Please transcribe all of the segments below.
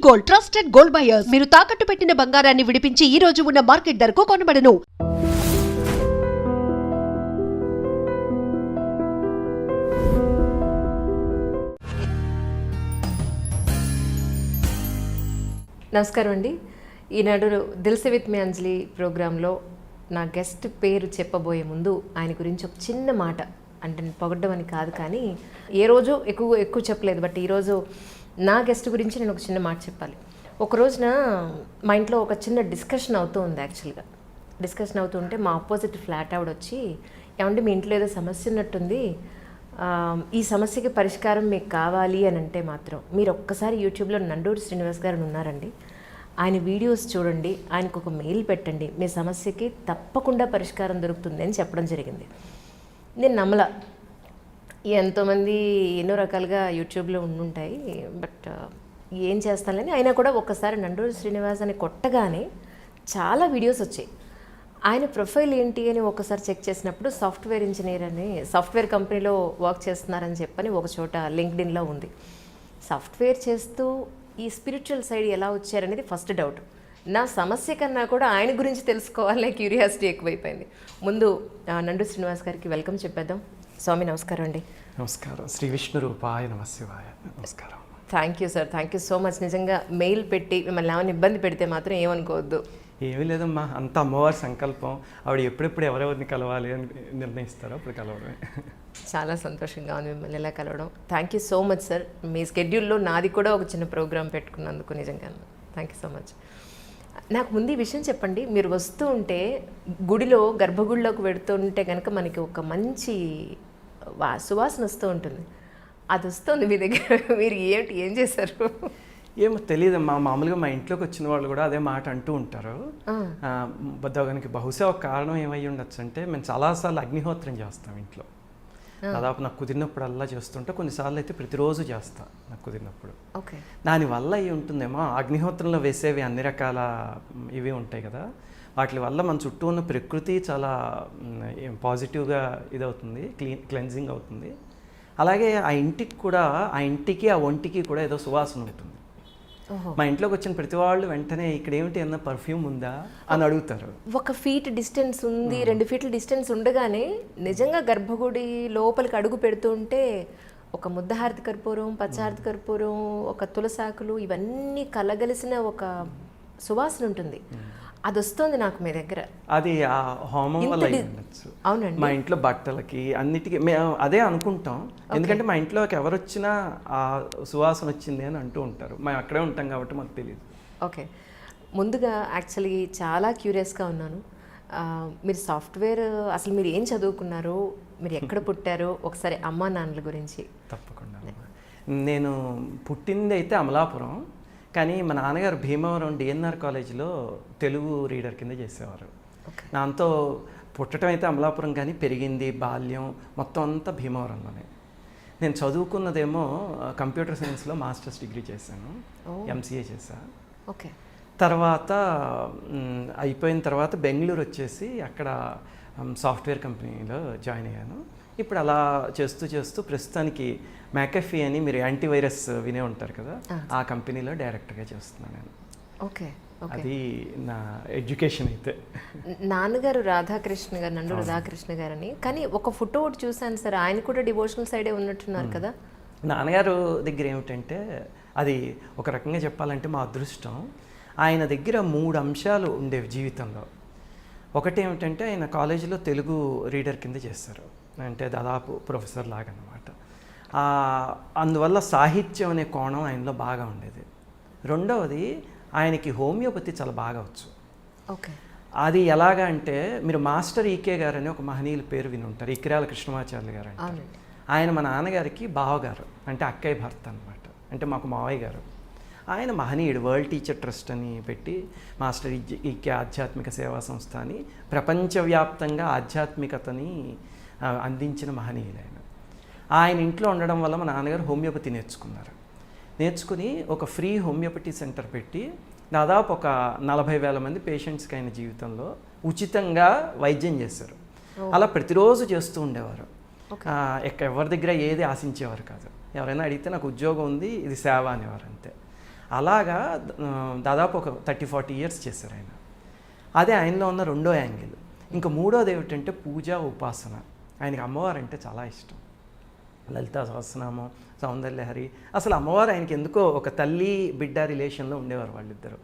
Gold, trusted gold buyers. మీరు తాకట్టు పెట్టిన బంగారాన్ని విడిపించి ఈ రోజు ఉన్న మార్కెట్ ధరకు కొనబడను. నమస్కారం అండి. ఈనాడు దిల్సే విత్ మీ అంజలి ప్రోగ్రాంలో నా గెస్ట్ పేరు చెప్పబోయే ముందు ఆయన గురించి ఒక చిన్న మాట, అంటే నేను పొగడ్డం అని కాదు, కానీ ఏ రోజు ఎక్కువ చెప్పలేదు, బట్ ఈరోజు నా గెస్ట్ గురించి నేను ఒక చిన్న మాట చెప్పాలి. ఒక రోజున మా ఇంట్లో ఒక చిన్న డిస్కషన్ అవుతూ ఉంది. యాక్చువల్గా డిస్కషన్ అవుతుంటే మా ఆపోజిట్ ఫ్లాట్ ఆవిడ వచ్చి, ఏమంటే మీ ఇంట్లో ఏదో సమస్య ఉన్నట్టుంది, ఈ సమస్యకి పరిష్కారం మీకు కావాలి అని అంటే మాత్రం మీరు ఒక్కసారి యూట్యూబ్లో నండూరి శ్రీనివాస్ గారు ఉన్నారండి, ఆయన వీడియోస్ చూడండి, ఆయనకు ఒక మెయిల్ పెట్టండి, మీ సమస్యకి తప్పకుండా పరిష్కారం దొరుకుతుంది అని చెప్పడం జరిగింది. నేను నమ్మలా. ఎంతోమంది ఎన్నో రకాలుగా యూట్యూబ్లో ఉండుంటాయి, బట్ ఏం చేస్తానని అయినా కూడా ఒక్కసారి నండూరి శ్రీనివాస్ అని కొట్టగానే చాలా వీడియోస్ వచ్చాయి. ఆయన ప్రొఫైల్ ఏంటి అని ఒకసారి చెక్ చేసినప్పుడు సాఫ్ట్వేర్ ఇంజనీర్ అని, సాఫ్ట్వేర్ కంపెనీలో వర్క్ చేస్తున్నారని చెప్పని ఒక చోట లింక్డ్ఇన్లో ఉంది. సాఫ్ట్వేర్ చేస్తూ ఈ స్పిరిచువల్ సైడ్ ఎలా వచ్చారనేది ఫస్ట్ డౌట్. నా సమస్య కన్నా కూడా ఆయన గురించి తెలుసుకోవాలనే క్యూరియాసిటీ ఎక్కువైపోయింది. ముందు నండూరి శ్రీనివాస్ గారికి వెల్కమ్ చెప్పేద్దాం. స్వామి నమస్కారం అండి. నమస్కారం. శ్రీ విష్ణు రూపాయ నమశివాయ. నమస్కారం. Thank you sir, thank you so much. నిజంగా మెయిల్ పెట్టి మిమ్మల్ని ఏమైనా ఇబ్బంది పెడితే మాత్రం ఏమనుకోవద్దు. ఏమీ లేదమ్మా, అంత అమ్మవారి సంకల్పం. ఆవిడ ఎప్పుడెప్పుడు ఎవరెవరిని కలవాలి అని నిర్ణయిస్తారో అప్పుడు కలవడమే. చాలా సంతోషంగా ఉంది మిమ్మల్ని ఎలా కలవడం. Thank you so much sir. మీ స్కెడ్యూల్లో నాది కూడా ఒక చిన్న ప్రోగ్రామ్ పెట్టుకున్నందుకు నిజంగా థ్యాంక్ యూ సో మచ్. నాకు ముందు ఈ విషయం చెప్పండి, మీరు వస్తూ ఉంటే గుడిలో గర్భగుడిలోకి వెడుతుంటే కనుక మనకి ఒక మంచి సువాసన వస్తూ ఉంటుంది. అది వస్తుంది మీ దగ్గర, మీరు ఏం చేశారు? ఏమో తెలియదమ్మా, మామూలుగా మా ఇంట్లోకి వచ్చిన వాళ్ళు కూడా అదే మాట అంటూ ఉంటారు. దానికి బహుశా ఒక కారణం ఏమై ఉండొచ్చు అంటే, మేము చాలాసార్లు అగ్నిహోత్రం చేస్తాం ఇంట్లో. దాదాపు నాకు కుదిరినప్పుడల్లా చేస్తుంటే, కొన్నిసార్లు అయితే ప్రతిరోజు చేస్తా నాకు కుదిరినప్పుడు. దానివల్ల అయి ఉంటుందేమో. అగ్నిహోత్రంలో వేసేవి అన్ని రకాల ఇవి ఉంటాయి కదా, వాటి వల్ల మన చుట్టూ ఉన్న ప్రకృతి చాలా పాజిటివ్గా ఇదవుతుంది, క్లెన్జింగ్ అవుతుంది. అలాగే ఆ ఇంటికి కూడా, ఆ ఇంటికి ఆ ఒంటికి కూడా ఏదో సువాసన ఉంటుంది. మా ఇంట్లోకి వచ్చిన ప్రతి వాళ్ళు వెంటనే ఇక్కడ ఏమిటి ఏమన్నా పర్ఫ్యూమ్ ఉందా అని అడుగుతారు. 1 ఫీట్ డిస్టెన్స్ ఉంది, 2 ఫీట్ల డిస్టెన్స్ ఉండగానే నిజంగా గర్భగుడి లోపలికి అడుగు పెడుతుంటే ఒక ముద్దహారతి కర్పూరం, పచ్చహారతి కర్పూరం, ఒక తులసాకులు, ఇవన్నీ కలగలిసిన ఒక సువాసన ఉంటుంది. అది వస్తుంది నాకు మీ దగ్గర. అది ఆ హోమం వల్ల ఉండొచ్చు. అవునండి. మా ఇంట్లో బట్టలకి అన్నిటికీ మేము అదే అనుకుంటాం. ఎందుకంటే మా ఇంట్లోకి ఎవరు వచ్చినా ఆ సువాసన వచ్చింది అని అంటూ ఉంటారు. మేము అక్కడే ఉంటాం కాబట్టి మాకు తెలియదు. ఓకే, ముందుగా యాక్చువల్లీ చాలా క్యూరియస్గా ఉన్నాను. మీరు సాఫ్ట్వేర్, అసలు మీరు ఏం చదువుకున్నారు, మీరు ఎక్కడ పుట్టారు, ఒకసారి అమ్మా నాన్నల గురించి. తప్పకుండా. నేను పుట్టింది అయితే అమలాపురం, కానీ మా నాన్నగారు భీమవరం డిఎన్ఆర్ కాలేజీలో తెలుగు రీడర్ కింద చేసేవారు. దాంతో పుట్టడం అయితే అమలాపురం, కానీ పెరిగింది బాల్యం మొత్తం అంతా భీమవరంలోనే. నేను చదువుకున్నదేమో కంప్యూటర్ సైన్స్లో మాస్టర్స్ డిగ్రీ చేశాను, ఎంసీఏ చేశాను. ఓకే. తర్వాత అయిపోయిన తర్వాత బెంగళూరు వచ్చేసి అక్కడ సాఫ్ట్వేర్ కంపెనీలో జాయిన్ అయ్యాను. ఇప్పుడు అలా చేస్తూ చేస్తూ ప్రస్తుతానికి మ్యాకఫీ అని, మీరు యాంటీవైరస్ వినే ఉంటారు కదా, ఆ కంపెనీలో డైరెక్టర్గా చేస్తున్నాను నేను. ఓకే. అది నా ఎడ్యుకేషన్. అయితే నాన్నగారు రాధాకృష్ణ గారు, నండూరి రాధాకృష్ణ గారు అని, కానీ ఒక ఫోటో ఒకటి చూశాను సార్, ఆయన కూడా డివోషనల్ సైడే ఉన్నట్టున్నారు కదా. నాన్నగారు దగ్గర ఏమిటంటే, అది ఒక రకంగా చెప్పాలంటే మా అదృష్టం. ఆయన దగ్గర 3 అంశాలు ఉండేవి జీవితంలో. ఒకటి ఏమిటంటే, ఆయన కాలేజీలో తెలుగు రీడర్ కింద చేస్తారు, అంటే దాదాపు ప్రొఫెసర్ లాగా అన్నమాట. అందువల్ల సాహిత్యం అనే కోణం ఆయనలో బాగా ఉండేది. రెండవది, ఆయనకి హోమియోపతి చాలా బాగా వచ్చు. ఓకే. అది ఎలాగా అంటే, మీరు మాస్టర్ ఈకే గారు అని ఒక మహనీయుల పేరు విని ఉంటారు, ఇక్రాల కృష్ణమాచార్య గారు అంటే. ఆయన మా నాన్నగారికి బావగారు, అంటే అక్కయ్య భర్త అనమాట, అంటే మాకు మావయ్య గారు. ఆయన మహనీయుడు, వరల్డ్ టీచర్ ట్రస్ట్ అని పెట్టి మాస్టర్ ఈకే ఆధ్యాత్మిక సేవా సంస్థ అని ప్రపంచవ్యాప్తంగా ఆధ్యాత్మికతని అందించిన మహనీయులు ఆయన. ఆయన ఇంట్లో ఉండడం వల్ల మా నాన్నగారు హోమియోపతి నేర్చుకుని ఒక ఫ్రీ హోమియోపతి సెంటర్ పెట్టి దాదాపు ఒక 40,000 మంది పేషెంట్స్కి ఆయన జీవితంలో ఉచితంగా వైద్యం చేశారు. అలా ప్రతిరోజు చేస్తూ ఉండేవారు. ఎవరి దగ్గర ఏది ఆశించేవారు కాదు. ఎవరైనా అడిగితే నాకు ఉద్యోగం ఉంది, ఇది సేవ అనేవారు, అంతే. అలాగా దాదాపు ఒక 30-40 ఇయర్స్ చేశారు ఆయన. అదే ఆయనలో ఉన్న రెండో యాంగిల్. ఇంకా మూడోది ఏమిటంటే పూజ, ఉపాసన. ఆయనకి అమ్మవారు అంటే చాలా ఇష్టం. లలితా సహస్రనామం, సౌందర్యలహరి, అసలు అమ్మవారు ఆయనకి ఎందుకో ఒక తల్లి బిడ్డ రిలేషన్లో ఉండేవారు వాళ్ళిద్దరు.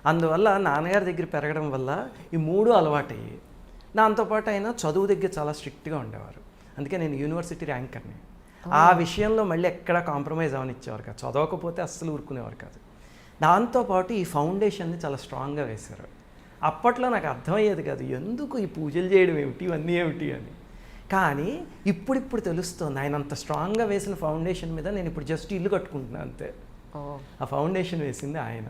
అందువల్ల నాన్నగారి దగ్గర పెరగడం వల్ల ఈ మూడు అలవాటయ్యాయి. దాంతోపాటు ఆయన చదువు దగ్గర చాలా స్ట్రిక్ట్గా ఉండేవారు. అందుకే నేను యూనివర్సిటీ ర్యాంకర్ని. ఆ విషయంలో మళ్ళీ ఎక్కడ కాంప్రమైజ్ అవనిచ్చేవారు కాదు. చదవకపోతే అస్సలు ఊరుకునేవారు కాదు. దాంతోపాటు ఈ ఫౌండేషన్ని చాలా స్ట్రాంగ్గా వేశారు. అప్పట్లో నాకు అర్థమయ్యేది కాదు, ఎందుకు ఈ పూజలు చేయడం ఏమిటి, ఇవన్నీ ఏమిటి అని. కానీ ఇప్పుడు తెలుస్తుంది ఆయన అంత స్ట్రాంగ్గా వేసిన ఫౌండేషన్ మీద నేను ఇప్పుడు జస్ట్ ఇల్లు కట్టుకుంటున్నాను అంతే. ఆ ఫౌండేషన్ వేసింది ఆయన.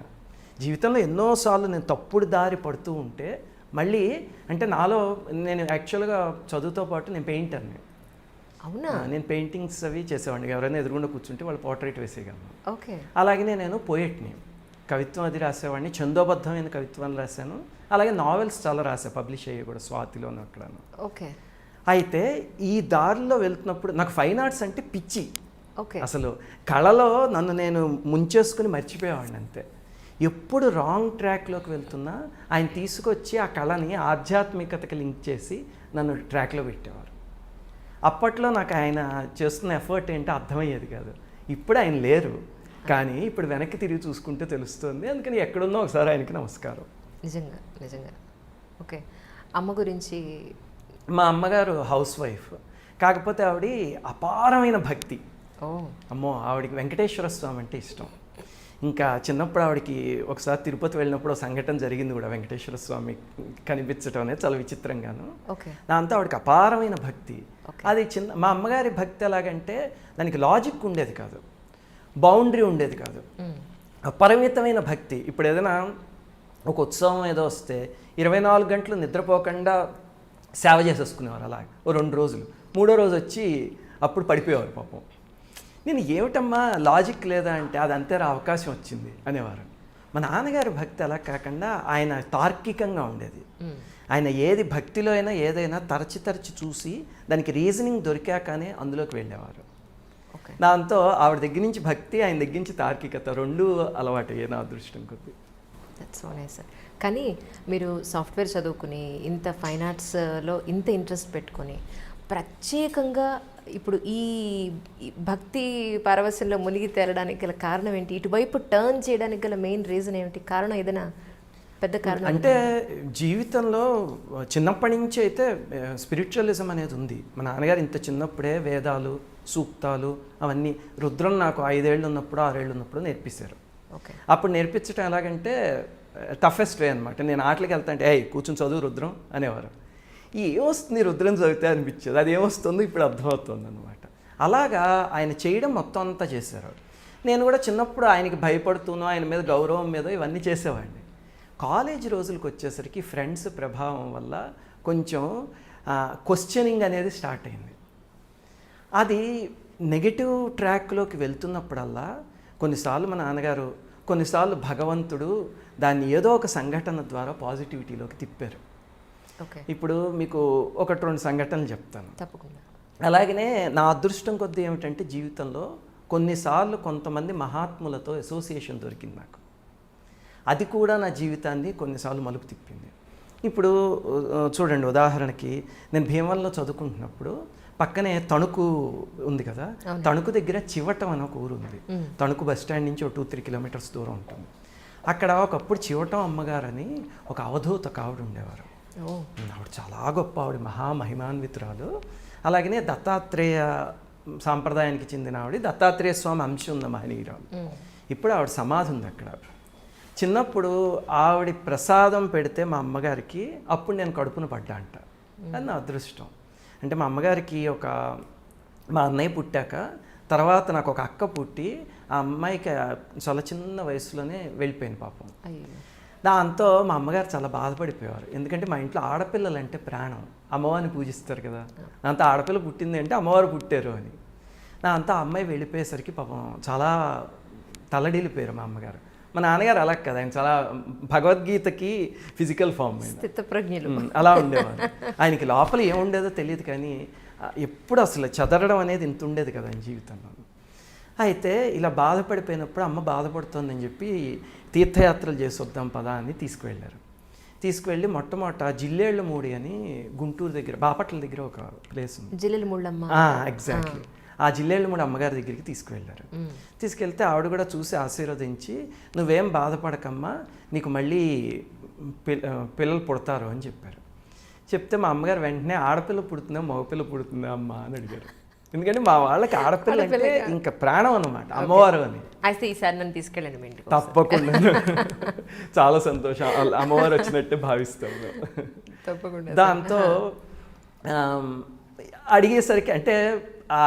జీవితంలో ఎన్నోసార్లు నేను తప్పుడు దారి పడుతూ ఉంటే మళ్ళీ అంటే నాలో నేను యాక్చువల్గా చదువుతో పాటు నేను పెయింటర్ని. అవునా? నేను పెయింటింగ్స్ అవి చేసేవాడిని. ఎవరైనా ఎదురుగుండా కూర్చుంటే వాళ్ళు పోర్ట్రేట్ వేసేయగలను. ఓకే. అలాగే నేను పోయెట్ని, కవిత్వం అది రాసేవాడిని. చందోబద్ధమైన కవిత్వాలు రాశాను. అలాగే నావెల్స్ చాలా రాశాను, పబ్లిష్ అయ్యి కూడా స్వాతిలోను అక్కడను. ఓకే. అయితే ఈ దారిలో వెళ్తున్నప్పుడు నాకు ఫైన్ ఆర్ట్స్ అంటే పిచ్చి. ఓకే. అసలు కళలో నన్ను నేను ముంచేసుకుని మర్చిపోయేవాడిని అంతే. ఎప్పుడు రాంగ్ ట్రాక్లోకి వెళ్తున్నా ఆయన తీసుకొచ్చి ఆ కళని ఆధ్యాత్మికతకి లింక్ చేసి నన్ను ట్రాక్లో పెట్టేవారు. అప్పట్లో నాకు ఆయన చేస్తున్న ఎఫర్ట్ ఏంటో అర్థమయ్యేది కాదు. ఇప్పుడు ఆయన లేరు, కానీ ఇప్పుడు వెనక్కి తిరిగి చూసుకుంటే తెలుస్తుంది. అందుకని ఎక్కడున్నా ఒకసారి ఆయనకి నమస్కారం. నిజంగా. ఓకే. అమ్మ గురించి? మా అమ్మగారు హౌస్ వైఫ్, కాకపోతే ఆవిడ అపారమైన భక్తి. అమ్మో, ఆవిడకి వెంకటేశ్వర స్వామి అంటే ఇష్టం. ఇంకా చిన్నప్పుడు ఆవిడకి ఒకసారి తిరుపతి వెళ్ళినప్పుడు సంఘటన జరిగింది కూడా, వెంకటేశ్వర స్వామి కనిపించడం అనేది చాలా విచిత్రంగాను. దాంతో ఆవిడకి అపారమైన భక్తి. అది మా అమ్మగారి భక్తి ఎలాగంటే దానికి లాజిక్ ఉండేది కాదు, బౌండరీ ఉండేది కాదు, అపరిమితమైన భక్తి. ఇప్పుడు ఏదైనా ఒక ఉత్సవం ఏదో వస్తే 24 గంటలు నిద్రపోకుండా సేవ చేసేసుకునేవారు. అలాగే ఓ 2 రోజులు, 3వ రోజు వచ్చి అప్పుడు పడిపోయేవారు పాపం. నేను ఏమిటమ్మా లాజిక్ లేదా అంటే అది అంతేరా అవకాశం వచ్చింది అనేవారు. మా నాన్నగారి భక్తి అలా కాకుండా ఆయన తార్కికంగా ఉండేది. ఆయన ఏది భక్తిలో అయినా ఏదైనా తరచి చూసి దానికి రీజనింగ్ దొరికాకనే అందులోకి వెళ్ళేవారు. దాంతో ఆవిడ దగ్గర నుంచి భక్తి, ఆయన దగ్గర నుంచి తార్కికత రెండు అలవాటు అయ్యే నా అదృష్టం కొద్ది. That's so nice sir. కానీ మీరు సాఫ్ట్వేర్ చదువుకుని ఇంత ఫైన్ ఆర్ట్స్లో ఇంత ఇంట్రెస్ట్ పెట్టుకొని ప్రత్యేకంగా ఇప్పుడు ఈ భక్తి పారవస్యంలో మునిగి తేలడానికి గల కారణం ఏంటి? ఇటువైపు టర్న్ చేయడానికి గల మెయిన్ రీజన్ ఏమిటి? కారణం ఏదైనా పెద్ద కారణం? అంటే జీవితంలో చిన్నప్పటి నుంచి అయితే స్పిరిచువలిజం అనేది ఉంది. మా నాన్నగారు ఇంత చిన్నప్పుడే వేదాలు, సూక్తాలు అవన్నీ రుద్రం నాకు 5 ఏళ్ళు ఉన్నప్పుడు 6 ఏళ్ళు ఉన్నప్పుడు నేర్పిస్తారు. ఓకే. అప్పుడు నేర్పించడం ఎలాగంటే టఫెస్ట్ వే అనమాట. నేను ఆటలకి వెళ్తా అంటే కూర్చొని చదువు రుద్రం అనేవారు. ఏమొస్తుంది రుద్రం చదివితే అనిపించేది, అది ఏమొస్తుందో ఇప్పుడు అర్థమవుతుంది అనమాట. అలాగా ఆయన చేయడం మొత్తం అంతా చేశారు. నేను కూడా చిన్నప్పుడు ఆయనకి భయపడుతూనో ఆయన మీద గౌరవం మీద ఇవన్నీ చేసేవాడిని. కాలేజీ రోజులకు వచ్చేసరికి ఫ్రెండ్స్ ప్రభావం వల్ల కొంచెం క్వశ్చనింగ్ అనేది స్టార్ట్ అయింది. అది నెగిటివ్ ట్రాక్లోకి వెళ్తున్నప్పుడల్లా కొన్నిసార్లు మా నాన్నగారు, కొన్నిసార్లు భగవంతుడు దాన్ని ఏదో ఒక సంఘటన ద్వారా పాజిటివిటీలోకి తిప్పారు. ఇప్పుడు మీకు 1-2 సంఘటనలు చెప్తాను. తప్పకుండా. అలాగనే నా అదృష్టం కొద్దీ ఏమిటంటే జీవితంలో కొన్నిసార్లు కొంతమంది మహాత్ములతో అసోసియేషన్ దొరికింది నాకు. అది కూడా నా జీవితాన్ని కొన్నిసార్లు మలుపు తిప్పింది. ఇప్పుడు చూడండి, ఉదాహరణకి నేను భీమవరంలో చదువుకుంటున్నప్పుడు పక్కనే తణుకు ఉంది కదా, తణుకు దగ్గర చివటం అని ఒక ఊరు ఉంది. తణుకు బస్ స్టాండ్ నుంచి 2-3 కిలోమీటర్స్ దూరం ఉంటుంది. అక్కడ ఒకప్పుడు చివటం అమ్మగారని ఒక అవధూత ఆవిడ ఉండేవారు. ఆవిడ చాలా గొప్ప, ఆవిడ మహామహిమాన్వితురాలు. అలాగనే దత్తాత్రేయ సాంప్రదాయానికి చెందిన ఆవిడ, దత్తాత్రేయ స్వామి అంశం ఉన్న మహనీయురాలు. ఇప్పుడు ఆవిడ సమాధి ఉంది అక్కడ. చిన్నప్పుడు ఆవిడ ప్రసాదం పెడితే మా అమ్మగారికి అప్పుడు నేను కడుపున పడ్డా అంట. అది నా అదృష్టం. అంటే మా అమ్మగారికి మా అన్నయ్య పుట్టాక తర్వాత నాకు ఒక అక్క పుట్టి, ఆ అమ్మాయికి చాలా చిన్న వయసులోనే వెళ్ళిపోయింది పాపం. దాంతో మా అమ్మగారు చాలా బాధపడిపోయేవారు. ఎందుకంటే మా ఇంట్లో ఆడపిల్లలంటే ప్రాణం, అమ్మవారిని పూజిస్తారు కదా. దాంతో ఆడపిల్ల పుట్టింది అంటే అమ్మవారు పుట్టారు అని. దాంతో ఆ అమ్మాయి వెళ్ళిపోయేసరికి పాపం చాలా తల్లడిల్లిపోయారు మా అమ్మగారు. మా నాన్నగారు అలా కదా, ఆయన చాలా భగవద్గీతకి ఫిజికల్ ఫామ్, స్థితప్రజ్ఞులు అలా ఉండేవారు. ఆయనకి లోపల ఏముండేదో తెలియదు, కానీ ఎప్పుడు అసలు చదరడం అనేది ఇంత ఉండేది కదా ఆయన జీవితంలో. అయితే ఇలా బాధపడిపోయినప్పుడు అమ్మ బాధపడుతోందని చెప్పి తీర్థయాత్రలు చేసి వద్దాం పదా అని తీసుకువెళ్ళి మొట్టమొదట జిల్లేళ్ళ మూడి అని గుంటూరు దగ్గర బాపట్ల దగ్గర ఒక ప్లేస్ ఉంది. జిల్లెల ముళ్ళమ్మ. ఎగ్జాక్ట్లీ. ఆ జిల్లేళ్ళ మూడి అమ్మగారి దగ్గరికి తీసుకువెళ్ళారు. తీసుకెళ్తే ఆవిడ కూడా చూసి ఆశీర్వదించి నువ్వేం బాధపడకమ్మా, నీకు మళ్ళీ పిల్లలు పుడతారు అని చెప్పారు. చెప్తే మా అమ్మగారు వెంటనే ఆడపిల్ల పుడుతుందా మగపిల్ల పుడుతుందా అమ్మ అని అడిగారు. ఎందుకంటే మా వాళ్ళకి ఆడపిల్ల అంటే ఇంకా ప్రాణం అన్నమాట, అమ్మవారు అని. అయితే ఈసారి నన్ను తీసుకెళ్ళండి మీ ఇంటికి. తప్పకుండా. చాలా సంతోషం, అమ్మవారు వచ్చినట్టే భావిస్తాము. తప్పకుండా. దాంతో అడిగేసరికి అంటే ఆ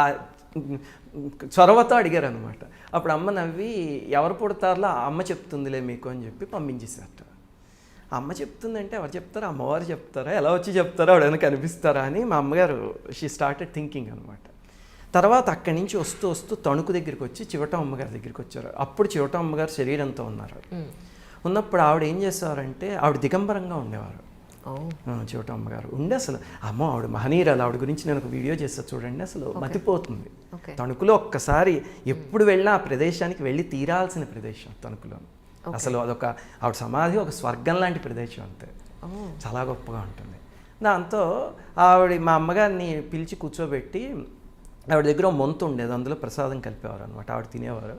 చొరవతో అడిగారు అనమాట. అప్పుడు అమ్మ నవ్వి ఎవరు పుడతారో అమ్మ చెప్తుందిలే మీకు అని చెప్పి పంపించేశారట. అమ్మ చెప్తుందంటే ఎవరు చెప్తారా, అమ్మవారు చెప్తారా, ఎలా వచ్చి చెప్తారా, ఎవరైనా కనిపిస్తారా అని మా అమ్మగారు షీ స్టార్టెడ్ థింకింగ్ అనమాట. తర్వాత అక్కడి నుంచి వస్తూ వస్తూ తణుకు దగ్గరికి వచ్చి చివటం అమ్మగారి దగ్గరికి వచ్చారు. అప్పుడు చివటం అమ్మగారు శరీరంతో ఉన్నారు. ఉన్నప్పుడు ఆవిడ ఏం చేసేవారంటే ఆవిడ దిగంబరంగా ఉండేవారు. చివటం అమ్మగారు ఉండే అసలు అమ్మో ఆవిడ మహనీయురాలు. ఆవిడ గురించి నేను ఒక వీడియో చేస్తా చూడండి, అసలు మతిపోతుంది. తణుకులో ఒక్కసారి ఎప్పుడు వెళ్ళినా ఆ ప్రదేశానికి వెళ్ళి తీరాల్సిన ప్రదేశం తణుకులో. అసలు అదొక ఆవిడ సమాధి ఒక స్వర్గం లాంటి ప్రదేశం అంతే, చాలా గొప్పగా ఉంటుంది. దాంతో ఆవిడ మా అమ్మగారిని పిలిచి కూర్చోబెట్టి ఆవిడ దగ్గర ఒక మొంత ఉండేది, అందులో ప్రసాదం కలిపేవారు అనమాట. ఆవిడ తినేవారు.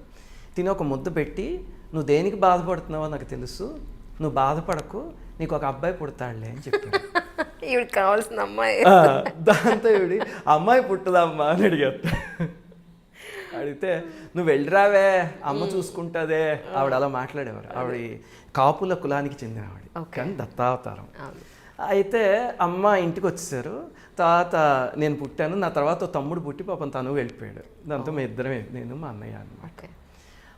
తిని ఒక ముద్ద పెట్టి నువ్వు దేనికి బాధపడుతున్నావో నాకు తెలుసు, నువ్వు బాధపడకు, నీకు ఒక అబ్బాయి పుడతాడులే అని చెప్పాడు. ఈవిడ కావాల్సిన అమ్మాయి. దాంతో ఈవిడి అమ్మాయి పుట్టదమ్మా అని అడిగారు. అడిగితే నువ్వు వెళ్ళిరావే అమ్మ చూసుకుంటుందే, ఆవిడ అలా మాట్లాడేవారు. ఆవిడ కాపుల కులానికి చెందిన ఆవిడ, కానీ దత్తావతారం. అయితే అమ్మ ఇంటికి వచ్చేసారు. తర్వాత నేను పుట్టాను, నా తర్వాత తమ్ముడు పుట్టి పాపం తను వెళ్ళిపోయాడు. దాంతో మీ ఇద్దరమే, నేను మా అన్నయ్య అనమాట.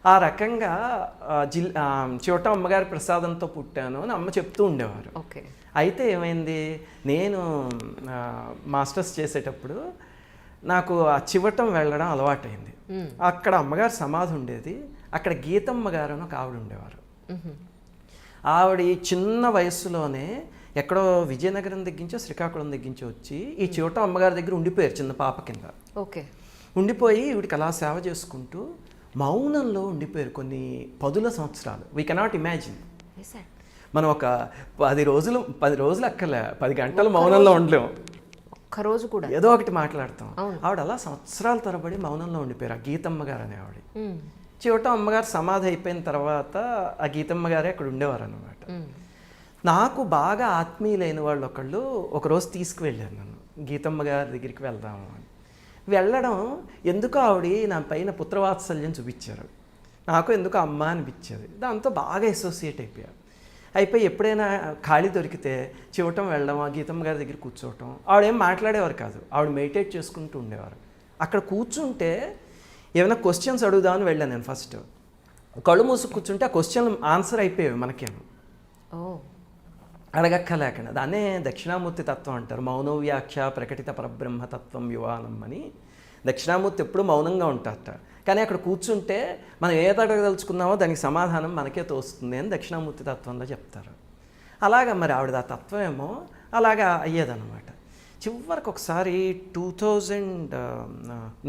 ఆ రకంగా చివట అమ్మగారి ప్రసాదంతో పుట్టాను అని అమ్మ చెప్తూ ఉండేవారు. అయితే ఏమైంది, నేను మాస్టర్స్ చేసేటప్పుడు నాకు ఆ చివటం వెళ్ళడం అలవాటైంది. అక్కడ అమ్మగారు సమాధి ఉండేది, అక్కడ గీతమ్మ గారు అని ఒక ఆవిడ ఉండేవారు. ఆవిడ చిన్న వయస్సులోనే ఎక్కడో విజయనగరం దగ్గరించో శ్రీకాకుళం దగ్గరించో వచ్చి ఈ చివటం అమ్మగారి దగ్గర ఉండిపోయారు చిన్న పాప కింద. ఉండిపోయి ఈవిడికి అలా సేవ చేసుకుంటూ మౌనంలో ఉండిపోయారు కొన్ని 10 సంవత్సరాలు. We cannot imagine. మనం ఒక 10 రోజులు అక్కర్లే, 10 గంటలు మౌనంలో ఉండలేము. ఒక్కరోజు కూడా ఏదో ఒకటి మాట్లాడతాం. ఆవిడ అలా సంవత్సరాల తరబడి మౌనంలో ఉండిపోయారు. ఆ గీతమ్మ గారు అనే ఆవిడ. చివటం అమ్మగారు సమాధి అయిపోయిన తర్వాత ఆ గీతమ్మ గారే అక్కడ ఉండేవారు అనమాట. నాకు బాగా ఆత్మీయులైన వాళ్ళు ఒకళ్ళు ఒకరోజు తీసుకువెళ్ళారు నన్ను, గీతమ్మ గారి దగ్గరికి వెళ్దాము అని. వెళ్ళడం ఎందుకో ఆవిడ నా పైన పుత్రవాత్సల్యం చూపించారు, నాకు ఎందుకో అమ్మ అనిపించేది. దాంతో బాగా అసోసియేట్ అయిపోయి ఎప్పుడైనా ఖాళీ దొరికితే చివటం వెళ్ళడం, ఆ గీతమ్మ గారి దగ్గర కూర్చోవటం. ఆవిడేం మాట్లాడేవారు కాదు, ఆవిడ మెడిటేట్ చేసుకుంటూ ఉండేవారు. అక్కడ కూర్చుంటే ఏమైనా క్వశ్చన్స్ అడుగుదామని వెళ్ళాను నేను. ఫస్ట్ కళ్ళు మూసుకు కూర్చుంటే ఆ క్వశ్చన్ ఆన్సర్ అయిపోయాయి మనకేమో, అడగక్కలేకుండా. దాన్నే దక్షిణామూర్తి తత్వం అంటారు. మౌనో వ్యాఖ్య ప్రకటిత పరబ్రహ్మ తత్వం యువానం అని. దక్షిణామూర్తి ఎప్పుడు మౌనంగా ఉంటారట, కానీ అక్కడ కూర్చుంటే మనం ఏది అడగదలుచుకున్నామో దానికి సమాధానం మనకే తోస్తుంది అని దక్షిణామూర్తి తత్వంలో చెప్తారు. అలాగా మరి ఆవిడ ఆ తత్వం ఏమో అలాగా అయ్యేదన్నమాట. చివరికి ఒకసారి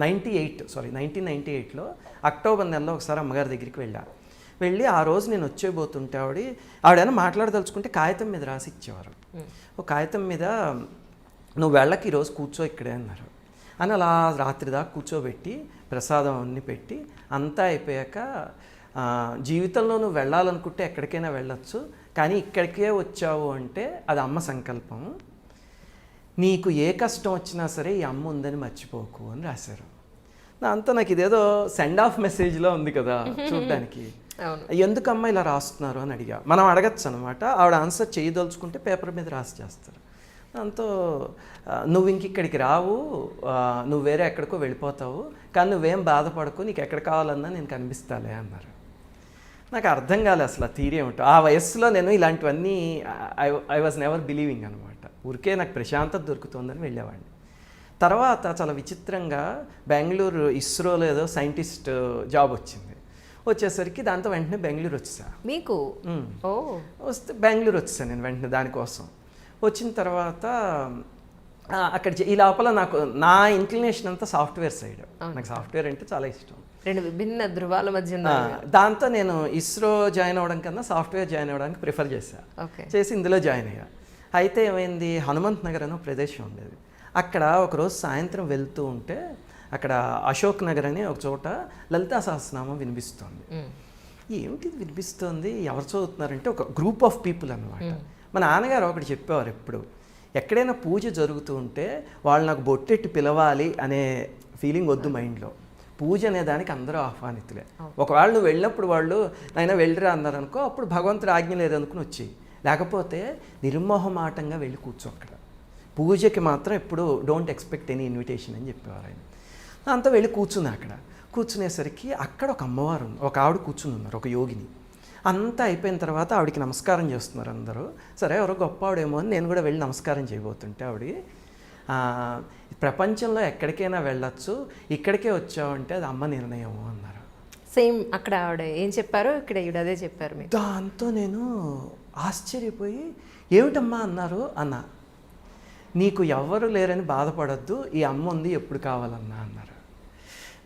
1998లో అక్టోబర్ నెలలో ఒకసారి అమ్మగారి దగ్గరికి వెళ్ళి ఆ రోజు నేను వచ్చేబోతుంటే ఆవిడైనా మాట్లాడదలుచుకుంటే కాగితం మీద రాసి ఇచ్చేవారు. ఒక కాగితం మీద నువ్వు వెళ్ళకి ఈరోజు కూర్చో ఇక్కడే అన్నారు అని అలా రాత్రి దాకా కూర్చోబెట్టి ప్రసాదం అన్నీ పెట్టి అంతా అయిపోయాక జీవితంలో నువ్వు వెళ్ళాలనుకుంటే ఎక్కడికైనా వెళ్ళొచ్చు, కానీ ఇక్కడికే వచ్చావు అంటే అది అమ్మ సంకల్పం, నీకు ఏ కష్టం వచ్చినా సరే ఈ అమ్మ ఉందని మర్చిపోకు అని రాశారు. దాంతో నాకు ఇదేదో సెండ్ ఆఫ్ మెసేజ్లో ఉంది కదా చూడ్డానికి. ఎందుకమ్మా ఇలా రాస్తున్నారు అని అడిగా. మనం అడగచ్చు అనమాట. ఆవిడ ఆన్సర్ చేయదలుచుకుంటే పేపర్ మీద రాసి చేస్తారు. దాంతో నువ్వు ఇంక ఇక్కడికి రావు, నువ్వు వేరే ఎక్కడికో వెళ్ళిపోతావు, కానీ నువ్వేం బాధపడకు, నీకు ఎక్కడ కావాలన్నా నేను కనిపిస్తాలే అన్నారు. నాకు అర్థం కాలే అసలు ఆ థీరీ ఏమిటో. ఆ వయస్సులో నేను ఇలాంటివన్నీ ఐ వాజ్ నెవర్ బిలీవింగ్ అనమాట. ఊరికే నాకు ప్రశాంతత దొరుకుతుందని వెళ్ళేవాడిని. తర్వాత చాలా విచిత్రంగా బెంగళూరు ఇస్రోలో ఏదో సైంటిస్ట్ జాబ్ వచ్చేసరికి దాంతో వెంటనే బెంగళూరు వచ్చేసా. మీకు వస్తే బెంగళూరు వచ్చేసాను నేను వెంటనే దానికోసం. వచ్చిన తర్వాత అక్కడ ఈ లోపల నాకు నా ఇంక్లినేషన్ అంతా సాఫ్ట్వేర్ సైడ్. నాకు సాఫ్ట్వేర్ అంటే చాలా ఇష్టం. రెండు విభిన్న ధృవాల మధ్య ఉన్నారు. దాంతో నేను ఇస్రో జాయిన్ అవ్వడం కన్నా సాఫ్ట్వేర్ జాయిన్ అవ్వడానికి ప్రిఫర్ ఓకే. చేసి ఇందులో జాయిన్ అయ్యా. అయితే ఏమైంది, హనుమంత్ నగర్ అనే ప్రదేశం ఉండేది. అక్కడ ఒకరోజు సాయంత్రం వెళ్తూ ఉంటే అక్కడ అశోక్ నగర్ అని ఒక చోట లలితా సహస్రనామం వినిపిస్తోంది. ఏమిటి వినిపిస్తోంది, ఎవరు చదువుతున్నారంటే ఒక గ్రూప్ ఆఫ్ పీపుల్ అన్నమాట. మా నాన్నగారు ఒకటి చెప్పేవారు ఎప్పుడు, ఎక్కడైనా పూజ జరుగుతూ ఉంటే వాళ్ళు నాకు బొట్టెట్టి పిలవాలి అనే ఫీలింగ్ వద్దు మైండ్లో. పూజ అనే దానికి అందరూ ఆహ్వానితులే. ఒకవేళ నువ్వు వెళ్ళినప్పుడు వాళ్ళు నాయన వెళ్ళిరా అన్నారనుకో, అప్పుడు భగవంతుడు ఆజ్ఞ లేదనుకుని వచ్చి, లేకపోతే నిర్మోహమాటంగా వెళ్ళి కూర్చో అక్కడ. పూజకి మాత్రం ఎప్పుడు డోంట్ ఎక్స్పెక్ట్ ఎనీ ఇన్విటేషన్ అని చెప్పేవారు ఆయన. అంతా వెళ్ళి కూర్చున్నా. అక్కడ కూర్చునేసరికి అక్కడ ఒక అమ్మవారు ఒక ఆవిడ కూర్చుని ఉన్నారు, ఒక యోగిని. అంతా అయిపోయిన తర్వాత ఆవిడకి నమస్కారం చేస్తున్నారు అందరూ. సరే ఎవరో గొప్ప ఆవిడేమో అని నేను కూడా వెళ్ళి నమస్కారం చేయబోతుంటే ఆవిడ, ప్రపంచంలో ఎక్కడికైనా వెళ్ళొచ్చు, ఇక్కడికే వచ్చావంటే అది అమ్మ నిర్ణయము అన్నారు. సేమ్ అక్కడ ఆవిడ ఏం చెప్పారో ఇక్కడ ఈవిడ అదే చెప్పారు మీకు. దాంతో నేను ఆశ్చర్యపోయి ఏమిటమ్మా అన్నారు అన్నా. నీకు ఎవ్వరు లేరని బాధపడద్దు, ఈ అమ్మ ఉంది, ఎప్పుడు కావాలన్నా అన్నారు.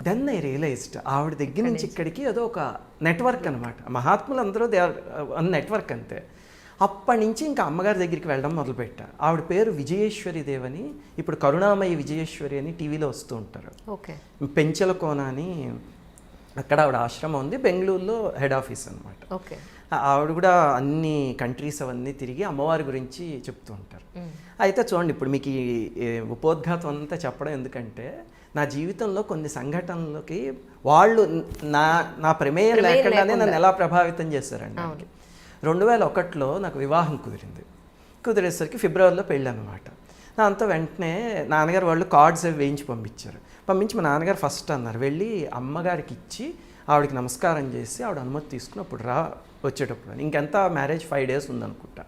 దెన్ ఐ రియలైజ్డ్ ఆవిడ దగ్గర నుంచి ఇక్కడికి ఏదో ఒక నెట్వర్క్ అనమాట. మహాత్ములు అందరూ దే ఆర్ నెట్వర్క్ అంతే. అప్పటి నుంచి ఇంకా అమ్మగారి దగ్గరికి వెళ్ళడం మొదలుపెట్టా. ఆవిడ పేరు విజయేశ్వరి దేవని, ఇప్పుడు కరుణామయి విజయేశ్వరి అని టీవీలో వస్తూ ఉంటారు. ఓకే. పెంచల కోన అని అక్కడ ఆవిడ ఆశ్రమం ఉంది, బెంగళూరులో హెడ్ ఆఫీస్ అనమాట. ఓకే. ఆవిడ కూడా అన్ని కంట్రీస్ అవన్నీ తిరిగి అమ్మవారి గురించి చెప్తూ ఉంటారు. అయితే చూడండి, ఇప్పుడు మీకు ఈ ఉపోద్ఘాతం అంతా చెప్పడం ఎందుకంటే, నా జీవితంలో కొన్ని సంఘటనలకి వాళ్ళు నా ప్రమేయం లేకుండానే నన్ను ఎలా ప్రభావితం చేశారండి. 2001లో నాకు వివాహం కుదిరేసరికి ఫిబ్రవరిలో పెళ్ళి అనమాట. దాంతో వెంటనే నాన్నగారు వాళ్ళు కార్డ్స్ అవి వేయించి పంపించి మా నాన్నగారు ఫస్ట్ అన్నారు, వెళ్ళి అమ్మగారికి ఇచ్చి ఆవిడకి నమస్కారం చేసి ఆవిడ అనుమతి తీసుకుని అప్పుడు రా వచ్చేటప్పుడు. ఇంకెంత మ్యారేజ్ 5 days ఉందనుకుంటా.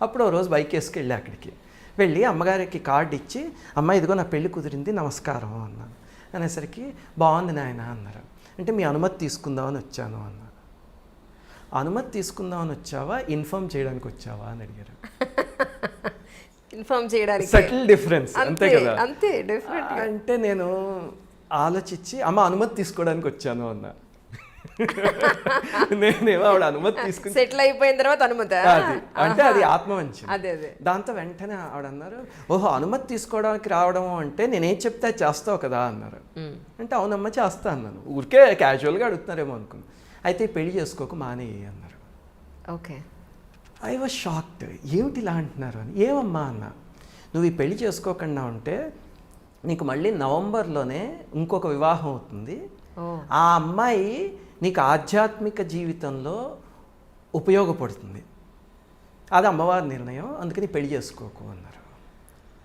అప్పుడు ఓ రోజు బైక్ వేసుకు వెళ్ళి అక్కడికి వెళ్ళి అమ్మగారికి కార్డు ఇచ్చి, అమ్మ ఇదిగో నా పెళ్ళి కుదిరింది, నమస్కారం అన్నాను. అనేసరికి బాగుంది నాయన అన్నారు. అంటే మీ అనుమతి తీసుకుందామని వచ్చాను అన్నా. అనుమతి తీసుకుందామని వచ్చావా, ఇన్ఫార్మ్ చేయడానికి వచ్చావా అని అడిగారు. ఇన్ఫార్మ్ చేయడానికి సటిల్ డిఫరెన్స్ అంతే కదా. అంతే డిఫరెంట్. అంటే నేను ఆలోచించి అమ్మ అనుమతి తీసుకోవడానికి వచ్చాను అన్నా. నేనేమో ఆవిడ అనుమతి తీసుకుని సెటిల్ అయిపోయిన తర్వాత అనుమతి అంటే అది ఆత్మవంచన. అదే అదే. దాంతో వెంటనే ఆవిడ అన్నారు, ఓహో అనుమతి తీసుకోవడానికి రావడం అంటే నేనేం చెప్తే అది చేస్తావు కదా అన్నారు. అంటే అవునమ్మా చేస్తా అన్నాను. ఊరికే క్యాజువల్గా అడుగుతున్నారేమో అనుకున్నాను. అయితే పెళ్లి చేసుకోక మానేయి అన్నారు. ఓకే. ఐ వాజ్ షాక్డ్, ఏమిటి ఇలా అంటున్నారు అని. ఏమమ్మా అన్న, నువ్వు ఈ పెళ్లి చేసుకోకుండా ఉంటే నీకు మళ్ళీ నవంబర్లోనే ఇంకొక వివాహం అవుతుంది. ఆ అమ్మాయి నీకు ఆధ్యాత్మిక జీవితంలో ఉపయోగపడుతుంది, అది అమ్మవారి నిర్ణయం, అందుకని పెళ్లి చేసుకోకు అన్నారు.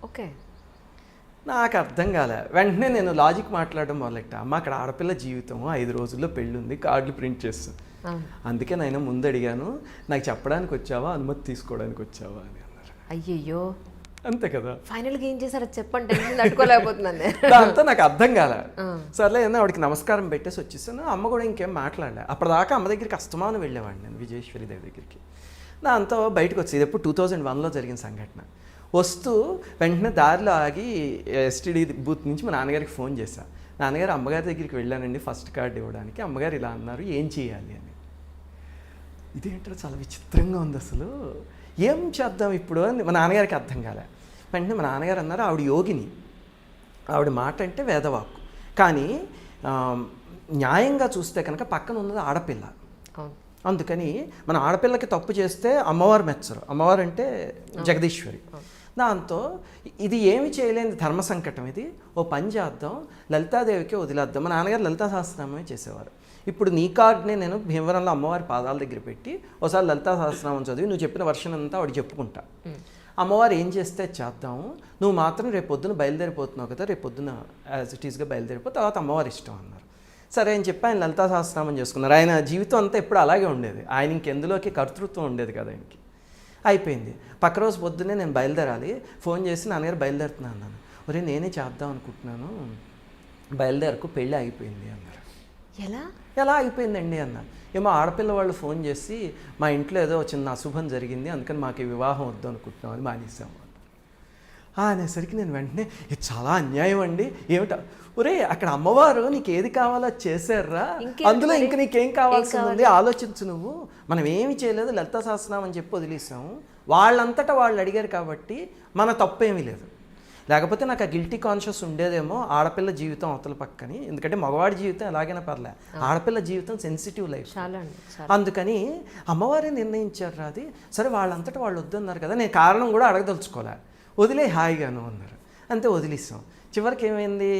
ఓకే. నాకు అర్థం కాలే. వెంటనే నేను లాజిక్ మాట్లాడడం మొదలెట్టా. అమ్మ అక్కడ ఆడపిల్ల జీవితం 5 రోజుల్లో పెళ్ళి ఉంది, కార్డులు ప్రింట్ చేస్తాను, అందుకే నేను ముందు అడిగాను, నాకు చెప్పడానికి వచ్చావా అనుమతి తీసుకోవడానికి వచ్చావా అని అన్నారు. అయ్యయ్యో, అంతే కదా. ఫైనల్గా ఏం చేశారో చెప్పండి, తట్టుకోలేకపోతున్నాను. దాంతో నాకు అర్థం కాలే. సర్లే అని ఆవిడకి నమస్కారం పెట్టేసి వచ్చేసాను. అమ్మ కూడా ఇంకేం మాట్లాడలే. అప్పటిదాకా అమ్మ దగ్గరికి అస్తమానం వెళ్ళేవాడిని నేను, విజయేశ్వరి దేవి దగ్గరికి. దాంతో బయటకు వచ్చి, ఇది ఎప్పుడు 2001లో జరిగిన సంఘటన. వస్తూ వెంటనే దారిలో ఆగి ఎస్టీడీ బూత్ నుంచి మా నాన్నగారికి ఫోన్ చేశా. నాన్నగారు అమ్మగారి దగ్గరికి వెళ్ళానండి ఫస్ట్ కార్డు ఇవ్వడానికి, అమ్మగారు ఇలా అన్నారు, ఏం చేయాలి అని. ఇదేంటో చాలా విచిత్రంగా ఉంది, అసలు ఏం చేద్దాం ఇప్పుడు అని మా నాన్నగారికి అర్థం కాలే. వెంటనే మా నాన్నగారు అన్నారు, ఆవిడ యోగిని, ఆవిడ మాట అంటే వేదవాక్కు, కానీ న్యాయంగా చూస్తే కనుక పక్కన ఉన్నది ఆడపిల్ల. అందుకని మన ఆడపిల్లకి తప్పు చేస్తే అమ్మవారు మెచ్చరు, అమ్మవారు అంటే జగదీశ్వరి. దాంతో ఇది ఏమి చేయలేని ధర్మ సంకటం, ఇది ఓ పని చేద్దాం, లలితాదేవికి వదిలేద్దాం. మా నాన్నగారు లలితా సహస్రనామమే చేసేవారు. ఇప్పుడు నీ కార్డుని నేను భీమవరంలో అమ్మవారి పాదాల దగ్గర పెట్టి ఒకసారి లలితా సహస్రనామం చదివి నువ్వు చెప్పిన వర్షన్ అంతా ఆవిడ చెప్పుకుంటా, అమ్మవారు ఏం చేస్తే చేద్దాము, నువ్వు మాత్రం రేపు పొద్దున బయలుదేరిపోతున్నావు కదా, రేపు పొద్దున యాజ్ ఇట్ ఈస్గా బయలుదేరిపో, తర్వాత అమ్మవారి ఇష్టం అన్నారు. సరే అని చెప్పి ఆయన లలితా సహస్రనామం చేసుకున్నారు. ఆయన జీవితం అంతా ఎప్పుడు అలాగే ఉండేది, ఆయన ఇంకెందులోకి కర్తృత్వం ఉండేది కదా ఆయనకి. అయిపోయింది. పక్క రోజు పొద్దున్నే నేను బయలుదేరాలి, ఫోన్ చేసి నాన్నగారు బయలుదేరుతున్నాను అన్నాను. ఒరే నేనే చేద్దాం అనుకుంటున్నాను, బయలుదేరకు, పెళ్ళి ఆగిపోయింది అన్నారు. ఎలా అయిపోయిందండి అన్న. ఏమో ఆడపిల్ల వాళ్ళు ఫోన్ చేసి మా ఇంట్లో ఏదో చిన్న అశుభం జరిగింది, అందుకని మాకు ఈ వివాహం వద్దు అనుకుంటున్నాం అని మానేసాము. అనేసరికి నేను వెంటనే ఇది చాలా అన్యాయం అండి, ఏమిటా ఒరే అక్కడ అమ్మవారు నీకు ఏది కావాలో అది చేశారా, అందులో ఇంక నీకేం కావాల్సింది ఆలోచించు నువ్వు. మనం ఏమి చేయలేదు, లలితా సహస్రనామం అని చెప్పి వదిలేసాము. వాళ్ళంతటా వాళ్ళు అడిగారు కాబట్టి మన తప్పేమీ లేదు. లేకపోతే నాకు ఆ గిల్టీ కాన్షియస్ ఉండేదేమో ఆడపిల్ల జీవితం అవతల పక్కని. ఎందుకంటే మగవాడి జీవితం ఎలాగైనా పర్లే, ఆడపిల్ల జీవితం సెన్సిటివ్ లైఫ్. అందుకని అమ్మవారే నిర్ణయించారు అది. సరే వాళ్ళంతటా వాళ్ళు వద్దన్నారు కదా, నేను కారణం కూడా అడగదలుచుకోలే, వదిలే హాయిగాను అన్నారు. అంతే వదిలేసాం. చివరికి ఏమైంది,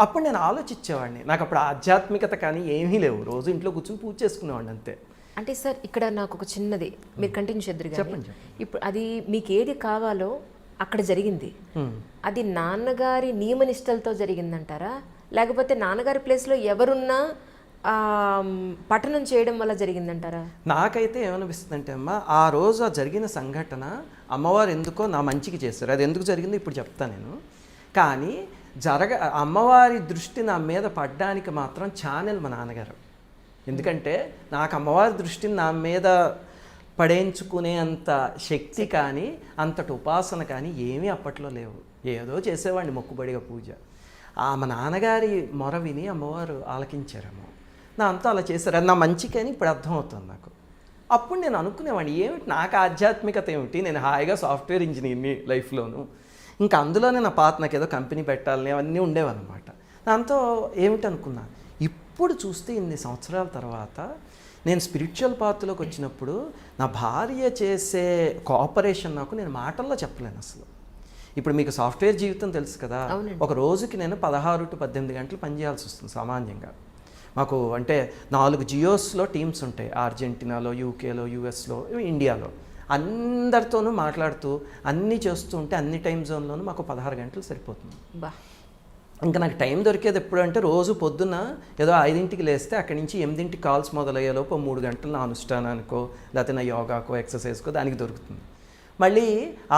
అప్పుడు నేను ఆలోచించేవాడిని. నాకు అప్పుడు ఆధ్యాత్మికత కానీ ఏమీ లేవు, రోజు ఇంట్లో కూర్చొని పూజ చేసుకునేవాడిని అంతే. అంటే సార్ ఇక్కడ నాకు ఒక చిన్నది, మీరు కంటిన్యూ చేద్దరు. చెప్పండి. ఇప్పుడు అది మీకు ఏది కావాలో అక్కడ జరిగింది, అది నాన్నగారి నియమనిష్టలతో జరిగిందంటారా, లేకపోతే నాన్నగారి ప్లేస్లో ఎవరున్నా పఠనం చేయడం వల్ల జరిగిందంటారా? నాకైతే ఏమనిపిస్తుంది అంటే అమ్మ, ఆ రోజు ఆ జరిగిన సంఘటన అమ్మవారు ఎందుకో నా మంచికి చేశారు. అది ఎందుకు జరిగిందో ఇప్పుడు చెప్తాను నేను. కానీ అమ్మవారి దృష్టి నా మీద పడ్డానికి మాత్రం ఛానల్ మా నాన్నగారు. ఎందుకంటే నాకు అమ్మవారి దృష్టిని నా మీద పడేయించుకునే అంత శక్తి కానీ అంతటి ఉపాసన కానీ ఏమీ అప్పట్లో లేవు. ఏదో చేసేవాడిని మొక్కుబడిగా పూజ. మా నాన్నగారి మొర విని అమ్మవారు ఆలకించారేమో, నా అంతా అలా చేశారు. అది నా మంచికని ఇప్పుడు అర్థమవుతుంది నాకు. అప్పుడు నేను అనుకునేవాడిని, ఏమిటి నాకు ఆధ్యాత్మికత ఏమిటి, నేను హాయిగా సాఫ్ట్వేర్ ఇంజనీర్ని లైఫ్లోను, ఇంకా అందులోనే నా పాత నాకు ఏదో కంపెనీ పెట్టాలని అవన్నీ ఉండేవన్నమాట. దాంతో ఏమిటనుకున్నా, ఇప్పుడు చూస్తే ఇన్ని సంవత్సరాల తర్వాత నేను స్పిరిచువల్ పాత్రలోకి వచ్చినప్పుడు నా భార్య చేసే కోఆపరేషన్ నాకు నేను మాటల్లో చెప్పలేను అసలు. ఇప్పుడు మీకు సాఫ్ట్వేర్ జీవితం తెలుసు కదా, ఒక రోజుకి నేను 16 to 18 గంటలు పనిచేయాల్సి వస్తుంది సామాన్యంగా. మాకు అంటే 4 జియోస్లో టీమ్స్ ఉంటాయి, అర్జెంటీనాలో, యూకేలో, యూఎస్లో, ఇండియాలో. అందరితోనూ మాట్లాడుతూ అన్నీ చేస్తూ ఉంటే అన్ని టైం జోన్లోనూ మాకు 16 గంటలు సరిపోతుంది. ఇంకా నాకు టైం దొరికేది ఎప్పుడు అంటే రోజు పొద్దున్న ఏదో 5ంటికి లేస్తే అక్కడి నుంచి 8ంటికి కాల్స్ మొదలయ్యేలోపు 3 గంటలు నా అనుష్ఠానానికో లేకపోతే నా యోగాకో ఎక్సర్సైజ్కో దానికి దొరుకుతుంది. మళ్ళీ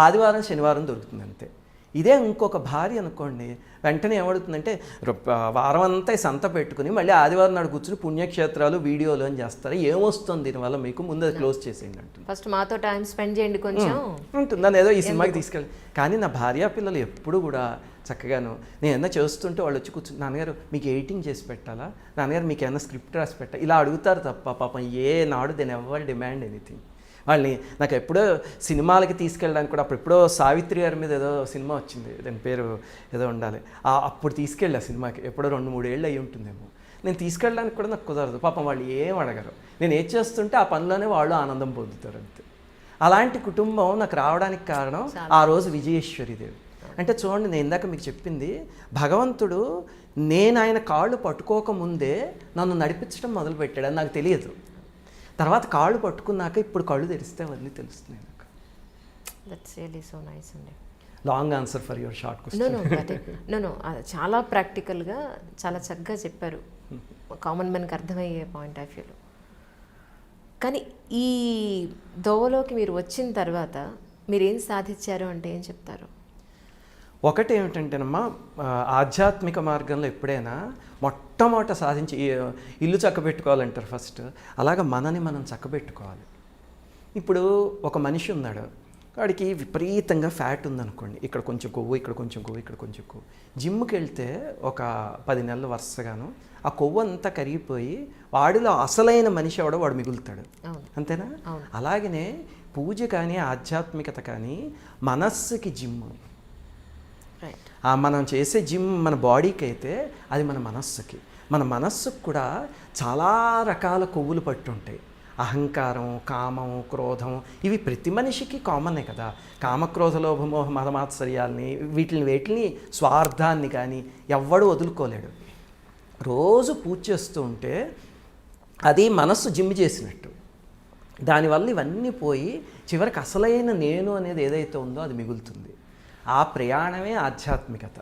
ఆదివారం శనివారం దొరుకుతుంది అంతే. ఇదే ఇంకొక భార్య అనుకోండి, వెంటనే ఏమడుతుందంటే వారం అంతా సంత పెట్టుకుని మళ్ళీ ఆదివారం నాడు కూర్చుని పుణ్యక్షేత్రాలు వీడియోలు అని చేస్తారు. ఏమొస్తుంది దీనివల్ల మీకు, ముందు అది క్లోజ్ చేసేయండి అంటుంది. ఫస్ట్ మాతో టైం స్పెండ్ చేయండి కొంచెం ఉంటుంది. నన్ను ఏదో ఈ సినిమాకి తీసుకెళ్ళి. కానీ నా భార్య పిల్లలు ఎప్పుడు కూడా చక్కగాను నేను ఏమన్నా చేస్తుంటే వాళ్ళు వచ్చి కూర్చుని, నాన్నగారు మీకు ఎడిటింగ్ చేసి పెట్టాలా, నాన్నగారు మీకు ఏమైనా స్క్రిప్ట్ రాసి పెట్టాలి, ఇలా అడుగుతారు తప్ప పాపం ఏ నాడు దెన్ ఎవర్ డిమాండ్ ఎనీథింగ్. వాళ్ళని నాకు ఎప్పుడో సినిమాలకి తీసుకెళ్ళడానికి కూడా, అప్పుడు ఎప్పుడో సావిత్రి గారి మీద ఏదో సినిమా వచ్చింది, దాని పేరు ఏదో ఉండాలి, అప్పుడు తీసుకెళ్ళి ఆ సినిమాకి ఎప్పుడో 2-3 ఏళ్ళు అయ్యి ఉంటుందేమో. నేను తీసుకెళ్ళడానికి కూడా నాకు కుదరదు. పాపం వాళ్ళు ఏం అడగరు, నేను ఏం చేస్తుంటే ఆ పనిలోనే వాళ్ళు ఆనందం పొందుతారు అంతే. అలాంటి కుటుంబం నాకు రావడానికి కారణం ఆ రోజు విజయేశ్వరి దేవి. అంటే చూడండి, నేను ఇందాక మీకు చెప్పింది, భగవంతుడు నేను ఆయన కాళ్ళు పట్టుకోకముందే నన్ను నడిపించడం మొదలుపెట్టాడు. అని నాకు తెలియదు. తర్వాత కాళ్ళు పట్టుకున్నాక ఇప్పుడు కళ్ళు తెరిస్తే అవన్నీ తెలుస్తున్నాయి నాకు. దట్స్ రియల్లీ సో నైస్ అండి. Long answer for your short question. No చాలా ప్రాక్టికల్గా చాలా చక్కగా చెప్పారు, కామన్ మ్యాన్కి అర్థమయ్యే పాయింట్ ఆఫ్ వ్యూలో. కానీ ఈ దోవలోకి మీరు వచ్చిన తర్వాత మీరు ఏం సాధించారు అంటే ఏం చెప్తారు? ఒకటి ఏమిటంటేనమ్మా, ఆధ్యాత్మిక మార్గంలో ఎప్పుడైనా మొట్టమొదట సాధించి ఇల్లు చక్కబెట్టుకోవాలంటారు ఫస్ట్, అలాగ మనని మనం చక్కబెట్టుకోవాలి. ఇప్పుడు ఒక మనిషి ఉన్నాడు, వాడికి విపరీతంగా ఫ్యాట్ ఉందనుకోండి, ఇక్కడ కొంచెం కొవ్వు, ఇక్కడ కొంచెం కొవ్వు, ఇక్కడ కొంచెం కొవ్వు. జిమ్కి వెళ్తే ఒక 10 నెలలు వరుసగాను ఆ కొవ్వు అంతా కరిగిపోయి వాడిలో అసలైన మనిషి ఎవడో వాడు మిగులుతాడు. అంతేనా? అలాగనే పూజ కానీ ఆధ్యాత్మికత కానీ మనస్సుకి జిమ్. మనం చేసే జిమ్ మన బాడీకి అయితే అది మన మనస్సుకి. మన మనస్సుకు కూడా చాలా రకాల కొవ్వులు పట్టుంటాయి. అహంకారం, కామం, క్రోధం, ఇవి ప్రతి మనిషికి కామనే కదా. కామక్రోధ లోభమోహ మదమాత్సర్యాల్ని వీటిని స్వార్థాన్ని కానీ ఎవ్వడూ వదులుకోలేడు. రోజు పూజ చేస్తూ ఉంటే అది మనస్సు జిమ్ చేసినట్టు. దానివల్ల ఇవన్నీ పోయి చివరికి అసలైన నేను అనేది ఏదైతే ఉందో అది మిగులుతుంది. ఆ ప్రయాణమే ఆధ్యాత్మికత.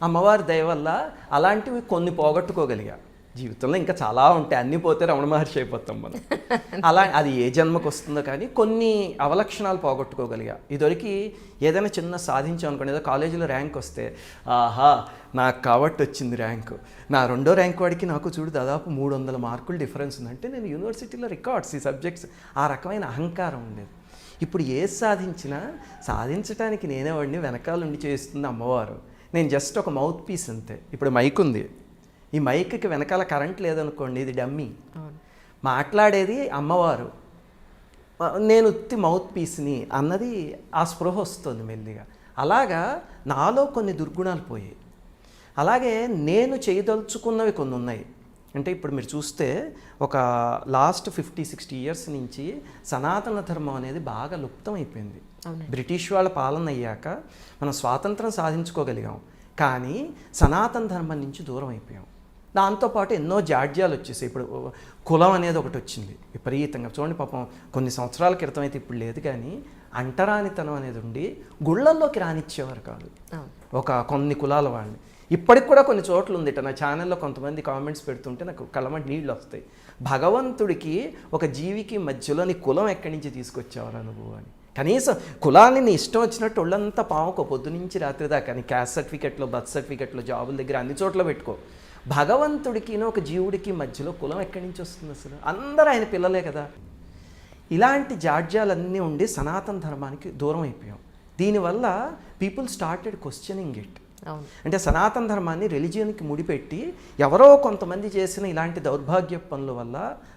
అమ్మవారి దయ వల్ల అలాంటివి కొన్ని పోగొట్టుకోగలిగా. జీవితంలో ఇంకా చాలా ఉంటాయి, అన్నీ పోతే రమణ మహర్షి అయిపోతాం మనం. అలా అది ఏ జన్మకు వస్తుందో కానీ కొన్ని అవలక్షణాలు పోగొట్టుకోగలిగా. ఇదివరకు ఏదైనా చిన్న సాధించాం అనుకోండి, ఏదో కాలేజీలో ర్యాంక్ వస్తే ఆహా నాకు కాబట్టి వచ్చింది ర్యాంకు, నా 2వ ర్యాంక్ వాడికి నాకు చూడు దాదాపు 300 మార్కులు డిఫరెన్స్ ఉందంటే నేను యూనివర్సిటీలో రికార్డ్స్ ఈ సబ్జెక్ట్స్, ఆ రకమైన అహంకారం ఉండేది. ఇప్పుడు ఏది సాధించడానికి నేనే వాడిని వెనకాల ఉండి చేస్తుంది అమ్మవారు. నేను జస్ట్ ఒక మౌత్ పీస్ అంతే. ఇప్పుడు మైక్ ఉంది, ఈ మైక్కి వెనకాల కరెంట్ లేదనుకోండి, ఇది డమ్మీ. మాట్లాడేది అమ్మవారు, నేను ఉత్తి మౌత్ పీస్ని అన్నది ఆ స్పృహ వస్తుంది మెల్లిగా. అలాగా నాలో కొన్ని దుర్గుణాలు పోయాయి. అలాగే నేను చేయదలుచుకున్నవి కొన్ని ఉన్నాయి. అంటే ఇప్పుడు మీరు చూస్తే ఒక లాస్ట్ 50-60 ఇయర్స్ నుంచి సనాతన ధర్మం అనేది బాగా లుప్తం అయిపోయింది. బ్రిటిష్ వాళ్ళ పాలన అయ్యాక మనం స్వాతంత్రం సాధించుకోగలిగాం, కానీ సనాతన ధర్మం నుంచి దూరం అయిపోయాం. దాంతోపాటు ఎన్నో జాడ్యాలు వచ్చేసాయి. ఇప్పుడు కులం అనేది ఒకటి వచ్చింది విపరీతంగా. చూడండి పాపం కొన్ని సంవత్సరాల క్రితం అయితే ఇప్పుడు లేదు, కానీ అంటరానితనం అనేది ఉండి గుళ్ళల్లోకి రానిచ్చేవారు కాదు కొన్ని కులాల వాళ్ళని. ఇప్పటికి కూడా కొన్ని చోట్ల ఉంది. నా ఛానల్లో కొంతమంది కామెంట్స్ పెడుతుంటే నాకు కళ్ళమంటి నీళ్ళు వస్తాయి. భగవంతుడికి ఒక జీవికి మధ్యలో నీ కులం ఎక్కడి నుంచి తీసుకొచ్చేవారు నువ్వు అని. కనీసం కులాన్ని నీ ఇష్టం వచ్చినట్టు ఒళ్ళంతా పావుకో పొద్దు నుంచి రాత్రి దాకా, నీ క్యాస్ట్ సర్టిఫికెట్లో, బర్త్ సర్టిఫికెట్లో, జాబుల దగ్గర అన్ని చోట్ల పెట్టుకో. భగవంతుడికి ఒక జీవుడికి మధ్యలో కులం ఎక్కడి నుంచి వస్తుంది అసలు? అందరూ ఆయన పిల్లలే కదా. ఇలాంటి జాడ్యాలన్నీ ఉండి సనాతన ధర్మానికి దూరం అయిపోయాం. దీనివల్ల పీపుల్ స్టార్టెడ్ క్వశ్చనింగ్ ఇట్. అంటే సనాతన ధర్మాన్ని రిలీజియన్కి ముడిపెట్టి ఎవరో కొంతమంది చేసిన ఇలాంటి దౌర్భాగ్య పనుల వల్ల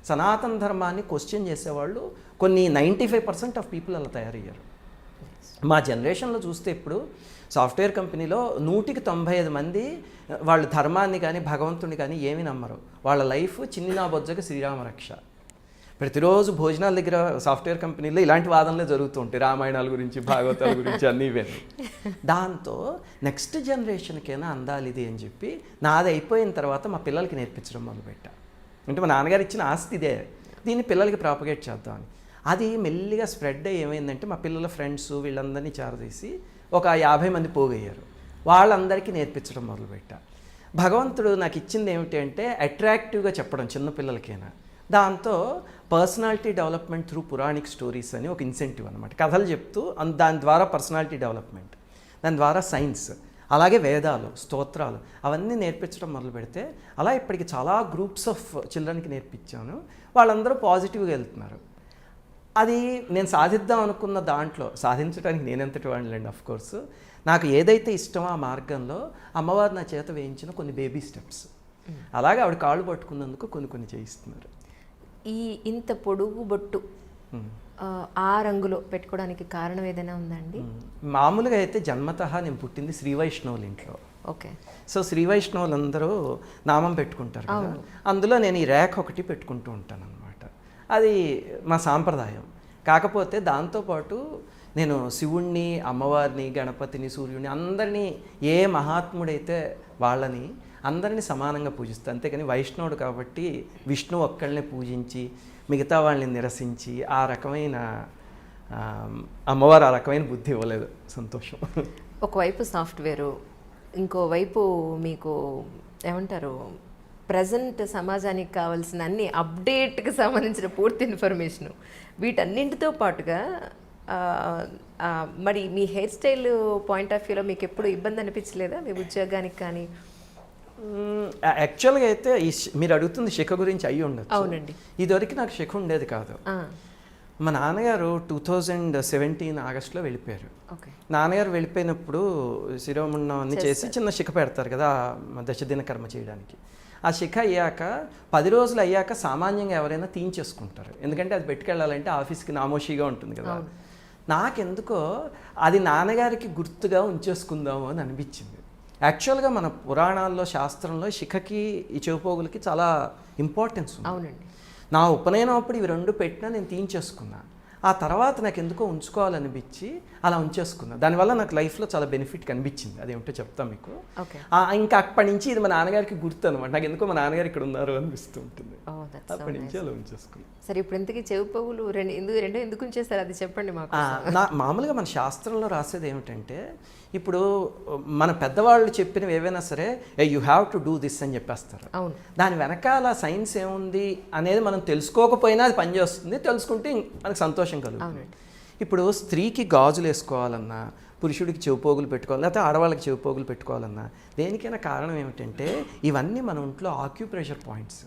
సనాతన ధర్మాన్ని క్వశ్చన్ చేసేవాళ్ళు కొన్ని 95% ఆఫ్ పీపుల్ అలా తయారయ్యారు. మా జనరేషన్లో చూస్తే ఇప్పుడు సాఫ్ట్వేర్ కంపెనీలో 195 మంది వాళ్ళ ధర్మాన్ని కానీ భగవంతుని కానీ ఏమీ నమ్మరు. వాళ్ళ లైఫ్ చిన్ని నా బొజ్జగా శ్రీరామరక్ష. ప్రతిరోజు భోజనాల దగ్గర సాఫ్ట్వేర్ కంపెనీలో ఇలాంటి వాదనలే జరుగుతూ ఉంటాయి, రామాయణాల గురించి, భాగవతాల గురించి అన్నీ ఇవన్నీ. దాంతో నెక్స్ట్ జనరేషన్కైనా అందాలి ఇది అని చెప్పి నాది అయిపోయిన తర్వాత మా పిల్లలకి నేర్పించడం మొదలుపెట్టా. అంటే మా నాన్నగారు ఇచ్చిన ఆస్తి ఇదే, దీన్ని పిల్లలకి ప్రాపగేట్ చేద్దామని. అది మెల్లిగా స్ప్రెడ్ అయ్యి ఏమైందంటే మా పిల్లల ఫ్రెండ్స్ వీళ్ళందరినీ చేరదీసి ఒక 50 మంది పోగయ్యారు. వాళ్ళందరికీ నేర్పించడం మొదలుపెట్టా. భగవంతుడు నాకు ఇచ్చింది ఏమిటి అంటే అట్రాక్టివ్గా చెప్పడం చిన్నపిల్లలకైనా. దాంతో personality development through Puranic stories అని ఒక ఇన్సెంటివ్ అనమాట. కథలు చెప్తూ దాని ద్వారా పర్సనాలిటీ డెవలప్మెంట్, దాని ద్వారా సైన్స్, అలాగే వేదాలు, స్తోత్రాలు అవన్నీ నేర్పించడం మొదలు పెడితే అలా ఇప్పటికి చాలా గ్రూప్స్ ఆఫ్ చిల్డ్రన్కి నేర్పించాను. వాళ్ళందరూ పాజిటివ్గా వెళ్తున్నారు. అది నేను సాధిద్దాం అనుకున్న దాంట్లో సాధించడానికి నేనెంతటి వాడినండి. ఆఫ్ కోర్స్ నాకు ఏదైతే ఇష్టమో ఆ మార్గంలో అమ్మవారు నా చేత వేయించిన కొన్ని బేబీ స్టెప్స్, అలాగే ఆవిడ కాళ్ళు పట్టుకున్నందుకు కొన్ని చేయిస్తున్నారు. ఈ ఇంత పొడుగు బొట్టు ఆ రంగులో పెట్టుకోవడానికి కారణం ఏదైనా ఉందండి? మామూలుగా అయితే జన్మతః నేను పుట్టింది శ్రీ వైష్ణవుల ఇంట్లో. ఓకే. సో శ్రీ వైష్ణవులు అందరూ నామం పెట్టుకుంటారు కదా, అందులో నేను ఈ రేఖ ఒకటి పెట్టుకుంటూ ఉంటాను అనమాట. అది మా సాంప్రదాయం. కాకపోతే దాంతోపాటు నేను శివుణ్ణి, అమ్మవారిని, గణపతిని, సూర్యుడిని అందరినీ, ఏ మహాత్ముడైతే వాళ్ళని అందరినీ సమానంగా పూజిస్తాను. అంతేకాని వైష్ణవుడు కాబట్టి విష్ణువు ఒక్కళ్ళనే పూజించి మిగతా వాళ్ళని నిరసించి ఆ రకమైన అమ్మవారు ఆ రకమైన బుద్ధి ఇవ్వలేదు. సంతోషం. ఒకవైపు సాఫ్ట్వేరు, ఇంకోవైపు మీకు ఏమంటారు ప్రజెంట్ సమాజానికి కావాల్సిన అన్ని అప్డేట్కి సంబంధించిన పూర్తి ఇన్ఫర్మేషను, వీటన్నింటితో పాటుగా మరి మీ హెయిర్ స్టైల్ పాయింట్ ఆఫ్ వ్యూలో మీకు ఎప్పుడు ఇబ్బంది అనిపించలేదా మీ ఉద్యోగానికి కానీ? యాక్చువల్గా అయితే మీరు అడుగుతుంది శిఖ గురించి అయ్యి ఉండదు. అవునండి. ఇదివరకు నాకు శిఖ ఉండేది కాదు. మా నాన్నగారు 2017 ఆగస్టులో వెళ్ళిపోయారు. నాన్నగారు వెళ్ళిపోయినప్పుడు శిరోముండం అన్ని చేసి చిన్న శిఖ పెడతారు కదా దశదిన కర్మ చేయడానికి. ఆ శిఖ అయ్యాక 10 రోజులు అయ్యాక సామాన్యంగా ఎవరైనా తీయించేసుకుంటారు, ఎందుకంటే అది పెట్టుకెళ్ళాలంటే ఆఫీస్కి నామోషిగా ఉంటుంది కదా. నాకెందుకో అది నాన్నగారికి గుర్తుగా ఉంచేసుకుందాము అని అనిపించింది. యాక్చువల్గా మన పురాణాల్లో, శాస్త్రంలో శిఖకి, ఈ చెవిపోగులకి చాలా ఇంపార్టెన్స్ ఉంది. అవునండి. నా ఉపనయనం అప్పుడు ఇవి 2 పెట్టినా నేను తీయించేసుకున్నా. ఆ తర్వాత నాకు ఎందుకో ఉంచుకోవాలనిపించి అలా ఉంచేసుకున్నా. దానివల్ల నాకు లైఫ్లో చాలా బెనిఫిట్ కనిపించింది. అదేమిటో చెప్తాను మీకు. ఇంకా అప్పటి నుంచి ఇది మా నాన్నగారికి గుర్తు అనమాట. నాకు ఎందుకో మా నాన్నగారు ఇక్కడ ఉన్నారు అనిపిస్తూ ఉంటుంది. అప్పటి నుంచి అలా ఉంచేసుకున్నాను. సరే, ఇప్పుడు ఇంతకీ చెవి పోగులు రెండు ఎందుకు ఉంచేస్తారు అది చెప్పండి మాకు. మామూలుగా మన శాస్త్రంలో రాసేది ఏమిటంటే, ఇప్పుడు మన పెద్దవాళ్ళు చెప్పినవి ఏవైనా సరే you have to do this అని చెప్పేస్తారు. అవును. దాని వెనకాల సైన్స్ ఏముంది అనేది మనం తెలుసుకోకపోయినా అది పనిచేస్తుంది, తెలుసుకుంటే మనకు సంతోషం కలుగుతుంది. ఇప్పుడు స్త్రీకి గాజులు వేసుకోవాలన్నా, పురుషుడికి చెవిపోగులు పెట్టుకోవాలి, లేకపోతే ఆడవాళ్ళకి చెవిపోగులు పెట్టుకోవాలన్నా దేనికైనా కారణం ఏమిటంటే ఇవన్నీ మన ఒంట్లో ఆక్యుప్రెషర్ పాయింట్స్.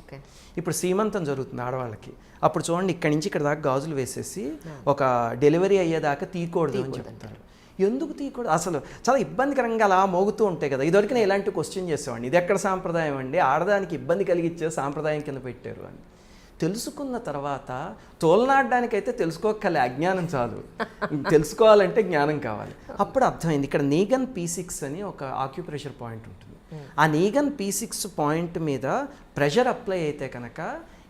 ఓకే. ఇప్పుడు సీమంతం జరుగుతుంది ఆడవాళ్ళకి, అప్పుడు చూడండి ఇక్కడి నుంచి ఇక్కడ దాకా గాజులు వేసేసి ఒక డెలివరీ అయ్యేదాకా తీయకూడదు అని చెప్తారు. ఎందుకు తీయకూడదు? అసలు చాలా ఇబ్బందికరంగా అలా మోగుతూ ఉంటాయి కదా. ఇదివరకు నేను ఇలాంటి క్వశ్చన్ చేసేవాడిని, ఇది ఎక్కడ సాంప్రదాయం అండి, ఆడదానికి ఇబ్బంది కలిగించే సాంప్రదాయం కింద పెట్టారు అని. తెలుసుకున్న తర్వాత తోలనాడడానికైతే తెలుసుకోకలే, అజ్ఞానం చాలు, తెలుసుకోవాలంటే జ్ఞానం కావాలి. అప్పుడు అర్థమైంది. ఇక్కడ నీగన్ P6 అని ఒక ఆక్యుప్రెషర్ పాయింట్ ఉంటుంది. ఆ నీగన్ P6 పాయింట్ మీద ప్రెషర్ అప్లై అయితే కనుక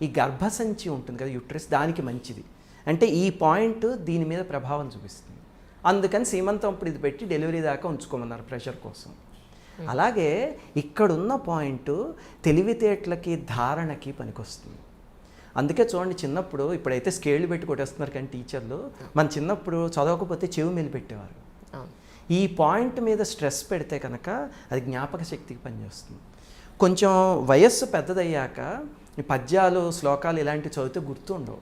ఈ గర్భసంచి ఉంటుంది కదా, యుట్రస్, దానికి మంచిది. అంటే ఈ పాయింట్ దీని మీద ప్రభావం చూపిస్తుంది. అందుకని సీమంతం అప్పుడు ఇది పెట్టి డెలివరీ దాకా ఉంచుకోమన్నారు ప్రెషర్ కోసం. అలాగే ఇక్కడున్న పాయింట్ తెలివితేటలకి ధారణకి పనికొస్తుంది. అందుకే చూడండి, చిన్నప్పుడు ఇప్పుడైతే స్కేళ్ళు పెట్టి కొట్టేస్తున్నారు కానీ టీచర్లు, మన చిన్నప్పుడు చదవకపోతే చెవి మెలి పెట్టేవారు. ఈ పాయింట్ మీద స్ట్రెస్ పెడితే కనుక అది జ్ఞాపక శక్తికి పనిచేస్తుంది. కొంచెం వయస్సు పెద్దదయ్యాక ఈ పద్యాలు శ్లోకాలు ఇలాంటివి చదివితే గుర్తు ఉండవు,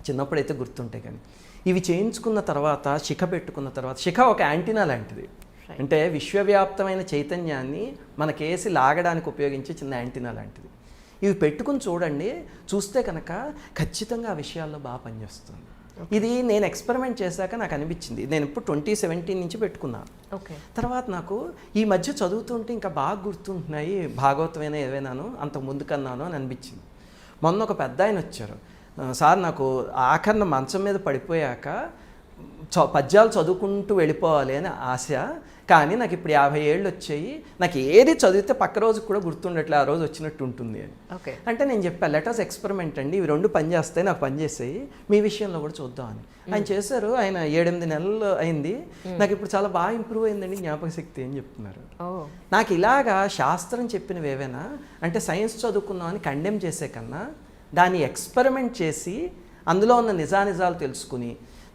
చిన్నప్పుడైతే గుర్తుంటాయి. కానీ ఇవి చేయించుకున్న తర్వాత, శిఖ పెట్టుకున్న తర్వాత, శిఖ ఒక యాంటీనా లాంటిది. అంటే విశ్వవ్యాప్తమైన చైతన్యాన్ని మనకేసి లాగడానికి ఉపయోగించే చిన్న యాంటీనా లాంటిది. ఇవి పెట్టుకుని చూడండి, చూస్తే కనుక ఖచ్చితంగా ఆ విషయాల్లో బాగా పనిచేస్తుంది. ఇది నేను ఎక్స్పెరిమెంట్ చేశాక నాకు అనిపించింది. నేను ఇప్పుడు 2017 నుంచి పెట్టుకున్నాను. తర్వాత నాకు ఈ మధ్య చదువుతుంటే ఇంకా బాగా గుర్తుంటున్నాయి, భాగవతమైనా ఏవైనాను అంత ముందు కన్నాను అని అనిపించింది. మొన్న ఒక పెద్ద ఆయన వచ్చారు, సార్ నాకు ఆఖరణ మంచం మీద పడిపోయాక పద్యాలు చదువుకుంటూ వెళ్ళిపోవాలి అని ఆశ, కానీ నాకు ఇప్పుడు 50 ఏళ్ళు వచ్చాయి, నాకు ఏది చదివితే పక్క రోజు కూడా గుర్తుండట్లే, ఆ రోజు వచ్చినట్టు ఉంటుంది అని. అంటే నేను చెప్పాను, లెటర్స్ ఎక్స్పెరిమెంట్ అండి, ఇవి 2 పని చేస్తాయి, నాకు పని చేసాయి, మీ విషయంలో కూడా చూద్దాం అని. ఆయన చేశారు. ఆయన 7-8 నెలలు అయింది, నాకు ఇప్పుడు చాలా బాగా ఇంప్రూవ్ అయిందండి జ్ఞాపక శక్తి అని చెప్తున్నారు. నాకు ఇలాగా శాస్త్రం చెప్పినవి ఏవైనా అంటే సైన్స్ చదువుకున్నాం అని కండెమ్ చేసే కన్నా దాన్ని ఎక్స్పెరిమెంట్ చేసి అందులో ఉన్న నిజానిజాలు తెలుసుకుని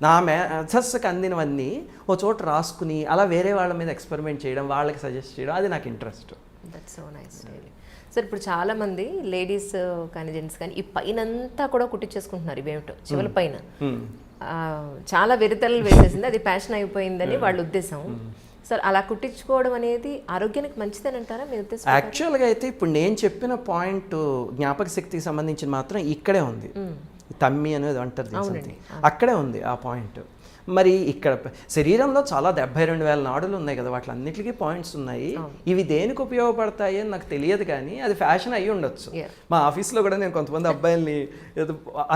నా మేధస్సుకు అందినవన్నీ ఓ చోట రాసుకుని అలా వేరే వాళ్ళ మీద ఎక్స్పెరిమెంట్ చేయడం, వాళ్ళకి సజెస్ట్ చేయడం, అది నాకు interest. That's so nice really. Sir ఇప్పుడు చాలామంది లేడీస్ కానీ జెంట్స్ కానీ ఈ పైనంతా కూడా కుట్టించేసుకుంటున్నారు, ఇవేమిటో చివరి పైన చాలా వెరితలు వేసేసింది, అది ప్యాషన్ అయిపోయిందని వాళ్ళ ఉద్దేశం. సార్ అలా కుట్టించుకోవడం అనేది ఆరోగ్యానికి మంచిదని అంటారా మీ ఉద్దేశం? యాక్చువల్గా అయితే ఇప్పుడు నేను చెప్పిన పాయింట్ జ్ఞాపక శక్తికి సంబంధించి మాత్రం ఇక్కడే ఉంది, తమ్మి అనేది అంటారు, అక్కడే ఉంది ఆ పాయింట్. మరి ఇక్కడ శరీరంలో చాలా 72,000 నాడులు ఉన్నాయి కదా, వాటిలన్నిటికీ పాయింట్స్ ఉన్నాయి. ఇవి దేనికి ఉపయోగపడతాయి అని నాకు తెలియదు, కానీ అది ఫ్యాషన్ అయ్యి ఉండొచ్చు. మా ఆఫీస్లో కూడా నేను కొంతమంది అబ్బాయిల్ని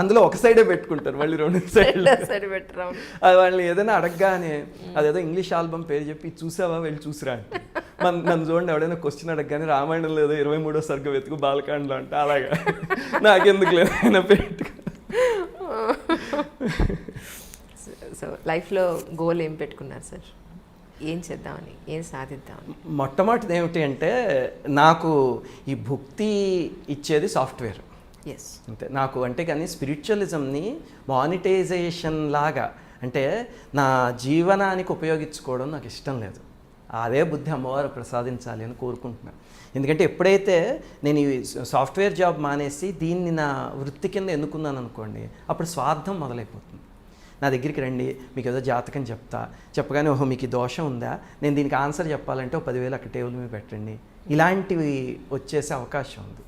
అందులో ఒక సైడే పెట్టుకుంటారు, వాళ్ళు 2 సైడ్ పెట్టరు. అది వాళ్ళని ఏదైనా అడగగానే అదేదో ఇంగ్లీష్ ఆల్బమ్ పేరు చెప్పి చూసావా వెళ్ళి చూసిరా అంటే, నన్ను చూడండి ఎవడైనా క్వశ్చన్ అడగగానే రామాయణంలో ఏదో 23వ సర్గ వెతుకు బాలకాండలో అంటే, అలాగా నాకెందుకు లేదు ఆయన పెట్టుకు. సో లైఫ్లో గోల్ ఏం పెట్టుకున్నారు సార్? ఏం చేద్దామని, ఏం సాధిద్దామని? మొట్టమొదటిది ఏమిటి అంటే, నాకు ఈ భుక్తి ఇచ్చేది సాఫ్ట్వేర్. అంతే నాకు. అంటే కానీ స్పిరిచువలిజంని మానిటైజేషన్ లాగా అంటే నా జీవనానికి ఉపయోగించుకోవడం నాకు ఇష్టం లేదు. అదే బుద్ధి అమ్మవారు ప్రసాదించాలి అని కోరుకుంటున్నాను. ఎందుకంటే ఎప్పుడైతే నేను ఈ సాఫ్ట్వేర్ జాబ్ మానేసి దీన్ని నా వృత్తి కింద ఎన్నుకున్నాను అనుకోండి, అప్పుడు స్వార్థం మొదలైపోతుంది. నా దగ్గరికి రండి, మీకు ఏదో జాతకం చెప్పగానే ఓహో మీకు ఈ దోషం ఉందా, నేను దీనికి ఆన్సర్ చెప్పాలంటే 10,000 అక్కడ టేబుల్ మీద పెట్టండి, ఇలాంటివి వచ్చేసే అవకాశం ఉంది.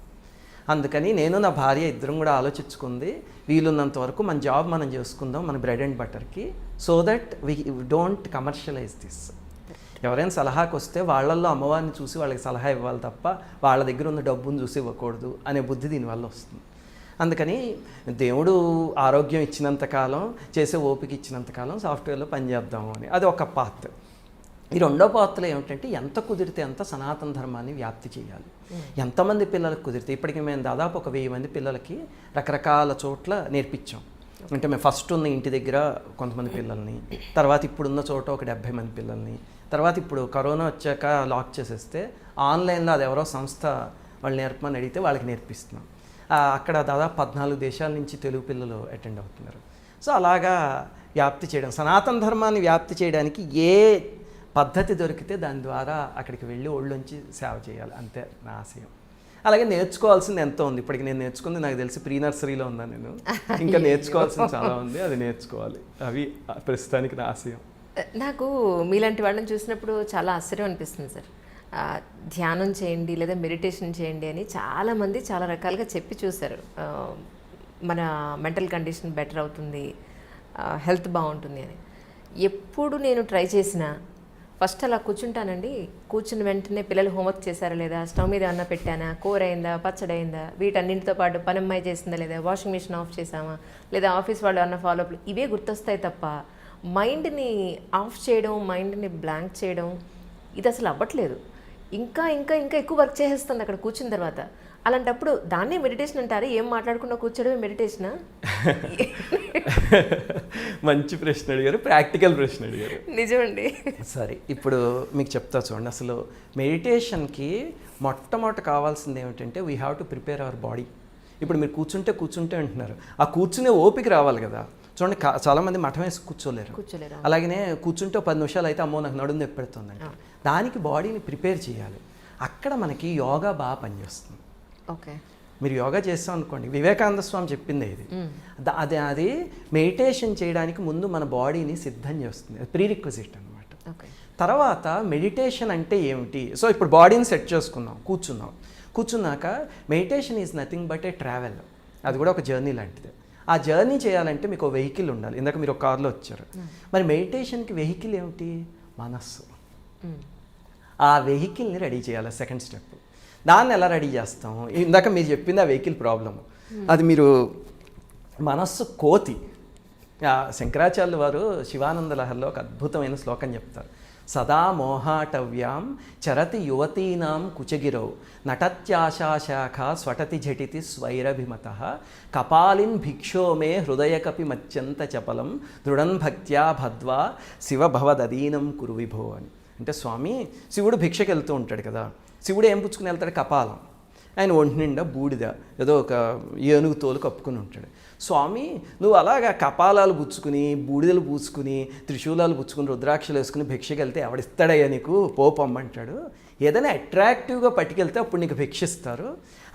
అందుకని నేను నా భార్య ఇద్దరం కూడా ఆలోచించుకుంది, వీలున్నంత వరకు మన జాబ్ మనం చేసుకుందాం, మన బ్రెడ్ అండ్ బటర్కి, so that we don't commercialize this. ఎవరైనా సలహాకి వస్తే వాళ్ళల్లో అమ్మవారిని చూసి వాళ్ళకి సలహా ఇవ్వాలి తప్ప వాళ్ళ దగ్గర ఉన్న డబ్బును చూసి ఇవ్వకూడదు అనే బుద్ధి దీనివల్ల వస్తుంది. అందుకని దేవుడు ఆరోగ్యం ఇచ్చినంతకాలం, చేసే ఓపిక ఇచ్చినంతకాలం సాఫ్ట్వేర్లో పనిచేద్దాము అని, అది ఒక పాత్ర. ఈ రెండో పాత్రలో ఏమిటంటే, ఎంత కుదిరితే అంత సనాతన ధర్మాన్ని వ్యాప్తి చేయాలి. ఎంతమంది పిల్లలకు కుదిరితే, ఇప్పటికి మేము దాదాపు ఒక 1000 మంది పిల్లలకి రకరకాల చోట్ల నేర్పించాం. అంటే మేము ఫస్ట్ ఉన్న ఇంటి దగ్గర కొంతమంది పిల్లల్ని, తర్వాత ఇప్పుడున్న చోట ఒక 70 మంది పిల్లల్ని, తర్వాత ఇప్పుడు కరోనా వచ్చాక లాక్ చేసేస్తే ఆన్లైన్లో అది ఎవరో సంస్థ వాళ్ళు నేర్పమని అడిగితే వాళ్ళకి నేర్పిస్తున్నాం. అక్కడ దాదాపు 14 దేశాల నుంచి తెలుగు పిల్లలు అటెండ్ అవుతున్నారు. సో అలాగా వ్యాప్తి చేయడం, సనాతన ధర్మాన్ని వ్యాప్తి చేయడానికి ఏ పద్ధతి దొరికితే దాని ద్వారా అక్కడికి వెళ్ళి ఒళ్ళొంచి సేవ చేయాలి, అంతే నా ఆశయం. అలాగే నేర్చుకోవాల్సింది ఎంతో ఉంది. ఇప్పటికి నేను నేర్చుకుంది నాకు తెలిసి ప్రీ నర్సరీలో ఉన్నాను నేను, ఇంకా నేర్చుకోవాల్సింది చాలా ఉంది, అది నేర్చుకోవాలి. అవి ప్రస్తుతానికి నా ఆశయం. నాకు మీలాంటి వాళ్ళని చూసినప్పుడు చాలా ఆశ్చర్యం అనిపిస్తుంది సార్. ధ్యానం చేయండి లేదా మెడిటేషన్ చేయండి అని చాలామంది చాలా రకాలుగా చెప్పి చూశారు. మన మెంటల్ కండిషన్ బెటర్ అవుతుంది, హెల్త్ బాగుంటుంది అని. ఎప్పుడు నేను ట్రై చేసినా ఫస్ట్ అలా కూర్చుంటానండి. కూర్చుని వెంటనే పిల్లలు హోంవర్క్ చేశారా లేదా, స్టవ్ మీద ఏమన్నా పెట్టానా, కూర అయిందా, పచ్చడి అయిందా, వీటన్నింటితో పాటు పనమ్మాయి చేసిందా లేదా, వాషింగ్ మిషన్ ఆఫ్ చేసామా లేదా, ఆఫీస్ వాళ్ళు అన్న ఫాలోఅప్లు ఇవే గుర్తొస్తాయి తప్ప మైండ్ని ఆఫ్ చేయడం, మైండ్ని బ్లాంక్ చేయడం ఇది అసలు అవ్వట్లేదు. ఇంకా ఇంకా ఇంకా ఎక్కువ వర్క్ చేసేస్తుంది అక్కడ కూర్చున్న తర్వాత. అలాంటప్పుడు దాన్నే మెడిటేషన్ అంటారు. ఏం మాట్లాడకుండా కూర్చోడమే మెడిటేషనా? మంచి ప్రశ్న అడిగారు, ప్రాక్టికల్ ప్రశ్న అడిగారు. నిజమండి. సరే, ఇప్పుడు మీకు చెప్తా చూడండి. అసలు మెడిటేషన్కి మొట్టమొదటి కావాల్సింది ఏమిటంటే we have to prepare our body. ఇప్పుడు మీరు కూర్చుంటే అంటున్నారు, ఆ కూర్చునే ఓపిక రావాలి కదా. చూడండి, చాలామంది మఠం వేసి కూర్చోలేరు. అలాగనే కూర్చుంటే 10 నిమిషాలు అయితే అమ్మో నాకు నడుము నొప్పి పెడుతుందంట. దానికి బాడీని ప్రిపేర్ చేయాలి. అక్కడ మనకి యోగా బాగా పనిచేస్తుంది. ఓకే, మీరు యోగా చేస్తాం అనుకోండి, వివేకానంద స్వామి చెప్పిందే ఇది. అది మెడిటేషన్ చేయడానికి ముందు మన బాడీని సిద్ధం చేస్తుంది. అది ప్రీరిక్విజిట్ అనమాట. తర్వాత మెడిటేషన్ అంటే ఏమిటి? సో ఇప్పుడు బాడీని సెట్ చేసుకుందాం, కూర్చున్నాక meditation is nothing but A travel. అది కూడా ఒక జర్నీ లాంటిది. ఆ జర్నీ చేయాలంటే మీకు ఒక వెహికల్ ఉండాలి. ఇందాక మీరు ఒక కార్లో వచ్చారు, మరి మెడిటేషన్కి వెహికల్ ఏమిటి? మనస్సు. ఆ వెహికల్ని రెడీ చేయాలి. Second step. దాన్ని ఎలా రెడీ చేస్తాం? ఇందాక మీరు చెప్పింది ఆ వెహికల్ ప్రాబ్లము. అది మీరు మనస్సు కోతి. శంకరాచార్యుల వారు శివానంద లహరిలో ఒక అద్భుతమైన శ్లోకం చెప్తారు. సదా మోహాటవ్యాం చరతి యువతీనాం కుచగిరౌ నటత్యాశాశాఖ స్వటతి ఝటితి స్వైరభిమత కపాలిన్ భిక్షో మే హృదయకపి మత్యంత చపలం దృఢన్ భక్త్యా భద్వా శివ భవదీనం కురు విభో అని. అంటే స్వామి, శివుడు భిక్షకి వెళ్తూ ఉంటాడు కదా. శివుడు ఏం పుచ్చుకుని వెళ్తాడు? కపాలం. ఆయన ఒంటి నిండా బూడిద, ఏదో ఒక ఏనుగు తోలు కప్పుకుని ఉంటాడు. స్వామి, నువ్వు అలాగా కపాలాలు పుచ్చుకుని, బూడిదలు పూసుకుని, త్రిశూలాలు పుచ్చుకుని, రుద్రాక్షలు వేసుకుని భిక్షకి వెళ్తే ఎవడిస్తాడయ్యా నీకు? పోపమ్మంటాడు. ఏదైనా అట్రాక్టివ్గా పట్టుకెళ్తే అప్పుడు నీకు భిక్షిస్తారు.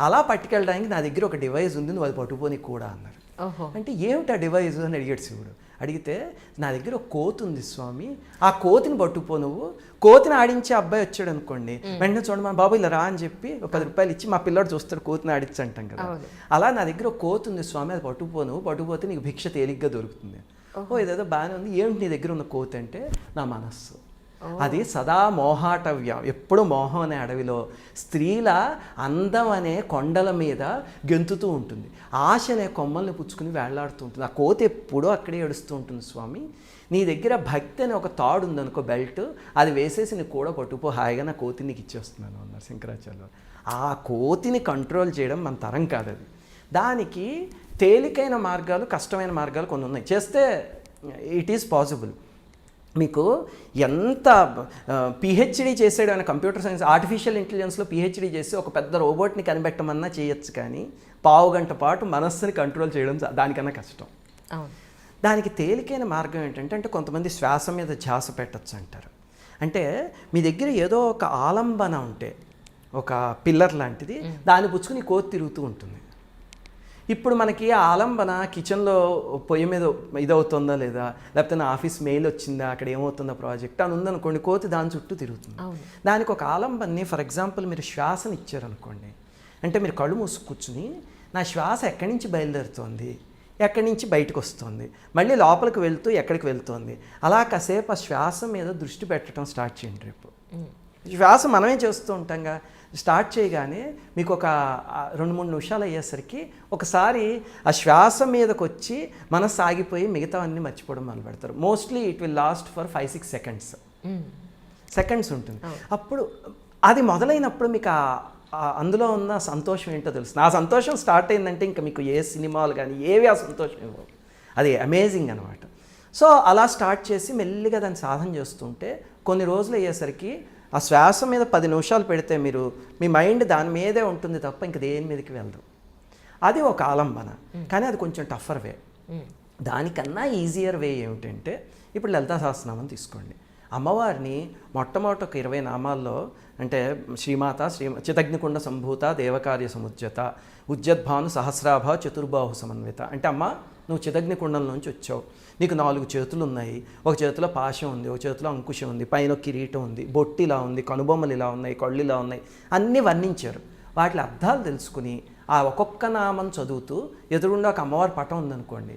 అలా పట్టుకెళ్ళడానికి నా దగ్గర ఒక డివైస్ ఉంది, నువ్వు అది పట్టుకోని కూడా అన్నారు. అంటే ఏమిటి ఆ డివైస్ అని అడిగాడు శివుడు. అడిగితే నా దగ్గర ఒక కోతి ఉంది స్వామి, ఆ కోతిని పట్టుకుపో నువ్వు. కోతిని ఆడించే అబ్బాయి వచ్చాడు అనుకోండి, వెంటనే చూడండి మా బాబు ఇలా రా అని చెప్పి ఒక 10 రూపాయలు ఇచ్చి మా పిల్లాడు చూస్తాడు కోతిని ఆడించి అంటాం కదా. అలా నా దగ్గర ఒక కోతి ఉంది స్వామి, అది పట్టుకుపో నువ్వు. పట్టుకుపోతే నీకు భిక్ష తేలిగ్గా దొరుకుతుంది. ఇదేదో బాగానే ఉంది. ఏమిటి నీ దగ్గర ఉన్న కోతి అంటే నా మనస్సు. అది సదా మోహాటవ్యం. ఎప్పుడు మోహం అనే అడవిలో స్త్రీల అందం అనే కొండల మీద గెంతుతూ ఉంటుంది. ఆశ అనే కొమ్మల్ని పుచ్చుకుని వేళ్లాడుతూ ఉంటుంది. ఆ కోతి ఎప్పుడూ అక్కడే ఏడుస్తూ ఉంటుంది. స్వామి, నీ దగ్గర భక్తి అనే ఒక తాడు ఉందనుకో, బెల్ట్, అది వేసేసి నీకు కూడా పట్టుకుపో, హాయిగా నా కోతిని నీకు ఇచ్చేస్తున్నాను అన్నారు శంకరాచార్యులు. ఆ కోతిని కంట్రోల్ చేయడం మన తరం కాదు. అది దానికి తేలికైన మార్గాలు, కష్టమైన మార్గాలు కొన్ని ఉన్నాయి. చేస్తే ఇట్ ఈస్ పాసిబుల్. మీకు ఎంత పిహెచ్డీ చేసాడు ఆయన కంప్యూటర్ సైన్స్, ఆర్టిఫిషియల్ ఇంటెలిజెన్స్లో పిహెచ్డీ చేసి ఒక పెద్ద రోబోట్ని కనిపెట్టమన్నా చేయొచ్చు, కానీ 15 గంట పాటు మనస్సుని కంట్రోల్ చేయడం దానికన్నా కష్టం. దానికి తేలికైన మార్గం ఏంటంటే, అంటే కొంతమంది శ్వాస మీద ధ్యాస పెట్టచ్చు అంటారు. అంటే మీ దగ్గర ఏదో ఒక ఆలంబన ఉంటే, ఒక పిల్లర్ లాంటిది, దాన్ని పుచ్చుకుని కోతి తిరుగుతూ ఉంటుంది. ఇప్పుడు మనకి ఆ ఆలంబన కిచెన్లో పొయ్యి మీద ఇదవుతుందా లేదా, లేకపోతే నా ఆఫీస్ మెయిల్ వచ్చిందా, అక్కడ ఏమవుతుందా ప్రాజెక్ట్ అని ఉందనుకోండి, కోతి దాని చుట్టూ తిరుగుతుంది. దానికి ఒక ఆలంబన్ని, ఫర్ ఎగ్జాంపుల్ మీరు శ్వాసని ఇచ్చారనుకోండి, అంటే మీరు కళ్ళు మూసు కూర్చుని నా శ్వాస ఎక్కడి నుంచి బయలుదేరుతోంది, ఎక్కడి నుంచి బయటకు వస్తుంది, మళ్ళీ లోపలికి వెళ్తూ ఎక్కడికి వెళ్తుంది, అలా కాసేపు ఆ శ్వాస మీద దృష్టి పెట్టడం స్టార్ట్ చేయండి. రేపు శ్వాస మనమే చేస్తూ ఉంటాంగా. స్టార్ట్ చేయగానే మీకు ఒక 2-3 నిమిషాలు అయ్యేసరికి ఒకసారి ఆ శ్వాస మీదకి వచ్చి మనసు ఆగిపోయి మిగతావన్నీ మర్చిపోవడం మొదలు పెడతారు. Mostly it will last for 5-6 seconds ఉంటుంది. అప్పుడు అది మొదలైనప్పుడు మీకు అందులో ఉన్న సంతోషం ఏంటో తెలుసు. ఆ సంతోషం స్టార్ట్ అయిందంటే ఇంకా మీకు ఏ సినిమాలు కానీ ఏవి ఆ సంతోషం ఇవ్వవు. అది అమేజింగ్ అనమాట. సో అలా స్టార్ట్ చేసి మెల్లిగా దాన్ని సాధన చేస్తుంటే కొన్ని రోజులు అయ్యేసరికి ఆ శ్వాస మీద 10 నిమిషాలు పెడితే మీరు మీ మైండ్ దాని మీదే ఉంటుంది తప్ప ఇంక దేని మీదకి వెళ్ళదు. అది ఒక ఆలంబన, కానీ అది కొంచెం టఫర్ వే. దానికన్నా ఈజియర్ వే ఏమిటంటే, ఇప్పుడు లలితా సహస్రనామం తీసుకోండి. అమ్మవారిని మొట్టమొదటి ఒక 20 నామాల్లో అంటే శ్రీమాత చితగ్నికుండ సంభూత దేవకార్య సముజ్జత ఉజ్జద్భాను సహస్రాభ చతుర్బాహు సమన్విత. అంటే అమ్మ నువ్వు చితగ్నికుండం నుంచి వచ్చావు, నీకు 4 చేతులు ఉన్నాయి, ఒక చేతిలో పాశం ఉంది, ఒక చేతిలో అంకుశం ఉంది, పైన కిరీటం ఉంది, బొట్టిలా ఉంది, కనుబొమ్మలు ఇలా ఉన్నాయి, కళ్ళు ఇలా ఉన్నాయి, అన్నీ వర్ణించారు. వాటి అర్థాలు తెలుసుకుని ఆ ఒక్కొక్క నామం చదువుతూ ఎదురుగుండా ఒక అమ్మవారి పటం ఉందనుకోండి,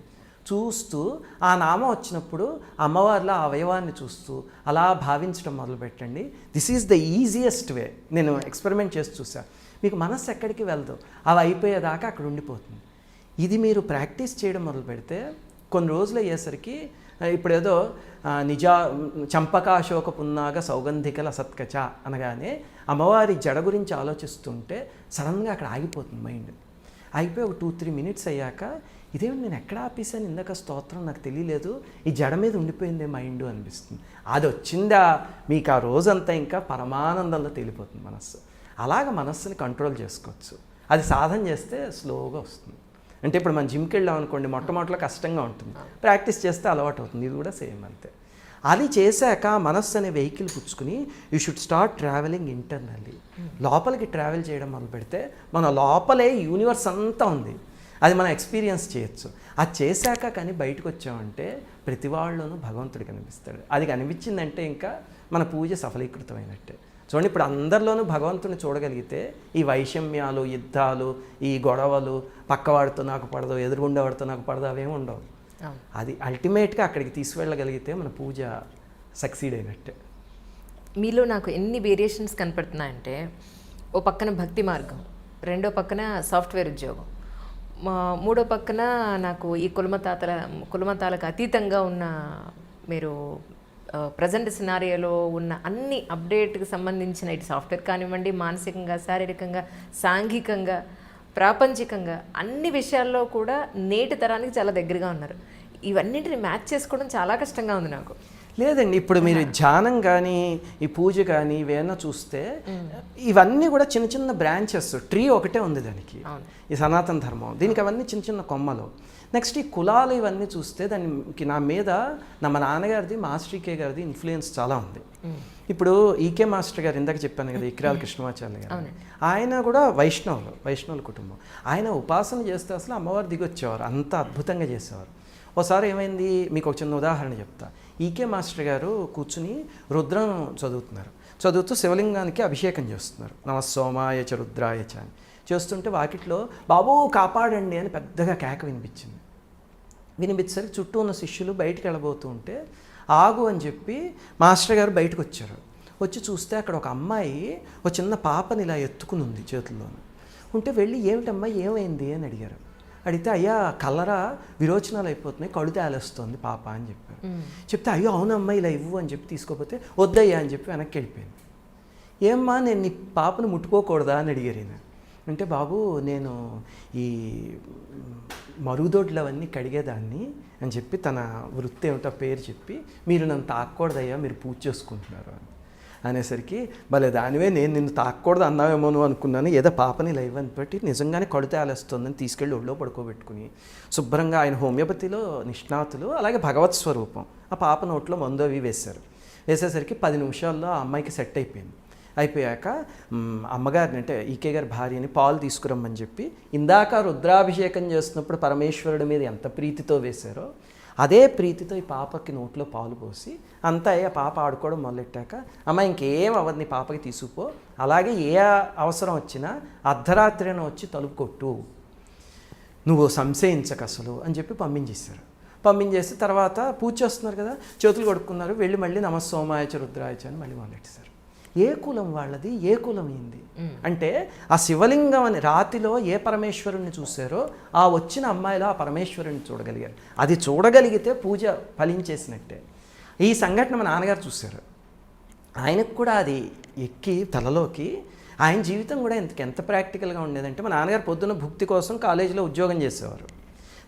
చూస్తూ ఆ నామం వచ్చినప్పుడు అమ్మవారిలో ఆ అవయవాన్ని చూస్తూ అలా భావించడం మొదలుపెట్టండి. This is the easiest way. నేను ఎక్స్పెరిమెంట్ చేసి చూసాను. మీకు మనస్సు ఎక్కడికి వెళ్దు, అవి అయిపోయేదాకా అక్కడ ఉండిపోతుంది. ఇది మీరు ప్రాక్టీస్ చేయడం మొదలు పెడితే కొన్ని రోజులు అయ్యేసరికి ఇప్పుడేదో చంపకాశోక పున్నాగ సౌగంధికల సత్కచ అనగానే అమ్మవారి జడ గురించి ఆలోచిస్తుంటే సడన్గా అక్కడ ఆగిపోతుంది మైండ్. ఆగిపోయి ఒక 2-3 మినిట్స్ అయ్యాక ఇదేమి నేను ఎక్కడ ఆపేసాను, ఇందాక స్తోత్రం నాకు తెలియలేదు, ఈ జడ మీద ఉండిపోయిందే మైండ్ అనిపిస్తుంది. అది వచ్చిందా మీకు ఆ రోజంతా ఇంకా పరమానందంలో తేలిపోతుంది మనస్సు. అలాగ మనస్సుని కంట్రోల్ చేసుకోవచ్చు. అది సాధన చేస్తే స్లోగా వస్తుంది. అంటే ఇప్పుడు మనం జిమ్కి వెళ్ళాం అనుకోండి, మొట్టమొదటిలో కష్టంగా ఉంటుంది, ప్రాక్టీస్ చేస్తే అలవాటు అవుతుంది. ఇది కూడా సేమ్ అంతే. అది చేశాక మనస్సు అనే వెహికల్ పుచ్చుకుని you should start travelling internally. లోపలికి ట్రావెల్ చేయడం మొదలు పెడితే మన లోపలే యూనివర్స్ అంతా ఉంది, అది మనం ఎక్స్పీరియన్స్ చేయొచ్చు. అది చేశాక కానీ బయటకు వచ్చామంటే ప్రతి వాళ్ళలోనూ భగవంతుడు కనిపిస్తాడు. అది కనిపించిందంటే ఇంకా మన పూజ సఫలీకృతమైనట్టే. చూడండి, ఇప్పుడు అందరిలోనూ భగవంతుని చూడగలిగితే ఈ వైషమ్యాలు, యుద్ధాలు, ఈ గొడవలు, పక్కవాడితో నాకు పడదు, ఎదురుగుండేవాడితో నాకు పడదు, అవేమి ఉండవు. అది అల్టిమేట్గా అక్కడికి తీసుకువెళ్ళగలిగితే మన పూజ సక్సీడ్ అయినట్టే. మీలో నాకు ఎన్ని వేరియేషన్స్ కనపడుతున్నాయంటే, ఓ పక్కన భక్తి మార్గం, రెండో పక్కన సాఫ్ట్వేర్ ఉద్యోగం, మూడో పక్కన నాకు ఈ కులమతాలకు అతీతంగా ఉన్న మీరు ప్రజెంట్ సినారియోలో ఉన్న అన్ని అప్డేట్కి సంబంధించిన ఇటు సాఫ్ట్వేర్ కానివ్వండి, మానసికంగా, శారీరకంగా, సాంఘికంగా, ప్రాపంచికంగా అన్ని విషయాల్లో కూడా నేటి తరానికి చాలా దగ్గరగా ఉన్నారు. ఇవన్నింటిని మ్యాచ్ చేసుకోవడం చాలా కష్టంగా ఉంది నాకు. లేదండి, ఇప్పుడు మీరు ధ్యానం కానీ ఈ పూజ కానీ ఇవేనా చూస్తే ఇవన్నీ కూడా చిన్న చిన్న బ్రాంచెస్, ట్రీ ఒకటే ఉంది దానికి, ఈ సనాతన ధర్మం, దీనికి అవన్నీ చిన్న చిన్న కొమ్మలు. నెక్స్ట్ ఈ కులాలు ఇవన్నీ చూస్తే దానికి నా మీద మా నాన్నగారిది, మాస్టర్ ఈకే గారిది ఇన్ఫ్లుయెన్స్ చాలా ఉంది. ఇప్పుడు ఈకే మాస్టర్ గారు ఇందాక చెప్పాను కదా, ఇక్రాల కృష్ణమాచార్య గారు, ఆయన కూడా వైష్ణవుల కుటుంబం. ఆయన ఉపాసన చేస్తే అసలు అమ్మవారు దిగొచ్చేవారు, అంత అద్భుతంగా చేసేవారు. ఒకసారి ఏమైంది, మీకు ఒక చిన్న ఉదాహరణ చెప్తా. ఈకే మాస్టర్ గారు కూర్చుని రుద్రం చదువుతూ శివలింగానికి అభిషేకం చేస్తున్నారు. నమస్సోమాయ చ రుద్రాయ చ అని చేస్తుంటే వాకిట్లో బాబు కాపాడండి అని పెద్దగా కేక వినిపించేసరికి చుట్టూ ఉన్న శిష్యులు బయటికి వెళ్ళబోతూ ఉంటే ఆగు అని చెప్పి మాస్టర్ గారు బయటకు వచ్చారు. వచ్చి చూస్తే అక్కడ ఒక అమ్మాయి ఒక చిన్న పాపని ఇలా ఎత్తుకుని ఉంది చేతుల్లోనూ. ఉంటే వెళ్ళి ఏమిటమ్మా ఏమైంది అని అడిగారు. అడిగితే అయ్యా కలరా విరోచనాలు అయిపోతున్నాయి, కళ్ళు తేలేస్తుంది పాప అని చెప్పారు. చెప్తే అయ్యో అవునమ్మా ఇలా ఇవ్వు అని చెప్పి తీసుకోపోతే వద్దయ్యా అని చెప్పి వెనక్కి వెళ్ళిపోయింది. ఏమ్మా నేను నీ పాపను ముట్టుకోకూడదా అని అడిగారు ఈయన. అంటే బాబు నేను ఈ మరుగుదొడ్లు అవన్నీ కడిగేదాన్ని అని చెప్పి తన వృత్తి ఏమిటో పేరు చెప్పి, మీరు నన్ను తాకూడదయ్యా మీరు పూజ చేసుకుంటున్నారు అని అనేసరికి, భలే దానివే నేను నిన్ను తాకూడదు అన్నావేమోను అనుకున్నాను, ఏదో పాపని లైవ్ అని పెట్టి నిజంగానే కడుతే ఆలేస్తుందని తీసుకెళ్ళి ఒళ్ళో పడుకోబెట్టుకుని శుభ్రంగా ఆయన హోమియోపతిలో నిష్ణాతులు, అలాగే భగవత్ స్వరూపం, ఆ పాప నోట్లో మందు అవి వేసేసరికి 10 నిమిషాల్లో ఆ అమ్మాయికి సెట్ అయిపోయాక అమ్మగారిని అంటే ఈకే గారి భార్యని పాలు తీసుకురమ్మని చెప్పి, ఇందాక రుద్రాభిషేకం చేస్తున్నప్పుడు పరమేశ్వరుడి మీద ఎంత ప్రీతితో వేశారో అదే ప్రీతితో ఈ పాపకి నోట్లో పాలు పోసి అంతా ఆ పాప ఆడుకోవడం మొదలెట్టాక, అమ్మ ఇంకేం అవ్వదు నీ పాపకి తీసుకుపో, అలాగే ఏ అవసరం వచ్చినా అర్ధరాత్రిన వచ్చి తలుపు కొట్టు, నువ్వు సంశయించక అసలు అని చెప్పి పంపించేసి తర్వాత పూజ చేస్తున్నారు కదా, చేతులు కొడుకున్నారు, వెళ్ళి మళ్ళీ నమస్సోమాయ చ రుద్రాయ చ అని మళ్ళీ మొదలెట్టేశారు. ఏ కులం వాళ్ళది, ఏ కులం ఏంది అంటే, ఆ శివలింగం అని రాతిలో ఏ పరమేశ్వరుణ్ణి చూశారో ఆ వచ్చిన అమ్మాయిలో ఆ పరమేశ్వరుణ్ణి చూడగలిగారు. అది చూడగలిగితే పూజ ఫలించేసినట్టే. ఈ సంఘటన మా నాన్నగారు చూశారు. ఆయనకు కూడా అది ఎక్కి తలలోకి, ఆయన జీవితం కూడా ఎంత ప్రాక్టికల్గా ఉండేదంటే, మా నాన్నగారు పొద్దున్న భుక్తి కోసం కాలేజీలో ఉద్యోగం చేసేవారు,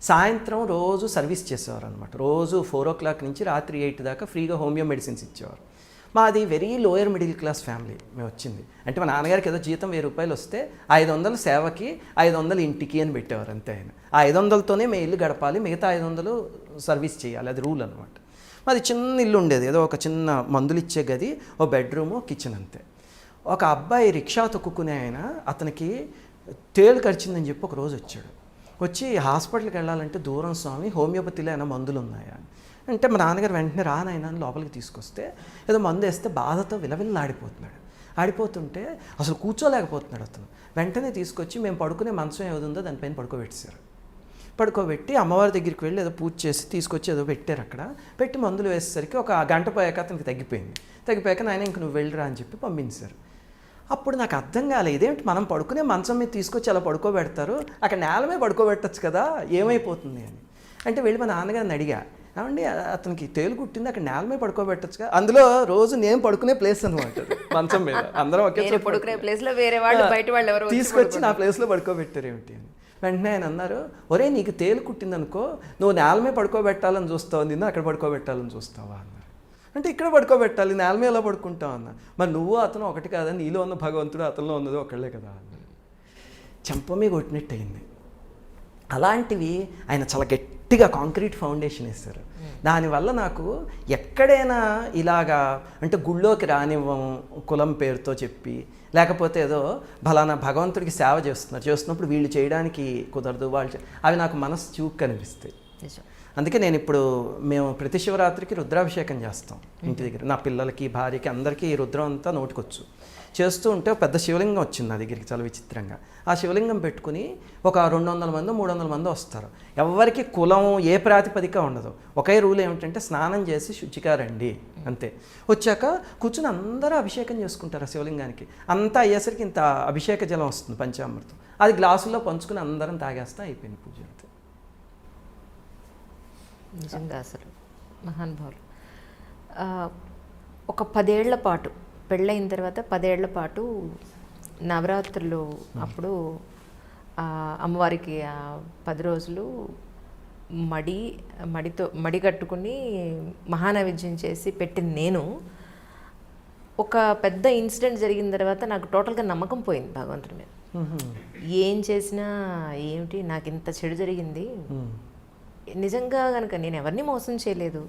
సాయంత్రం రోజు సర్వీస్ చేసేవారు అనమాట. రోజు 4 o'clock నుంచి రాత్రి 8 దాకా ఫ్రీగా హోమియో మెడిసిన్స్ ఇచ్చేవారు. మాది very lower middle class family మేము వచ్చింది. అంటే మా నాన్నగారికి ఏదో జీతం 1000 రూపాయలు వస్తే 500 సేవకి 500 ఇంటికి అని పెట్టేవారు అంతే. ఆయన ఆ 500తోనే మేము ఇల్లు గడపాలి, మిగతా 500 సర్వీస్ చేయాలి, అది రూల్ అనమాట. అది చిన్న ఇల్లు ఉండేది, ఏదో ఒక చిన్న మందులు ఇచ్చే గది, ఓ బెడ్రూము, కిచెన్ అంతే. ఒక అబ్బాయి రిక్షా తొక్కుకునే ఆయన, అతనికి తేలు కరిచిందని చెప్పి ఒక రోజు వచ్చాడు. వచ్చి హాస్పిటల్కి వెళ్ళాలంటే దూరం స్వామి, హోమియోపతిలో ఏమైనా మందులు ఉన్నాయా అంటే మా నాన్నగారు వెంటనే రానైనా లోపలికి తీసుకొస్తే ఏదో మందు వేస్తే బాధతో విలవిల్లాడిపోతున్నాడు. ఆడిపోతుంటే అసలు కూర్చోలేకపోతున్నాడు అతను. వెంటనే తీసుకొచ్చి మేము పడుకునే మంచం ఏది ఉందో దానిపైన పడుకోబెట్టేశారు. పడుకోబెట్టి అమ్మవారి దగ్గరికి వెళ్ళి ఏదో పూజ చేసి తీసుకొచ్చి ఏదో పెట్టారు. అక్కడ పెట్టి మందులు వేసేసరికి ఒక గంట పోయాక అతనికి తగ్గిపోయింది. తగ్గిపోయాక నాయన ఇంక నువ్వు వెళ్ళిరా అని చెప్పి పంపించారు. అప్పుడు నాకు అర్థం కాలేదు, ఇదేంటి మనం పడుకునే మంచం మీద తీసుకొచ్చి అలా పడుకోబెడతారు, అక్కడ నేల మీద పడుకోబెట్టచ్చు కదా, ఏమైపోతుంది అని. అంటే వెళ్ళి మా నాన్నగారిని అడిగా, ఏమండి అతనికి తేలు కుట్టింది, అక్కడ నేల మీద పడుకోబెట్టచ్చు కదా. అందులో రోజు నేను పడుకునే ప్లేస్ అనమాట మంచం మీద, అందరం ఒకే పడుకునే ప్లేస్లో వేరే వాళ్ళు బయట వాళ్ళు ఎవరు తీసుకొచ్చి నా ప్లేస్లో పడుకోబెట్టారు ఏమిటి అని. వెంటనే ఆయన అన్నారు, ఒరే నీకు తేలు కుట్టిందనుకో, నువ్వు నేల మీద పడుకోబెట్టాలని చూస్తావు, నిన్ను అక్కడ పడుకోబెట్టాలని చూస్తావా అన్నారు. అంటే ఇక్కడ పడుకోబెట్టాలి, నేల మీద ఎలా పడుకుంటావు అన్న. మరి నువ్వు అతను ఒకటి కాదా, నీలో ఉన్న భగవంతుడు అతనిలో ఉన్నది ఒకళ్ళే కదా అన్నారు. చెంపమే కొట్టినట్టు అయింది. అలాంటివి ఆయన చాలా గట్టిగా కాంక్రీట్ ఫౌండేషన్ వేస్తారు. దానివల్ల నాకు ఎక్కడైనా ఇలాగా అంటే గుళ్ళోకి రానివ్వం కులం పేరుతో చెప్పి, లేకపోతే ఏదో బలానా భగవంతుడికి సేవ చేస్తున్నప్పుడు వీళ్ళు చేయడానికి కుదరదు, వాళ్ళు అవి నాకు మనసు చూపు కనిపిస్తాయి. అందుకే నేను ఇప్పుడు మేము ప్రతి శివరాత్రికి రుద్రాభిషేకం చేస్తాం ఇంటి దగ్గర. నా పిల్లలకి, భార్యకి, అందరికీ ఈ రుద్రం అంతా నోటికొచ్చు. చేస్తూ ఉంటే పెద్ద శివలింగం వచ్చింది నా దగ్గరికి చాలా విచిత్రంగా. ఆ శివలింగం పెట్టుకుని ఒక 200 మంది 300 మంది వస్తారు. ఎవరికి కులం ఏ ప్రాతిపదిక ఉండదు. ఒకే రూల్ ఏమిటంటే స్నానం చేసి శుచిగా రండి అంతే. వచ్చాక కూర్చుని అందరూ అభిషేకం చేసుకుంటారు ఆ శివలింగానికి. అంతా అయ్యేసరికి ఇంత అభిషేక జలం వస్తుంది, పంచామృతం. అది గ్లాసుల్లో పంచుకుని అందరం తాగేస్తా, అయిపోయింది పూజ అంతే. నిజంగా అసలు మహానుభావులు. ఒక 10 ఏళ్ల పాటు పెళ్ళైన తర్వాత 10 ఏళ్ల పాటు నవరాత్రులు అప్పుడు అమ్మవారికి 10 రోజులు మడి కట్టుకుని మహానైవేద్యం చేసి పెట్టింది నేను. ఒక పెద్ద ఇన్సిడెంట్ జరిగిన తర్వాత నాకు టోటల్గా నమ్మకం పోయింది భగవంతుడి మీద. ఏం చేసినా ఏమిటి నాకు ఇంత చెడు జరిగింది, నిజంగా కనుక నేను ఎవరిని మోసం చేయలేదు,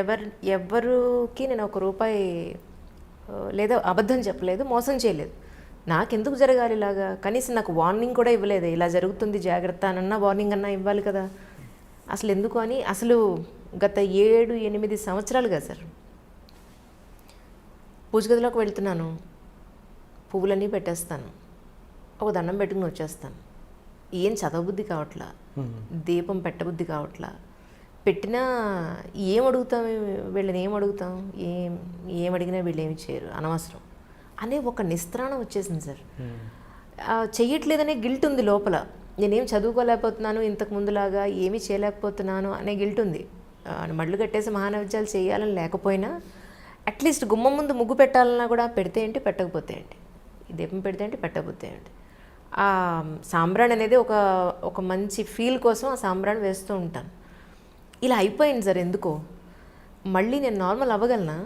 ఎవరికి నేను 1 రూపాయి లేదా అబద్ధం చెప్పలేదు, మోసం చేయలేదు. నాకెందుకు జరగాలి ఇలాగా? కనీసం నాకు వార్నింగ్ కూడా ఇవ్వలేదు, ఇలా జరుగుతుంది జాగ్రత్త అనన్నా వార్నింగ్ అన్నా ఇవ్వాలి కదా. అసలు ఎందుకు అని అసలు గత 7-8 సంవత్సరాలుగా సార్ పూజ గదిలోకి వెళ్తున్నాను, పువ్వులన్నీ పెట్టేస్తాను, ఒక దండం పెట్టుకుని వచ్చేస్తాను. ఏం చదవబుద్ధి కావట్లా, దీపం పెట్టబుద్ధి కావట్లా. పెట్టినా ఏం అడుగుతాం, వీళ్ళని ఏం అడుగుతాం, ఏం అడిగినా వీళ్ళు ఏమి చేయరు, అనవసరం అనే ఒక నిస్త్రాణం వచ్చేసింది సార్. చెయ్యట్లేదనే గిల్ట్ ఉంది లోపల. నేనేం చదువుకోలేకపోతున్నాను, ఇంతకు ముందులాగా ఏమీ చేయలేకపోతున్నాను అనే గిల్ట్ ఉంది. మళ్ళు కట్టేసి మహానైవేద్యాలు చేయాలని లేకపోయినా అట్లీస్ట్ గుమ్మం ముందు ముగ్గు పెట్టాలన్నా కూడా పెడితే ఏంటి, పెట్టకపోతే ఏంటి, దీపం పెడితే ఏంటి, పెట్టకపోతే ఏంటి. ఆ సాంబ్రాణి అనేది ఒక మంచి ఫీల్ కోసం ఆ సాంబ్రాణి వేస్తూ ఉంటాను. ఇలా అయిపోయింది సార్ ఎందుకో. మళ్ళీ నేను నార్మల్ అవ్వగలనా?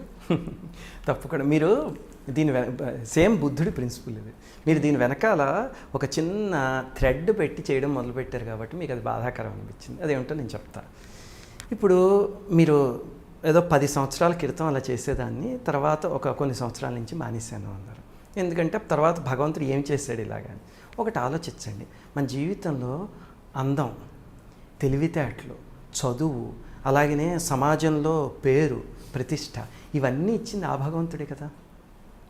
తప్పకుండా. మీరు దీని సేమ్ బుద్ధుడి ప్రిన్సిపల్ ఇది. మీరు దీని వెనకాల ఒక చిన్న థ్రెడ్ పెట్టి చేయడం మొదలుపెట్టారు కాబట్టి మీకు అది బాధాకరం అనిపించింది. అదేమిటో నేను చెప్తా. ఇప్పుడు మీరు ఏదో 10 సంవత్సరాల క్రితం అలా చేసేదాన్ని, తర్వాత కొన్ని సంవత్సరాల నుంచి మానేశాను అన్నారు. ఎందుకంటే తర్వాత భగవంతుడు ఏం చేశాడు ఇలాగని ఒకటి ఆలోచించండి. మన జీవితంలో అందం, తెలివితేటలు, చదువు, అలాగనే సమాజంలో పేరు, ప్రతిష్ట, ఇవన్నీ ఇచ్చింది ఆ భగవంతుడే కదా.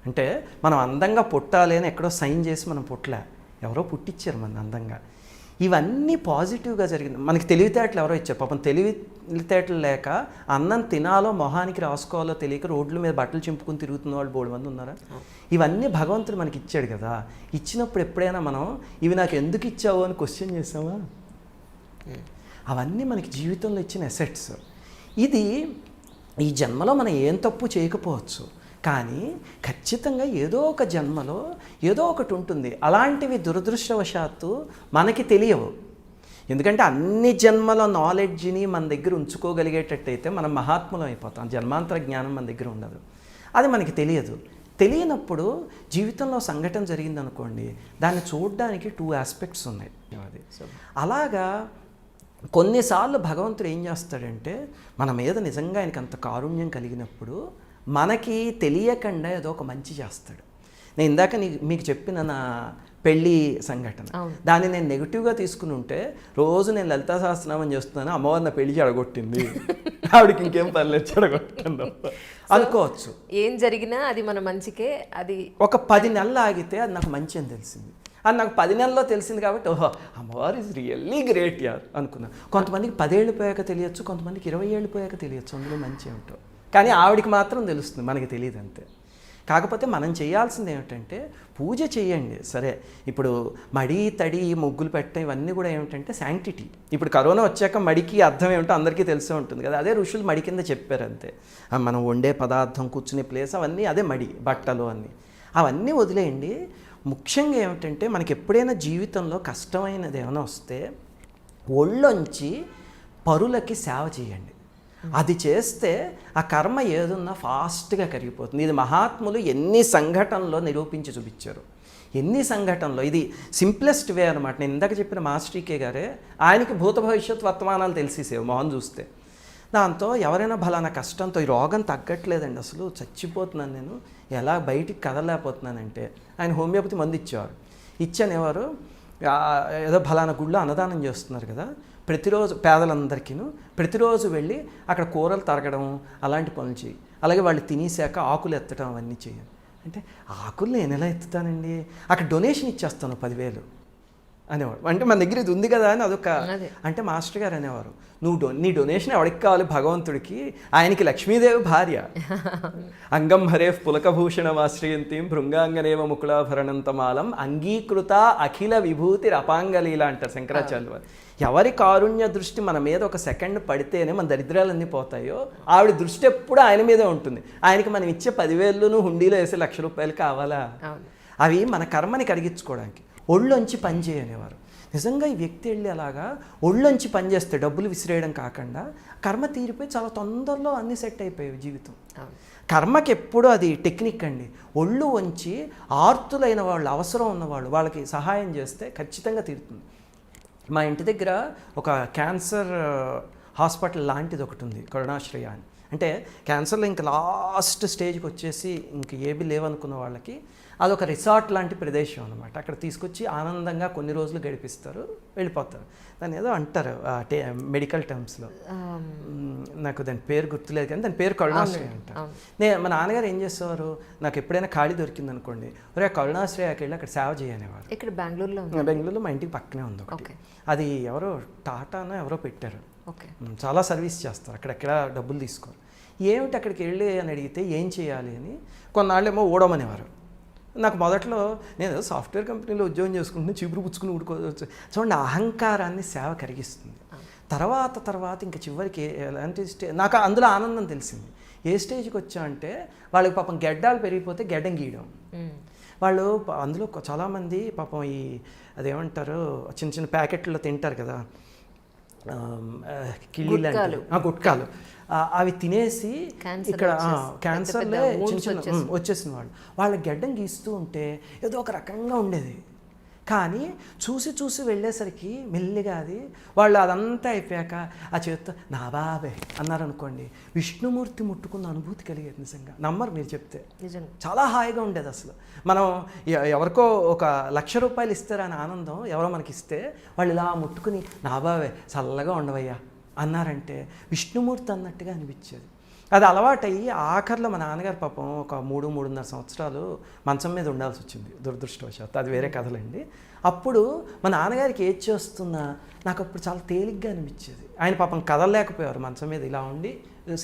అంటే మనం అందంగా పుట్టాలి అని ఎక్కడో సైన్ చేసి మనం పుట్టలే, ఎవరో పుట్టించారు మన అందంగా. ఇవన్నీ పాజిటివ్గా జరిగింది. మనకి తెలివితేటలు ఎవరో ఇచ్చారు. పాపం తెలివితేటలు లేక అన్నం తినాలో మొహానికి రాసుకోవాలో తెలియక రోడ్ల మీద బట్టలు చింపుకుని తిరుగుతున్న వాళ్ళు బోడు మంది ఉన్నారా. ఇవన్నీ భగవంతుడు మనకి ఇచ్చాడు కదా. ఇచ్చినప్పుడు ఎప్పుడైనా మనం ఇవి నాకు ఎందుకు ఇచ్చావు అని క్వశ్చన్ చేసావా? అవన్నీ మనకి జీవితంలో ఇచ్చిన అసెట్స్. ఇది ఈ జన్మలో మనం ఏం తప్పు చేయకపోవచ్చు, కానీ ఖచ్చితంగా ఏదో ఒక జన్మలో ఏదో ఒకటి ఉంటుంది. అలాంటివి దురదృష్టవశాత్తు మనకి తెలియవు. ఎందుకంటే అన్ని జన్మల నాలెడ్జ్ని మన దగ్గర ఉంచుకోగలిగేటట్టయితే మనం మహాత్ములం అయిపోతాం. జన్మాంతర జ్ఞానం మన దగ్గర ఉండదు, అది మనకి తెలియదు. తెలియనప్పుడు జీవితంలో సంఘటన జరిగిందనుకోండి, దాన్ని చూడడానికి 2 ఆస్పెక్ట్స్ ఉన్నాయి. అది అలాగా కొన్నిసార్లు భగవంతుడు ఏం చేస్తాడంటే మన మీద నిజంగా ఆయనకి అంత కారుణ్యం కలిగినప్పుడు మనకి తెలియకుండా ఏదో ఒక మంచి చేస్తాడు. నేను ఇందాక మీకు చెప్పిన నా పెళ్ళి సంఘటన, దాన్ని నేను నెగిటివ్గా తీసుకుని ఉంటే రోజు నేను లలితా సహస్రనామం చేస్తున్నాను, అమ్మవారు నా పెళ్లి చెడగొట్టింది, ఆవిడకి ఇంకేం పర్లేదు చెడగొట్టింది అనుకోవచ్చు. ఏం జరిగినా అది మన మంచికే. అది ఒక 10 నెలలు ఆగితే అది నాకు మంచి అని తెలిసింది. అది నాకు 10 నెలల్లో తెలిసింది కాబట్టి ఓహో అమ్మవారు ఈజ్ రియల్లీ గ్రేట్ యార్ అనుకున్నాను. కొంతమందికి 10 ఏళ్ళు పోయాక తెలియచ్చు, కొంతమందికి 20 ఏళ్ళు పోయాక తెలియచ్చు అందులో మంచి ఏమిటో. కానీ ఆవిడికి మాత్రం తెలుస్తుంది, మనకి తెలియదు అంతే. కాకపోతే మనం చేయాల్సింది ఏమిటంటే పూజ చేయండి సరే. ఇప్పుడు మడి తడి ముగ్గులు పెట్టడం ఇవన్నీ కూడా ఏమిటంటే శాంక్టిటీ. ఇప్పుడు కరోనా వచ్చాక మడికి అర్థం ఏమిటో అందరికీ తెలిసే ఉంటుంది కదా, అదే ఋషులు మడి కింద చెప్పారు అంతే. మనం వండే పదార్థం, కూర్చునే ప్లేస్ అవన్నీ అదే మడి, బట్టలు అన్నీ అవన్నీ వదిలేయండి. ముఖ్యంగా ఏమిటంటే మనకి ఎప్పుడైనా జీవితంలో కష్టమైనది ఏమైనా వస్తే ఒళ్ళొంచి పరులకి సేవ చేయండి. అది చేస్తే ఆ కర్మ ఏదున్నా ఫాస్ట్గా కరిగిపోతుంది. ఇది మహాత్ములు ఎన్ని సంఘటనలో నిరూపించి చూపించారు, ఎన్ని సంఘటనలో. ఇది సింప్లెస్ట్ వే అనమాట. నేను ఇందాక చెప్పిన మాస్టరీకే గారే, ఆయనకి భూత భవిష్యత్ వర్తమానాలు తెలిసేసేవి మొహం చూస్తే. దాంతో ఎవరైనా బలానా కష్టంతో ఈ రోగం తగ్గట్లేదండి, అసలు చచ్చిపోతున్నాను నేను, ఎలా బయటికి కదలలేకపోతున్నానంటే ఆయన హోమియోపతి మందు ఇచ్చేవారు. ఇచ్చనేవారు ఏదో బలానా గుళ్ళో అన్నదానం చేస్తున్నారు కదా, ప్రతిరోజు పేదలందరికీ ప్రతిరోజు వెళ్ళి అక్కడ కూరలు తరగడం అలాంటి పనులు చేయి. అలాగే వాళ్ళు తినేసాక ఆకులు ఎత్తడం అవన్నీ చేయాలి. అంటే ఆకులు నేను ఎలా ఎత్తుతానండి, అక్కడ డొనేషన్ ఇచ్చేస్తాను 10,000 అనేవాడు. అంటే మన దగ్గర ఇది ఉంది కదా అని అదొక. అంటే మాస్టర్ గారు అనేవారు, నీ డొనేషన్ ఎవరికి కావాలి, భగవంతుడికి, ఆయనకి లక్ష్మీదేవి భార్య. అంగం హరేఫ్ పులకభూషణమాశ్రయంతిం భృంగాంగనేవ ముకుళాభరణంతమాలం అంగీకృత అఖిల విభూతి రపాంగలీల అంటారు శంకరాచార్యులు వారు. ఎవరి కారుణ్య దృష్టి మన మీద ఒక సెకండ్ పడితేనే మన దరిద్రాలన్నీ పోతాయో ఆవిడ దృష్టి ఎప్పుడు ఆయన మీదే ఉంటుంది. ఆయనకి మనం ఇచ్చే 10,000 హుండీలో వేసే ₹1,00,000 కావాలా? అవి మన కర్మని కరిగించుకోవడానికి. ఒళ్ళొంచి పని చేయనేవారు. నిజంగా ఈ వ్యక్తి వెళ్ళి అలాగా ఒళ్ళొంచి పని చేస్తే డబ్బులు విసిరేయడం కాకుండా కర్మ తీరిపోయి చాలా తొందరలో అన్నీ సెట్ అయిపోయాయి జీవితం. కర్మకి ఎప్పుడు అది టెక్నిక్ అండి. ఒళ్ళు వంచి ఆర్తులైన వాళ్ళు, అవసరం ఉన్నవాళ్ళు, వాళ్ళకి సహాయం చేస్తే ఖచ్చితంగా తీరుతుంది. మా ఇంటి దగ్గర ఒక క్యాన్సర్ హాస్పిటల్ లాంటిది ఒకటి ఉంది, కరుణాశ్రయ అని. అంటే క్యాన్సర్లో ఇంకా లాస్ట్ స్టేజ్కి వచ్చేసి ఇంక ఏబీ లేవనుకున్న వాళ్ళకి అదొక రిసార్ట్ లాంటి ప్రదేశం అనమాట. అక్కడ తీసుకొచ్చి ఆనందంగా కొన్ని రోజులు గడిపిస్తారు, వెళ్ళిపోతారు. దాన్ని ఏదో అంటారు మెడికల్ టర్మ్స్లో, నాకు దాని పేరు గుర్తులేదు కానీ దాని పేరు కరుణాశ్రయ అంటారు. మా నాన్నగారు ఏం చేసేవారు, నాకు ఎప్పుడైనా ఖాళీ దొరికింది అనుకోండి, ఒరే కరుణాశ్రయకి వెళ్ళి అక్కడ సేవ చేయనేవారు. ఇక్కడ బెంగళూరులో మా ఇంటికి పక్కనే ఉంది ఒకటి. అది ఎవరో టాటానో ఎవరో పెట్టారు. ఓకే, చాలా సర్వీస్ చేస్తారు, అక్కడెక్కడ డబ్బులు తీసుకోరు. ఏమిటి అక్కడికి వెళ్ళి అని అడిగితే ఏం చేయాలి అని కొన్నాళ్ళేమో ఊడమనేవారు. నాకు మొదట్లో నేను సాఫ్ట్వేర్ కంపెనీలో ఉద్యోగం చేసుకుంటున్నా, చీపురు పుచ్చుకుని ఊడుకోవచ్చు. చూడండి, అహంకారాన్ని సేవ కరిగిస్తుంది. తర్వాత ఇంకా చివరికి ఎలాంటి నాకు అందులో ఆనందం తెలిసింది. ఏ స్టేజ్కి వచ్చా అంటే వాళ్ళకి పాపం గెడ్డాలు పెరిగిపోతే గెడ్డం గీయడం. వాళ్ళు అందులో చాలామంది పాపం ఈ అదేమంటారు చిన్న చిన్న ప్యాకెట్లో తింటారు కదా, కిళ్ళీలు, గుట్కాలు, అవి తినేసి ఇక్కడ క్యాన్సర్లే చిన్న చిన్న వచ్చేసిన వాళ్ళ గెడ్డం గీస్తూ ఉంటే ఏదో ఒక రకంగా ఉండేది. కానీ చూసి వెళ్ళేసరికి మెల్లిగా అది వాళ్ళు అదంతా అయిపోయాక ఆ చేతితో నా బాబే అన్నారనుకోండి, విష్ణుమూర్తి ముట్టుకున్న అనుభూతి కలిగేది. నిజంగా నమ్మరు మీరు చెప్తే, చాలా హాయిగా ఉండేది. అసలు మనం ఎవరికో ఒక ₹1,00,000 ఇస్తారని ఆనందం ఎవరో మనకి ఇస్తే వాళ్ళు ఇలా ముట్టుకుని నా బాబే చల్లగా ఉండవయ్యా అన్నారంటే విష్ణుమూర్తి అన్నట్టుగా అనిపించేది. అది అలవాటయ్యి ఆఖరిలో మా నాన్నగారు పాపం ఒక 3-3.5 సంవత్సరాలు మంచం మీద ఉండాల్సి వచ్చింది దురదృష్టవశాత్తు. అది వేరే కథలండి. అప్పుడు మా నాన్నగారికి ఏది చేస్తున్నా నాకు అప్పుడు చాలా తేలిగ్గా అనిపించేది. ఆయన పాపం కదలలేకపోయేవారు, మంచం మీద ఇలా ఉండి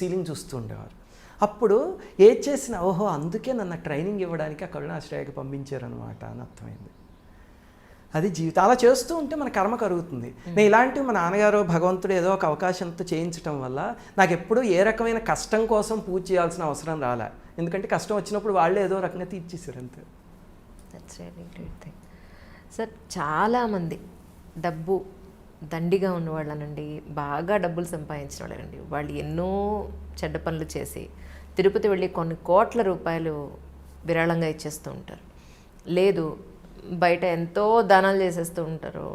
సీలింగ్ చూస్తూ ఉండేవారు. అప్పుడు ఏది చేసినా ఓహో అందుకే నన్ను ట్రైనింగ్ ఇవ్వడానికి ఆ కరుణాశ్రయకి పంపించారనమాట అని అర్థమైంది. అది జీవితం. అలా చేస్తూ ఉంటే మన కర్మ కరుగుతుంది. నేను ఇలాంటివి మా నాన్నగారు భగవంతుడు ఏదో ఒక అవకాశంతో చేయించడం వల్ల నాకు ఎప్పుడూ ఏ రకమైన కష్టం కోసం పూజ చేయాల్సిన అవసరం రాలే. ఎందుకంటే కష్టం వచ్చినప్పుడు వాళ్ళే ఏదో రకంగా తీర్చేశారు అంతే. That's really great thing sir. చాలామంది డబ్బు దండిగా ఉన్న వాళ్ళనండి, బాగా డబ్బులు సంపాదించిన వాళ్ళనండి, వాళ్ళు ఎన్నో చెడ్డ పనులు చేసి తిరుపతి వెళ్ళి కొన్ని కోట్ల రూపాయలు విరాళంగా ఇచ్చేస్తూ ఉంటారు. లేదు బయట ఎంతో దానాలు చేసేస్తూ ఉంటారు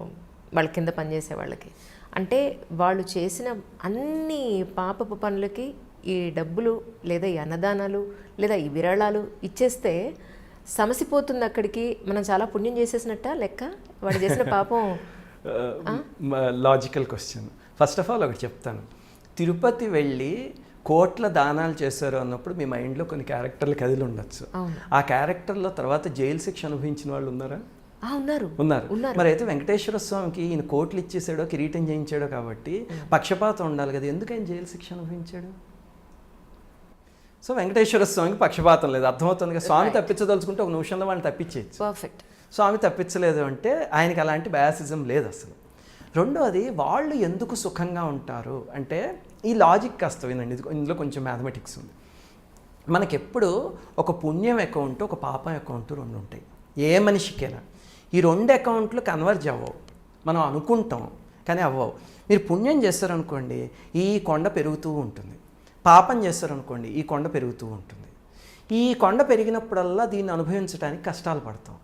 వాళ్ళ కింద పనిచేసే వాళ్ళకి. అంటే వాళ్ళు చేసిన అన్ని పాపపు పనులకి ఈ డబ్బులు లేదా ఈ అన్నదానాలు లేదా ఈ విరాళాలు ఇచ్చేస్తే సమసిపోతుంది అక్కడికి, మనం చాలా పుణ్యం చేసేసినట్ట లెక్క వాడు చేసిన పాపం. Logical question. First of all ఒకటి చెప్తాను, తిరుపతి వెళ్ళి కోట్ల దానాలు చేశారు అన్నప్పుడు మీ మైండ్లో కొన్ని క్యారెక్టర్లు కదిలి ఉండొచ్చు. ఆ క్యారెక్టర్లో తర్వాత జైలు శిక్ష అనుభవించిన వాళ్ళు ఉన్నారా? ఉన్నారు. మరి అయితే వెంకటేశ్వర స్వామికి ఈయన కోట్లు ఇచ్చేసాడో కిరీటం చేయించాడో కాబట్టి పక్షపాతం ఉండాలి కదా, ఎందుకు ఆయన జైలు శిక్ష అనుభవించాడు? సో వెంకటేశ్వర స్వామికి పక్షపాతం లేదు, అర్థమవుతుంది కదా. స్వామి తప్పించదలుచుకుంటే ఒక నిమిషంలో వాళ్ళని తప్పించేయచ్చు. పర్ఫెక్ట్. స్వామి తప్పించలేదు అంటే ఆయనకి అలాంటి బయాసిజం లేదు అసలు. రెండోది, వాళ్ళు ఎందుకు సుఖంగా ఉంటారు అంటే ఈ లాజిక్ కాస్త వినండి, ఇందులో కొంచెం మ్యాథమెటిక్స్ ఉంది. మనకెప్పుడు ఒక పుణ్యం అకౌంట్ ఒక పాపం అకౌంట్ రెండు ఉంటాయి ఏ మనిషికైనా. ఈ రెండు అకౌంట్లు కన్వర్జ్ అవ్వవు, మనం అనుకుంటాం కానీ అవ్వవు. మీరు పుణ్యం చేస్తారనుకోండి ఈ కొండ పెరుగుతూ ఉంటుంది, పాపం చేస్తారనుకోండి ఈ కొండ పెరుగుతూ ఉంటుంది. ఈ కొండ పెరిగినప్పుడల్లా దీన్ని అనుభవించడానికి కష్టాలు పడతాం,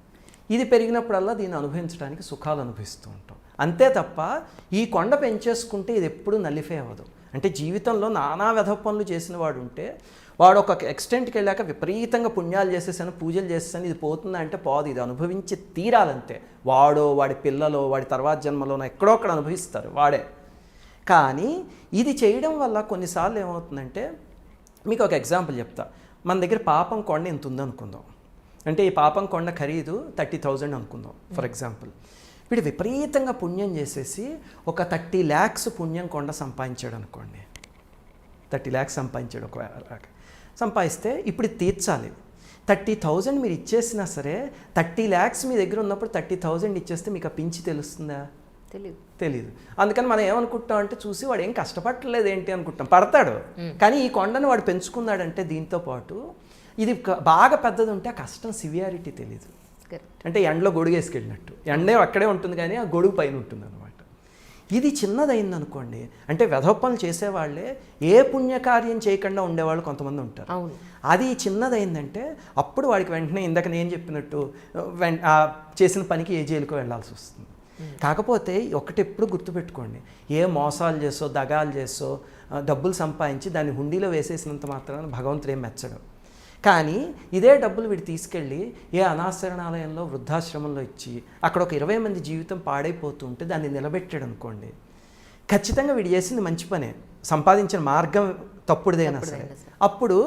ఇది పెరిగినప్పుడల్లా దీన్ని అనుభవించడానికి సుఖాలు అనుభవిస్తూ ఉంటాం. అంతే తప్ప ఈ కొండ పెంచేసుకుంటే ఇది ఎప్పుడూ నలిఫే అవ్వదు. అంటే జీవితంలో నానా వెధ పనులు చేసిన వాడు ఉంటే వాడు ఒక ఎక్స్టెంట్కి వెళ్ళాక విపరీతంగా పుణ్యాలు చేసేసాను, పూజలు చేసేసాను, ఇది పోతుందా అంటే పోదు, ఇది అనుభవించి తీరాలంతే. వాడో వాడి పిల్లలో వాడి తర్వాత జన్మలోనో ఎక్కడో అక్కడ అనుభవిస్తారు వాడే. కానీ ఇది చేయడం వల్ల కొన్నిసార్లు ఏమవుతుందంటే, మీకు ఒక ఎగ్జాంపుల్ చెప్తా. మన దగ్గర పాపం కొండ ఎంత ఉందనుకుందాం, అంటే ఈ పాపం కొండ ఖరీదు 30,000 అనుకుందాం ఫర్ ఎగ్జాంపుల్. వీడు విపరీతంగా పుణ్యం చేసేసి ఒక 30 lakhs పుణ్యం కొండ సంపాదించాడు అనుకోండి. 30 lakhs సంపాదించాడు, ఒక సంపాదిస్తే ఇప్పుడు తీర్చాలి. 30,000 మీరు ఇచ్చేసినా సరే 30 lakhs మీ దగ్గర ఉన్నప్పుడు 30,000 ఇచ్చేస్తే మీకు ఆ పించి తెలుస్తుందా? తెలీదు. అందుకని మనం ఏమనుకుంటాం అంటే, చూసి వాడు ఏం కష్టపడలేదు ఏంటి అనుకుంటాం. పడతాడు, కానీ ఈ కొండను వాడు పెంచుకున్నాడంటే దీంతో పాటు ఇది బాగా పెద్దది ఉంటే ఆ కష్టం సివియారిటీ తెలీదు. అంటే ఎండలో గొడుగు వేసుకెళ్ళినట్టు, ఎండే అక్కడే ఉంటుంది కానీ ఆ గొడుగు పైన ఉంటుంది అనమాట. ఇది చిన్నదైంది అనుకోండి, అంటే వెధపనులు చేసేవాళ్ళే ఏ పుణ్యకార్యం చేయకుండా ఉండేవాళ్ళు కొంతమంది ఉంటారు. అది చిన్నదైందంటే అప్పుడు వాడికి వెంటనే ఇందాక నేను చెప్పినట్టు చేసిన పనికి ఏ జైలుకో వెళ్ళాల్సి వస్తుంది. కాకపోతే ఒకటి ఎప్పుడు గుర్తుపెట్టుకోండి, ఏ మోసాలు చేసో దగాలు చేసో డబ్బులు సంపాదించి దాన్ని హుండీలో వేసేసినంత మాత్రాన భగవంతుడు ఏం మెచ్చడు. కానీ ఇదే డబ్బులు వీడు తీసుకెళ్ళి ఏ అనాశరణాలయంలో వృద్ధాశ్రమంలో ఇచ్చి అక్కడ ఒక 20 మంది జీవితం పాడైపోతూ ఉంటే దాన్ని నిలబెట్టాడు అనుకోండి, ఖచ్చితంగా వీడు చేసింది మంచి పనే, సంపాదించిన మార్గం తప్పుడుదైనా సరే అప్పుడు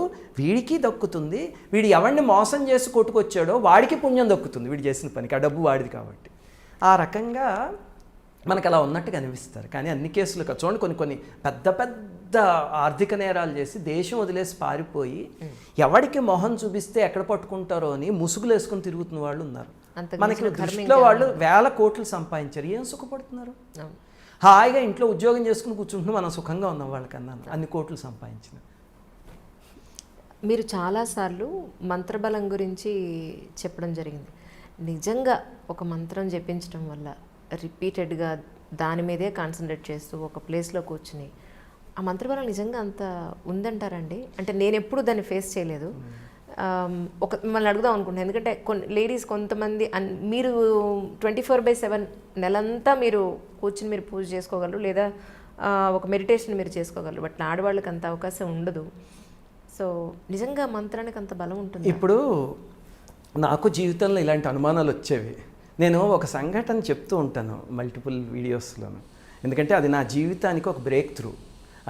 వీడికి దక్కుతుంది. వీడు ఎవరిని మోసం చేసి కొట్టుకొచ్చాడో వాడికి పుణ్యం దక్కుతుంది వీడు చేసిన పనికి, ఆ డబ్బు వాడిది కాబట్టి. ఆ రకంగా మనకు అలా ఉన్నట్టుగా అనిపిస్తారు. కానీ అన్ని కేసులు చూడండి, కొన్ని పెద్ద పెద్ద ఆర్థిక నేరాలు చేసి దేశం వదిలేసి పారిపోయి ఎవడికి మొహం చూపిస్తే ఎక్కడ పట్టుకుంటారో అని ముసుగులు వేసుకొని తిరుగుతున్న వాళ్ళు ఉన్నారు. మనకి దృష్టిలో వాళ్ళు 1000 కోట్లు సంపాదించారు, ఏం సుఖపడుతున్నారు? హాయిగా ఇంట్లో ఉద్యోగం చేసుకుని కూర్చుంటున్నాం, మనం సుఖంగా ఉన్నాం వాళ్ళకన్నా అన్ని కోట్లు సంపాదించిన. మీరు చాలాసార్లు మంత్రబలం గురించి చెప్పడం జరిగింది. నిజంగా ఒక మంత్రం జపించడం వల్ల రిపీటెడ్గా దాని మీదే కాన్సన్ట్రేట్ చేస్తూ ఒక ప్లేస్లో కూర్చుని ఆ మంత్రబలం నిజంగా అంత ఉందంటారండి? అంటే నేను ఎప్పుడు దాన్ని ఫేస్ చేయలేదు. మిమ్మల్ని అడుగుదాం అనుకుంటున్నాను, ఎందుకంటే లేడీస్ కొంతమంది మీరు 24/7 నెలంతా మీరు కూర్చుని మీరు పూజ చేసుకోగలరు, లేదా ఒక మెడిటేషన్ మీరు చేసుకోగలరు. బట్ ఆడవాళ్ళకి అంత అవకాశం ఉండదు. సో నిజంగా మంత్రానికి అంత బలం ఉంటుంది. ఇప్పుడు నాకు జీవితంలో ఇలాంటి అనుమానాలు వచ్చేవి. నేను ఒక సంఘటన చెప్తూ ఉంటాను మల్టిపుల్ వీడియోస్లోను, ఎందుకంటే అది నా జీవితానికి ఒక బ్రేక్ త్రూ.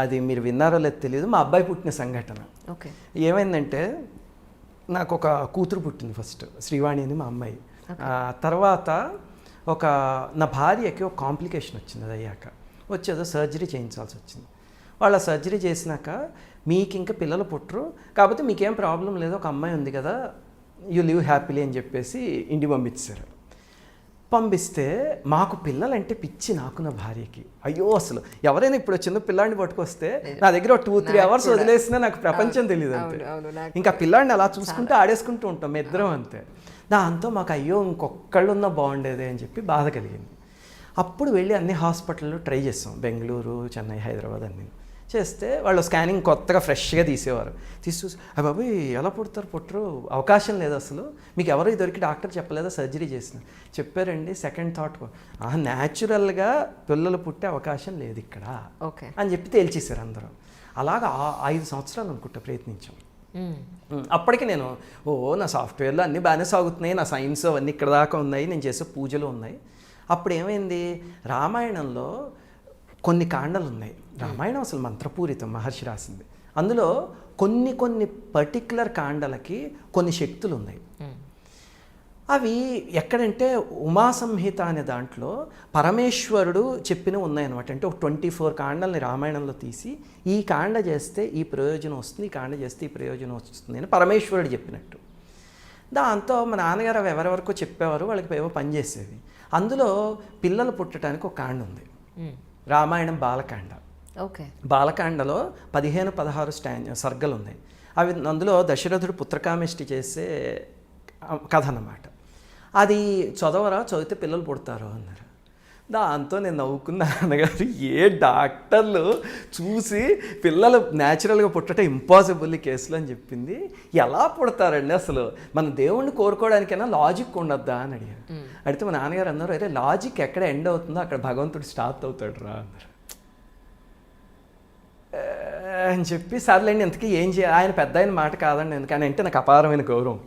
అది మీరు విన్నారో లేదో తెలియదు, మా అబ్బాయి పుట్టిన సంఘటన. ఓకే. ఏమైందంటే నాకు ఒక కూతురు పుట్టింది ఫస్ట్, శ్రీవాణి అని మా అమ్మాయి. తర్వాత నా భార్యకి ఒక కాంప్లికేషన్ వచ్చింది, అది అయ్యాక వచ్చేదో సర్జరీ చేయించాల్సి వచ్చింది. వాళ్ళ సర్జరీ చేసినాక మీకు ఇంకా పిల్లలు పుట్టరు, కాకపోతే మీకేం ప్రాబ్లం లేదు, ఒక అమ్మాయి ఉంది కదా, యూ లివ్ హ్యాపీలీ అని చెప్పేసి ఇంటికి పంపించారు. పంపిస్తే మాకు పిల్లలంటే పిచ్చి, నాకు నా భార్యకి. అయ్యో అసలు ఎవరైనా ఇప్పుడు చిన్న పిల్లాడిని పట్టుకొస్తే నా దగ్గర 2-3 hours వదిలేసినా నాకు ప్రపంచం తెలియదు అంతే. ఇంకా పిల్లాడిని అలా చూసుకుంటూ ఆడేసుకుంటూ ఉంటాం మేము ఇద్దరం అంతే. దాంతో మాకు అయ్యో ఇంకొకళ్ళు ఉన్నా బాగుండేది అని చెప్పి బాధ కలిగింది. అప్పుడు వెళ్ళి అన్ని హాస్పిటల్లో ట్రై చేస్తాం, బెంగళూరు, చెన్నై, హైదరాబాద్ అన్ని. చేస్తే వాళ్ళు స్కానింగ్ కొత్తగా ఫ్రెష్గా తీసేవారు. చూసి బాబు ఎలా పుట్టరు అవకాశం లేదు అసలు, మీకు ఎవరు దొరికి డాక్టర్ చెప్పలేదా సర్జరీ చేసిన? చెప్పారండి. సెకండ్ థాట్ న్యాచురల్గా పిల్లలు పుట్టే అవకాశం లేదు ఇక్కడ ఓకే అని చెప్పి తేల్చేశారు అందరూ. అలాగా 5 సంవత్సరాలు అనుకుంటా ప్రయత్నించాం. అప్పటికి నేను నా సాఫ్ట్వేర్లో అన్నీ బాగానే సాగుతున్నాయి, నా సైన్స్ అవన్నీ ఇక్కడ దాకా ఉన్నాయి, నేను చేసే పూజలు ఉన్నాయి. అప్పుడు ఏమైంది, రామాయణంలో కొన్ని కాండలు ఉన్నాయి. రామాయణం అసలు మంత్రపూరితం, మహర్షి రాసింది. అందులో కొన్ని పర్టిక్యులర్ కాండలకి కొన్ని శక్తులు ఉన్నాయి. అవి ఎక్కడంటే ఉమా సంహిత అనే దాంట్లో పరమేశ్వరుడు చెప్పినవి ఉన్నాయన్నమాట. అంటే ఒక 24 కాండల్ని రామాయణంలో తీసి ఈ కాండ చేస్తే ఈ ప్రయోజనం వస్తుంది, ఈ కాండ చేస్తే ఈ ప్రయోజనం వస్తుంది అని పరమేశ్వరుడు చెప్పినట్టు. దాంతో మా నాన్నగారు అవి ఎవరెవరికో చెప్పేవారు, వాళ్ళకి ఏవో పనిచేసేవి. అందులో పిల్లలు పుట్టడానికి ఒక కాండ ఉంది, రామాయణం బాలకాండ. ఓకే బాలకాండలో 15-16 సర్గలు ఉన్నాయి. అవి అందులో దశరథుడు పుత్రకామేష్టి చేసే కథ అన్నమాట. అది చదివితే పిల్లలు పుడతారు అన్నారు. దాంతో నేను నవ్వుకున్న అన్నగారు, ఏ డాక్టర్లు చూసి పిల్లలు న్యాచురల్గా పుట్టడం ఇంపాసిబుల్ ఈ కేసులో అని చెప్పింది. ఎలా పుడతారండి అసలు, మన దేవుణ్ణి కోరుకోవడానికైనా లాజిక్ ఉండొద్దా అని అడిగారు. అడిగితే మా నాన్నగారు అన్నారు, అరే లాజిక్ ఎక్కడ ఎండ్ అవుతుందో అక్కడ భగవంతుడు స్టార్ట్ అవుతాడు రా అన్నారు. అని చెప్పి సర్లేండి, ఇంతకీ ఏం చేయాలి, ఆయన పెద్ద ఆయన మాట కాదండి, ఎందుకని అంటే నాకు అపారమైన గౌరవం.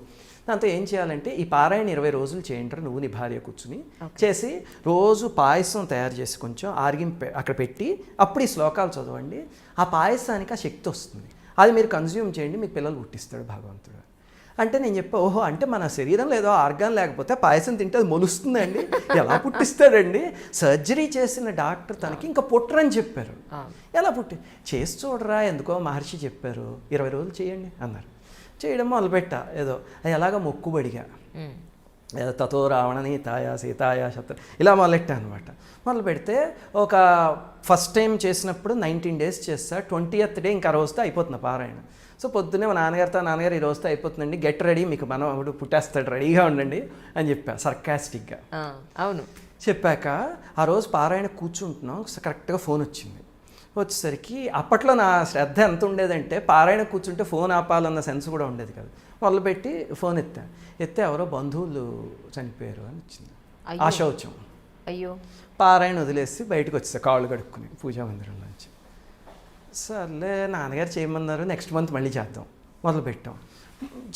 దాంతో ఏం చేయాలంటే ఈ పారాయణ 20 రోజులు చేయంటారు, నువ్వు నీ భార్య కూర్చుని చేసి రోజు పాయసం తయారు చేసి కొంచెం ఆరిగింపు అక్కడ పెట్టి అప్పుడు ఈ శ్లోకాలు చదవండి. ఆ పాయసానికి ఆ శక్తి వస్తుంది, అది మీరు కన్జ్యూమ్ చేయండి, మీకు పిల్లలు పుట్టిస్తాడు భగవంతుడు. అంటే నేను చెప్పా, ఓహో అంటే మన శరీరంలో ఏదో ఆర్గాన్ లేకపోతే పాయసం తింటే అది మొలుస్తుందండి, ఎలా పుట్టిస్తాడండి? సర్జరీ చేసిన డాక్టర్ తనకి ఇంకా పుట్టరని చెప్పారు. ఎలా చేసి చూడరా, ఎందుకో మహర్షి చెప్పారు 20 రోజులు చేయండి అన్నారు. చేయడం మొదలుపెట్టా. ఏదో ఎలాగ మొక్కుబడిగా ఏదో తతో రావణని తాయా సీతాయా శత్రు ఇలా మొదలెట్టా అనమాట. మొదలు పెడితే ఒక ఫస్ట్ టైం చేసినప్పుడు 19 days చేస్తా. 20th day ఇంకా రోజుతో అయిపోతుంది పారాయణ. సో పొద్దున్నే మా నాన్నగారు ఈ రోజుతో అయిపోతుందండి, గెట్ రెడీ, మీకు మనవాడు పుట్టేస్తాడు, రెడీగా ఉండండి అని చెప్పా సర్కాస్టిక్గా. అవును చెప్పాక ఆ రోజు పారాయణ కూర్చుంటున్నాం, కరెక్ట్గా ఫోన్ వచ్చింది. వచ్చేసరికి అప్పట్లో నా శ్రద్ధ ఎంత ఉండేదంటే పారాయణ కూర్చుంటే ఫోన్ ఆపాలన్న సెన్స్ కూడా ఉండేది కదా. మొదలుపెట్టి ఫోన్ ఎత్తే ఎవరో బంధువులు చనిపోయారు అని వచ్చింది. ఆశౌచం. అయ్యో. పారాయణ వదిలేసి బయటకు వచ్చేసా కాళ్ళు కడుక్కుని పూజా మందిరంలోంచి. సర్లే నాన్నగారు చేయమన్నారు, నెక్స్ట్ మంత్ మళ్ళీ చేద్దాం మొదలుపెట్టాం.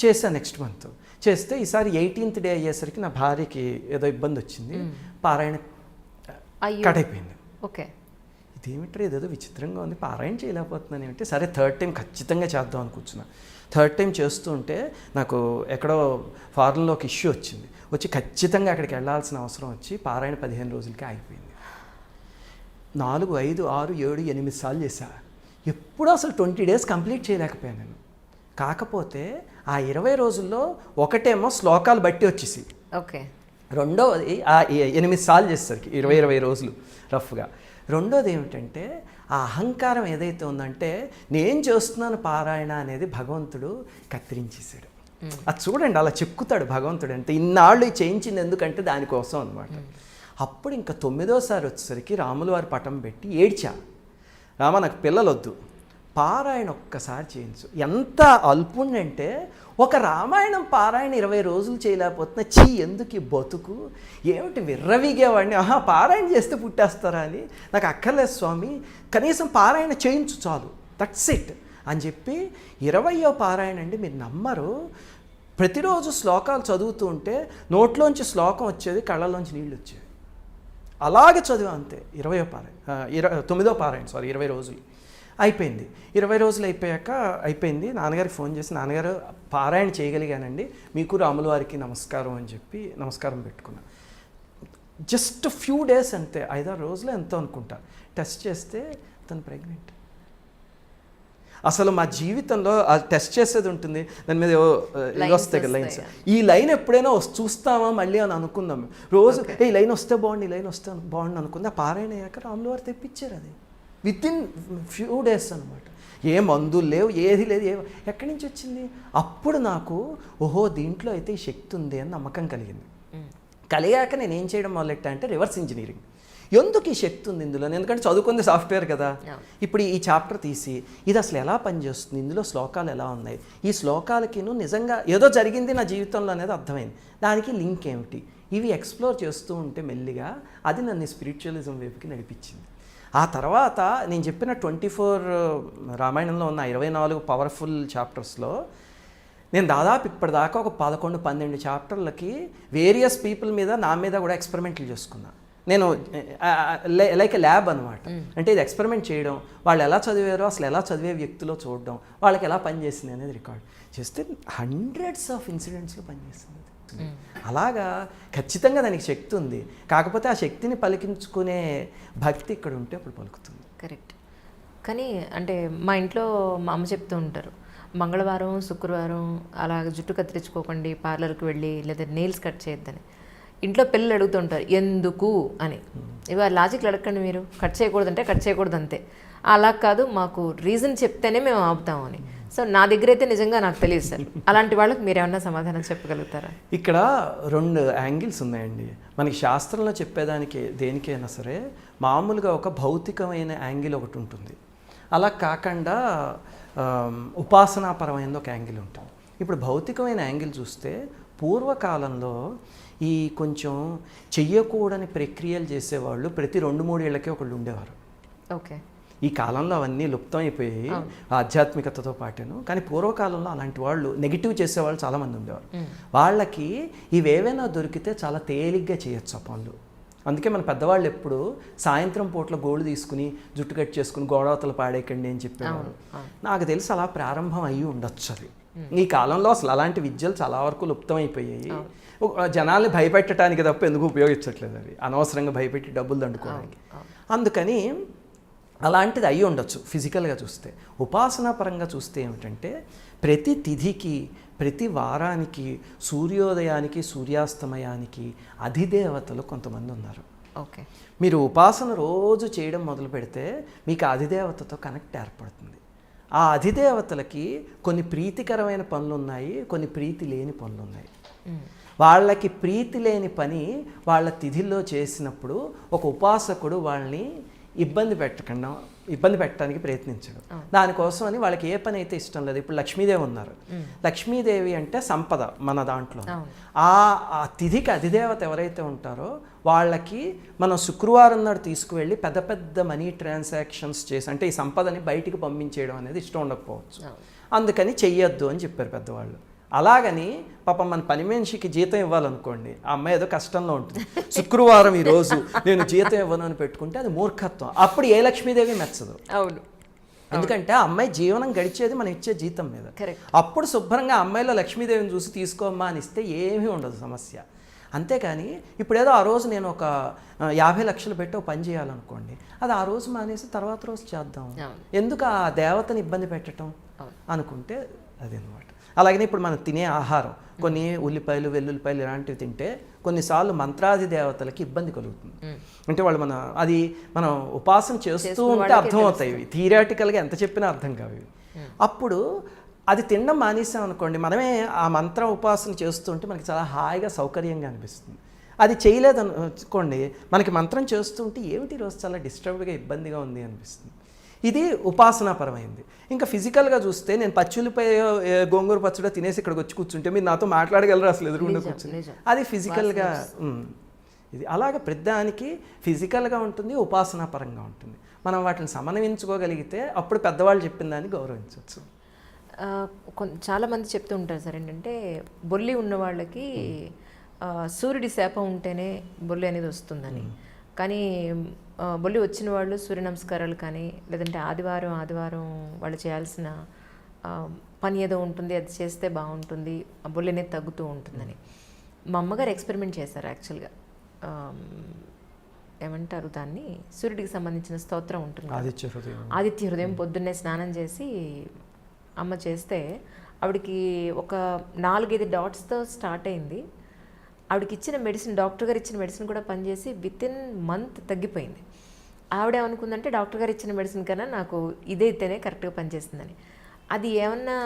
చేశాను నెక్స్ట్ మంత్ చేస్తే ఈసారి 18th day అయ్యేసరికి నా భార్యకి ఏదో ఇబ్బంది వచ్చింది, పారాయణ కట్ అయిపోయింది. ఓకే, ఇదేమిట్రా ఇదేదో విచిత్రంగా ఉంది, పారాయణ చేయలేకపోతున్నాను ఏమిటి. సరే 3rd time ఖచ్చితంగా చేద్దాం అని కూర్చున్నా. 3rd time చేస్తూ ఉంటే నాకు ఎక్కడో ఫారెన్లో ఒక ఇష్యూ వచ్చింది, వచ్చి ఖచ్చితంగా అక్కడికి వెళ్ళాల్సిన అవసరం వచ్చి పారాయణ 15 రోజులకే అయిపోయింది. 4, 5, 6, 7, 8 సార్లు చేశా. ఎప్పుడూ అసలు 20 days కంప్లీట్ చేయలేకపోయాను నేను. కాకపోతే ఆ 20 రోజుల్లో ఒకటేమో శ్లోకాలు బట్టి వచ్చేసి, ఓకే, రెండోది ఆ 8 సార్లు చేసేసరికి 20 రోజులు రఫ్గా. రెండోది ఏమిటంటే ఆ అహంకారం ఏదైతే ఉందంటే నేను చేస్తున్నాను పారాయణ అనేది భగవంతుడు కత్తిరించేశాడు. అది చూడండి అలా చెక్కుతాడు భగవంతుడు, అంటే ఇన్నాళ్ళు చేయించింది ఎందుకంటే దానికోసం అనమాట. అప్పుడు ఇంకా 9వ వచ్చేసరికి రాముల వారి పటం పెట్టి ఏడ్చా, రామ నాకు పిల్లలు వద్దు, పారాయణ ఒక్కసారి చేయించు. ఎంత అల్పుండంటే ఒక రామాయణం పారాయణ 20 రోజులు చేయలేకపోతున్నా, ఎందుకు ఈ బతుకు, ఏమిటి విర్రవీగేవాడిని, పారాయణ చేస్తే పుట్టేస్తారా అని, నాకు అక్కర్లేదు స్వామి, కనీసం పారాయణ చేయించు చాలు, దట్స్ ఇట్ అని చెప్పి 20వ పారాయణ అండి, మీరు నమ్మరు, ప్రతిరోజు శ్లోకాలు చదువుతూ ఉంటే నోట్లోంచి శ్లోకం వచ్చేది, కళ్ళలోంచి నీళ్ళు వచ్చేవి. అలాగే చదివా అంతే. 20వ పారాయణ 9వ పారాయణ 20 రోజులు అయిపోయింది. 20 రోజులు అయిపోయింది. నాన్నగారికి ఫోన్ చేసి, నాన్నగారు పారాయణ చేయగలిగానండి, మీకు రాముల వారికి నమస్కారం అని చెప్పి నమస్కారం పెట్టుకున్నా. జస్ట్ ఫ్యూ డేస్ అంతే, 5-6 రోజులు ఎంతో అనుకుంటా, టెస్ట్ చేస్తే తను ప్రెగ్నెంట్. అసలు మా జీవితంలో ఆ టెస్ట్ చేసేది ఉంటుంది, దాని మీద వస్తాయి కదా లైన్స్, ఈ లైన్ ఎప్పుడైనా చూస్తామా మళ్ళీ అని అనుకుందాం. రోజు ఈ లైన్ వస్తే బాగుంది, ఈ లైన్ వస్తే బాగుంది అనుకుంది. ఆ పారాయణ అయ్యాక రాముల వారు తెప్పించారు అది వితిన్ ఫ్యూ డేస్ అనమాట. ఏ మందులు లేవు, ఏది లేదు, ఎక్కడి నుంచి వచ్చింది. అప్పుడు నాకు ఓహో దీంట్లో అయితే ఈ శక్తి ఉంది అని నమ్మకం కలిగింది. కలిగాక నేను ఏం చేయడం మొదలెట్టా అంటే రివర్స్ ఇంజనీరింగ్. ఎందుకు ఈ శక్తి ఉంది ఇందులో, ఎందుకంటే చదువుకుంది సాఫ్ట్వేర్ కదా. ఇప్పుడు ఈ చాప్టర్ తీసి ఇది అసలు ఎలా పనిచేస్తుంది, ఇందులో శ్లోకాలు ఎలా ఉన్నాయి, ఈ శ్లోకాలకి నిజంగా ఏదో జరిగింది నా జీవితంలో అనేది అర్థమైంది, దానికి లింక్ ఏమిటి, ఇవి ఎక్స్ప్లోర్ చేస్తూ ఉంటే మెల్లిగా అది నన్ను స్పిరిచువలిజం వైపుకి నడిపించింది. ఆ తర్వాత నేను చెప్పిన 24 రామాయణంలో ఉన్న 24 పవర్ఫుల్ చాప్టర్స్లో నేను దాదాపు ఇప్పటిదాకా ఒక 11-12 చాప్టర్లకి వేరియస్ పీపుల్ మీద నా మీద కూడా ఎక్స్పెరిమెంట్లు చేసుకున్నా. నేను లైక్ ల్యాబ్ అనమాట. అంటే ఇది ఎక్స్పెరిమెంట్ చేయడం, వాళ్ళు ఎలా చదివారో అసలు ఎలా చదివే వ్యక్తిలో చూడడం, వాళ్ళకి ఎలా పనిచేసింది అనేది రికార్డ్ చేస్తే హండ్రెడ్స్ ఆఫ్ ఇన్సిడెంట్స్లో పనిచేస్తుంది. అలాగా ఖచ్చితంగా దానికి శక్తి ఉంది. కాకపోతే ఆ శక్తిని పలికించుకునే భక్తి ఇక్కడ ఉంటే అప్పుడు పలుకుతుంది. కరెక్ట్. కానీ అంటే మా ఇంట్లో మా అమ్మ చెప్తూ ఉంటారు, మంగళవారం శుక్రవారం అలా జుట్టు కత్తిరించుకోకండి, పార్లర్కి వెళ్ళి లేదా నెయిల్స్ కట్ చేయొద్దని. ఇంట్లో పిల్లలు అడుగుతుంటారు ఎందుకు అని. ఇవాళ లాజిక్లు అడగండి, మీరు కట్ చేయకూడదంటే కట్ చేయకూడదు అంతే. అలా కాదు, మాకు రీజన్ చెప్తేనే మేము ఆపుతాము అని. సో నా దగ్గర అయితే నిజంగా నాకు తెలియదు సార్. అలాంటి వాళ్ళకి మీరు ఏమన్నా సమాధానం చెప్పగలుగుతారా? ఇక్కడ 2 యాంగిల్స్ ఉన్నాయండి. మనకి శాస్త్రంలో చెప్పేదానికి దేనికైనా సరే మామూలుగా ఒక భౌతికమైన యాంగిల్ ఒకటి ఉంటుంది, అలా కాకుండా ఉపాసనాపరమైనది ఒక యాంగిల్ ఉంటుంది. ఇప్పుడు భౌతికమైన యాంగిల్ చూస్తే పూర్వకాలంలో ఈ కొంచెం చెయ్యకూడని ప్రక్రియలు చేసేవాళ్ళు ప్రతి 2-3 ఏళ్ళకే ఒకళ్ళు ఉండేవారు. ఓకే. ఈ కాలంలో అవన్నీ లుప్తం అయిపోయాయి ఆధ్యాత్మికతతో పాటును. కానీ పూర్వకాలంలో అలాంటి వాళ్ళు నెగిటివ్ చేసేవాళ్ళు చాలామంది ఉండేవారు. వాళ్ళకి ఇవేవైనా దొరికితే చాలా తేలిగ్గా చేయొచ్చు ఆ పనులు. అందుకే మన పెద్దవాళ్ళు ఎప్పుడు సాయంత్రం పూట్ల గోళ్ళు తీసుకుని జుట్టు కట్ చేసుకుని గోడవతలు పాడేయకండి అని చెప్పేవారు. నాకు తెలిసి అలా ప్రారంభం అయ్యి ఉండొచ్చు అది. ఈ కాలంలో అసలు అలాంటి విద్యలు చాలా వరకు లుప్తం అయిపోయాయి. జనాల్ని భయపెట్టడానికి తప్ప ఎందుకు ఉపయోగించట్లేదు అవి, అనవసరంగా భయపెట్టి డబ్బులు దండుకోవడానికి. అందుకని అలాంటిది అయ్యి ఉండొచ్చు ఫిజికల్గా చూస్తే. ఉపాసనా పరంగా చూస్తే ఏమిటంటే ప్రతి తిథికి ప్రతి వారానికి సూర్యోదయానికి సూర్యాస్తమయానికి అధిదేవతలు కొంతమంది ఉన్నారు. ఓకే. మీరు ఉపాసన రోజు చేయడం మొదలు పెడితే మీకు అధిదేవతతో కనెక్ట్ ఏర్పడుతుంది. ఆ అధిదేవతలకి కొన్ని ప్రీతికరమైన పనులు ఉన్నాయి, కొన్ని ప్రీతి లేని పనులు ఉన్నాయి. వాళ్ళకి ప్రీతి లేని పని వాళ్ళ తిథిలో చేసినప్పుడు ఒక ఉపాసకుడు వాళ్ళని ఇబ్బంది పెట్టడానికి ప్రయత్నించడు. దానికోసం అని వాళ్ళకి ఏ పని అయితే ఇష్టం లేదు. ఇప్పుడు లక్ష్మీదేవి ఉన్నారు. లక్ష్మీదేవి అంటే సంపద మన దాంట్లో. ఆ తిథికి అధిదేవత ఎవరైతే ఉంటారో వాళ్ళకి మనం శుక్రవారం నాడు తీసుకువెళ్ళి పెద్ద పెద్ద మనీ ట్రాన్సాక్షన్స్ చేసి, అంటే ఈ సంపదని బయటికి పంపించేయడం అనేది ఇష్టం ఉండకపోవచ్చు. అందుకని చెయ్యొద్దు అని చెప్పారు పెద్దవాళ్ళు. అలాగని పాపం మన పని మనిషికి జీతం ఇవ్వాలనుకోండి, ఆ అమ్మాయి ఏదో కష్టంలో ఉంటుంది, శుక్రవారం ఈరోజు నేను జీతం ఇవ్వను అని పెట్టుకుంటే అది మూర్ఖత్వం. అప్పుడు ఏ లక్ష్మీదేవి మెచ్చదు. అవును. ఎందుకంటే ఆ అమ్మాయి జీవనం గడిచేది మనం ఇచ్చే జీతం మీద. అప్పుడు శుభ్రంగా అమ్మాయిలో లక్ష్మీదేవిని చూసి తీసుకోమ్మా అని ఇస్తే ఏమీ ఉండదు సమస్య. అంతేకాని ఇప్పుడు ఏదో ఆ రోజు నేను ఒక 50 లక్షలు పెట్టి ఒక పని చేయాలనుకోండి, అది ఆ రోజు మానేసి తర్వాత రోజు చేద్దాం, ఎందుకు ఆ దేవతని ఇబ్బంది పెట్టడం అనుకుంటే అది అనమాట. అలాగనే ఇప్పుడు మనం తినే ఆహారం, కొన్ని ఉల్లిపాయలు వెల్లుల్లిపాయలు ఇలాంటివి తింటే కొన్నిసార్లు మంత్రాది దేవతలకి ఇబ్బంది కలుగుతుంది. అంటే వాళ్ళు మనం ఉపాసన చేస్తూ ఉంటే అర్థమవుతాయి, థియరాటికల్గా ఎంత చెప్పినా అర్థం కావు. అప్పుడు అది తినడం మానేసాం అనుకోండి, మనమే ఆ మంత్ర ఉపాసన చేస్తుంటే మనకి చాలా హాయిగా సౌకర్యంగా అనిపిస్తుంది. అది చేయలేదు అనుకోండి, మనకి మంత్రం చేస్తుంటే ఏమిటి ఈరోజు చాలా డిస్టర్బ్గా ఇబ్బందిగా ఉంది అనిపిస్తుంది. ఇది ఉపాసనాపరమైంది. ఇంకా ఫిజికల్గా చూస్తే నేను పచ్చులపై గోంగూర పచ్చడి తినేసి ఇక్కడికి వచ్చి కూర్చుంటే మీరు నాతో మాట్లాడగలరు అసలు ఎదురుగుండా కూర్చుని, అది ఫిజికల్గా. ఇది అలాగే ప్రతిదానికి ఫిజికల్గా ఉంటుంది, ఉపాసనాపరంగా ఉంటుంది. మనం వాటిని సమన్వయించుకోగలిగితే అప్పుడు పెద్దవాళ్ళు చెప్పిన దాన్ని గౌరవించవచ్చు. చాలామంది చెప్తూ ఉంటారు సార్, ఏంటంటే బొల్లి ఉన్న వాళ్ళకి సూర్యుడి శాపం ఉంటేనే బొల్లి అనేది వస్తుందని. కానీ బొల్లి వచ్చిన వాళ్ళు సూర్య నమస్కారాలు కానీ లేదంటే ఆదివారం వాళ్ళు చేయాల్సిన పని ఏదో ఉంటుంది, అది చేస్తే బాగుంటుంది, ఆ బొల్లి అనేది తగ్గుతూ ఉంటుందని. మా అమ్మగారు ఎక్స్పెరిమెంట్ చేశారు యాక్చువల్గా. ఏమంటారు దాన్ని, సూర్యుడికి సంబంధించిన స్తోత్రం ఉంటుంది, ఆదిత్య హృదయం. పొద్దున్నే స్నానం చేసి అమ్మ చేస్తే ఆవిడకి ఒక 4-5 డాట్స్తో స్టార్ట్ అయింది. ఆవిడకి ఇచ్చిన మెడిసిన్, డాక్టర్ గారు ఇచ్చిన మెడిసిన్ కూడా పనిచేసి వితిన్ మంత్ తగ్గిపోయింది. ఆవిడ ఏమనుకుందంటే డాక్టర్ గారు ఇచ్చిన మెడిసిన్ కన్నా నాకు ఇదైతేనే కరెక్ట్గా పనిచేస్తుందని. అది ఏమన్నా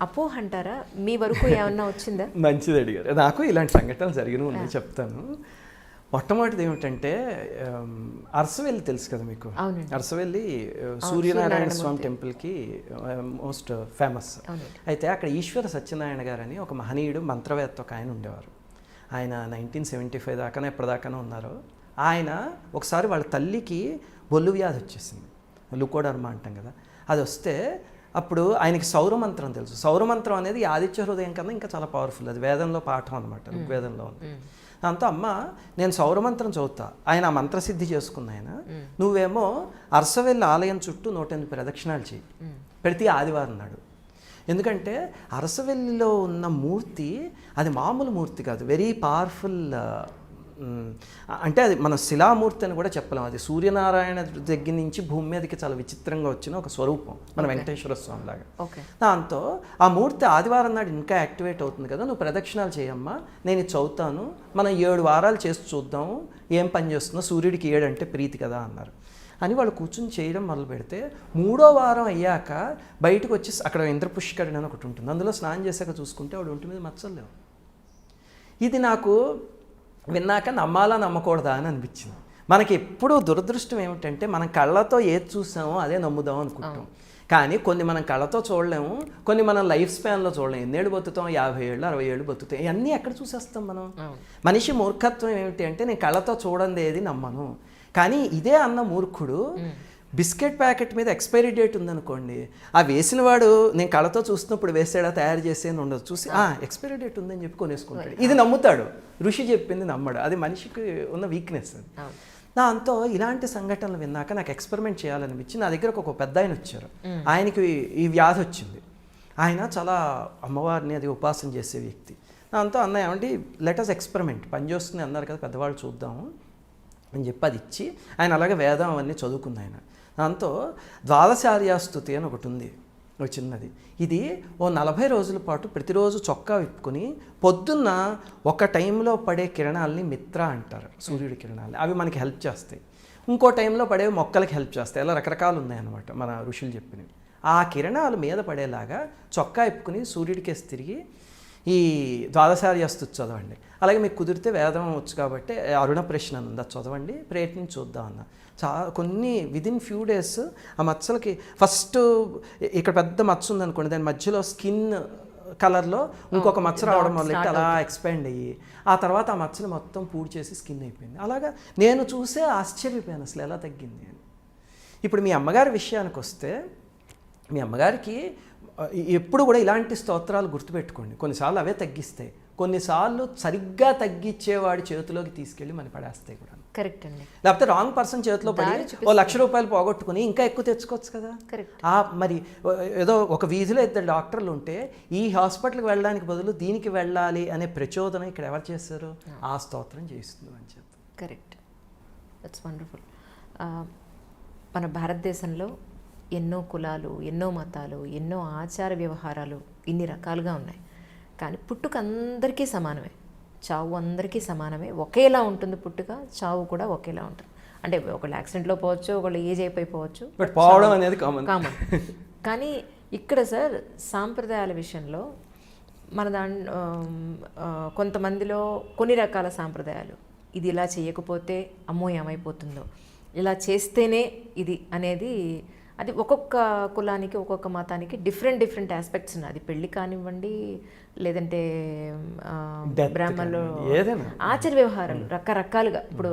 అపోహ అంటారా? మీ వరకు ఏమన్నా వచ్చిందా? మంచిది అడిగారు. నాకు ఇలాంటి సంఘటనలు జరిగిన ఉన్నాయి, చెప్తాను. మొట్టమొదటిది ఏమిటంటే అరసవెల్లి తెలుసు కదా మీకు? అవునండి. అరసవెల్లి సూర్యనారాయణ స్వామి టెంపుల్కి మోస్ట్ ఫేమస్. అయితే అక్కడ ఈశ్వర సత్యనారాయణ గారు అని ఒక మహనీయుడు మంత్రవేత్త ఒక ఆయన ఉండేవారు. ఆయన 1975 దాకానే ఎప్పటిదాకానే ఉన్నారు. ఆయన ఒకసారి వాళ్ళ తల్లికి బొల్లు వ్యాధి వచ్చేసింది, లుకోడర్మా అంటాం కదా, అది వస్తే అప్పుడు ఆయనకి సౌరమంత్రం తెలుసు. సౌరమంత్రం అనేది ఆదిత్య హృదయం కన్నా ఇంకా చాలా పవర్ఫుల్, అది వేదంలో పాఠం అనమాట, ఋగ్వేదంలో ఉంది. దాంతో అమ్మ నేను సౌరమంత్రం చదువుతా, ఆయన ఆ మంత్రసిద్ధి చేసుకున్న ఆయన, నువ్వేమో అరసవెల్లి ఆలయం చుట్టూ 108 ప్రదక్షిణాలు చేయి ప్రతి ఆదివారం నాడు. ఎందుకంటే అరసవెల్లిలో ఉన్న మూర్తి అది మామూలు మూర్తి కాదు, వెరీ పవర్ఫుల్. అంటే అది మన శిలామూర్తి అని కూడా చెప్పలేం, అది సూర్యనారాయణ దగ్గర నుంచి భూమి మీదకి చాలా విచిత్రంగా వచ్చిన ఒక స్వరూపం, మన వెంకటేశ్వర స్వామి లాగా. దాంతో ఆ మూర్తి ఆదివారం నాడు ఇంకా యాక్టివేట్ అవుతుంది కదా, నువ్వు ప్రదక్షిణాలు చేయమ్మా, నేను ఇది చదువుతాను, మనం 7 వారాలు చేసి చూద్దాము ఏం పని చేస్తుందో, సూర్యుడికి 7 అంటే ప్రీతి కదా అన్నారు. అని వాళ్ళు కూర్చుని చేయడం మొదలు పెడితే 3వ వారం అయ్యాక బయటకు వచ్చి అక్కడ ఇంద్రపుష్కరిణి అని ఒకటి ఉంటుంది, అందులో స్నానం చేశాక చూసుకుంటే వాడు ఒంటి మీద మచ్చలు లేవు. ఇది నాకు విన్నాక నమ్మాలా నమ్మకూడదా అని అనిపించింది. మనకి ఎప్పుడూ దురదృష్టం ఏమిటంటే మనం కళ్ళతో ఏది చూసామో అదే నమ్ముదాం అనుకుంటాం, కానీ కొన్ని మనం కళ్ళతో చూడలేము, కొన్ని మనం లైఫ్ స్పాన్లో చూడలేము. ఎన్నేళ్ళు బతుకుతాం? 50 ఏళ్ళు 60 ఏళ్ళు బతుకుతాం. ఇవన్నీ ఎక్కడ చూసేస్తాం మనం? మనిషి మూర్ఖత్వం ఏమిటి అంటే నేను కళ్ళతో చూడండి ఏది నమ్మను. కానీ ఇదే అన్న మూర్ఖుడు బిస్కెట్ ప్యాకెట్ మీద ఎక్స్పైరీ డేట్ ఉందనుకోండి, ఆ వేసిన వాడు నేను కళ్ళతో చూస్తున్నప్పుడు వేసాడా తయారు చేసేది ఉండదు, చూసి ఎక్స్పైరీ డేట్ ఉందని చెప్పి కొనేసుకుంటాడు. ఇది నమ్ముతాడు, ఋషి చెప్పింది నమ్మడు. అది మనిషికి ఉన్న వీక్నెస్. అది దాంతో ఇలాంటి సంఘటనలు విన్నాక నాకు ఎక్స్పెరిమెంట్ చేయాలనిపించి నా దగ్గరకు ఒక పెద్ద ఆయన వచ్చారు. ఆయనకి ఈ వ్యాధి వచ్చింది. ఆయన చాలా అమ్మవారిని అది ఉపాసన చేసే వ్యక్తి. దాంతో అన్నయ్య ఏమంటే లెటస్ ఎక్స్పెరిమెంట్ పనిచేస్తుంది అన్నారు కదా పెద్దవాళ్ళు, చూద్దాము అని చెప్పి అది ఇచ్చి ఆయన అలాగే వేదం అవన్నీ చదువుకుంది ఆయన. దాంతో ద్వాదశార్యాస్తుతి అని ఒకటి ఉంది, ఒక చిన్నది. ఇది ఓ 40 రోజుల పాటు ప్రతిరోజు చొక్కా విప్పుకొని పొద్దున్న ఒక టైంలో పడే కిరణాలని మిత్ర అంటారు, సూర్యుడి కిరణాలని, అవి మనకి హెల్ప్ చేస్తాయి. ఇంకో టైంలో పడేవి మొక్కలకి హెల్ప్ చేస్తాయి. అలా రకరకాలు ఉన్నాయన్నమాట మన ఋషులు చెప్పినవి. ఆ కిరణాలు మీద పడేలాగా చొక్కా విప్పుకొని సూర్యుడికేసి తిరిగి ఈ ద్వాదశార్యాస్తుతి చదవండి. అలాగే మీకు కుదిరితే వేదం వచ్చు కాబట్టి అరుణ ప్రశ్న ఉంది, అది చదవండి, ప్రయత్నించి చూద్దాం అన్న. కొన్ని విదిన్ ఫ్యూ డేస్ ఆ మచ్చలకి ఫస్ట్ ఇక్కడ పెద్ద మచ్చ ఉందనుకోండి, దాని మధ్యలో స్కిన్ కలర్లో ఇంకొక మచ్చ రావడం మొదలెట్టి అలా ఎక్స్పాండ్ అయ్యి ఆ తర్వాత ఆ మచ్చలు మొత్తం పూడి చేసి స్కిన్ అయిపోయింది. అలాగా నేను చూసే ఆశ్చర్యపోయాను అసలు ఎలా తగ్గింది అని. ఇప్పుడు మీ అమ్మగారి విషయానికి వస్తే, మీ అమ్మగారికి ఎప్పుడు కూడా ఇలాంటి స్తోత్రాలు గుర్తుపెట్టుకోండి, కొన్నిసార్లు అవే తగ్గిస్తాయి, కొన్నిసార్లు సరిగ్గా తగ్గించేవాడి చేతిలోకి తీసుకెళ్ళి మన పడేస్తాయి కూడా. కరెక్ట్ అండి. లేకపోతే రాంగ్ పర్సన్ చేతిలో పడి ఓ 1,00,000 రూపాయలు పోగొట్టుకుని ఇంకా ఎక్కువ తెచ్చుకోవచ్చు కదా. మరి ఏదో ఒక వీధిలో 2 డాక్టర్లు ఉంటే ఈ హాస్పిటల్కి వెళ్ళడానికి బదులు దీనికి వెళ్ళాలి అనే ప్రచోదన ఇక్కడ ఎవరు చేస్తారు? ఆ స్తోత్రం చేస్తుంది అని చెప్పి. Correct, that's wonderful. మన భారతదేశంలో ఎన్నో కులాలు, ఎన్నో మతాలు, ఎన్నో ఆచార వ్యవహారాలు ఇన్ని రకాలుగా ఉన్నాయి. కానీ పుట్టుక అందరికీ సమానమే, చావు అందరికీ సమానమే. ఒకేలా ఉంటుంది పుట్టుక, చావు కూడా ఒకేలా ఉంటుంది. అంటే ఒకళ్ళు యాక్సిడెంట్లో పోవచ్చు, ఒకళ్ళు ఏజ్ అయిపోవచ్చు, బట్ పోవడం అనేది కామన్. కానీ ఇక్కడ సార్ సాంప్రదాయాల విషయంలో మన కొంతమందిలో కొన్ని రకాల సాంప్రదాయాలు, ఇది ఇలా చేయకపోతే అమ్మో ఏమైపోతుందో, ఇలా చేస్తేనే ఇది అనేది, అది ఒక్కొక్క కులానికి ఒక్కొక్క మతానికి డిఫరెంట్ ఆస్పెక్ట్స్ ఉన్నాయి. అది పెళ్ళి కానివ్వండి, లేదంటే బ్రాహ్మణులు ఆచార వ్యవహారాలు రకరకాలుగా. ఇప్పుడు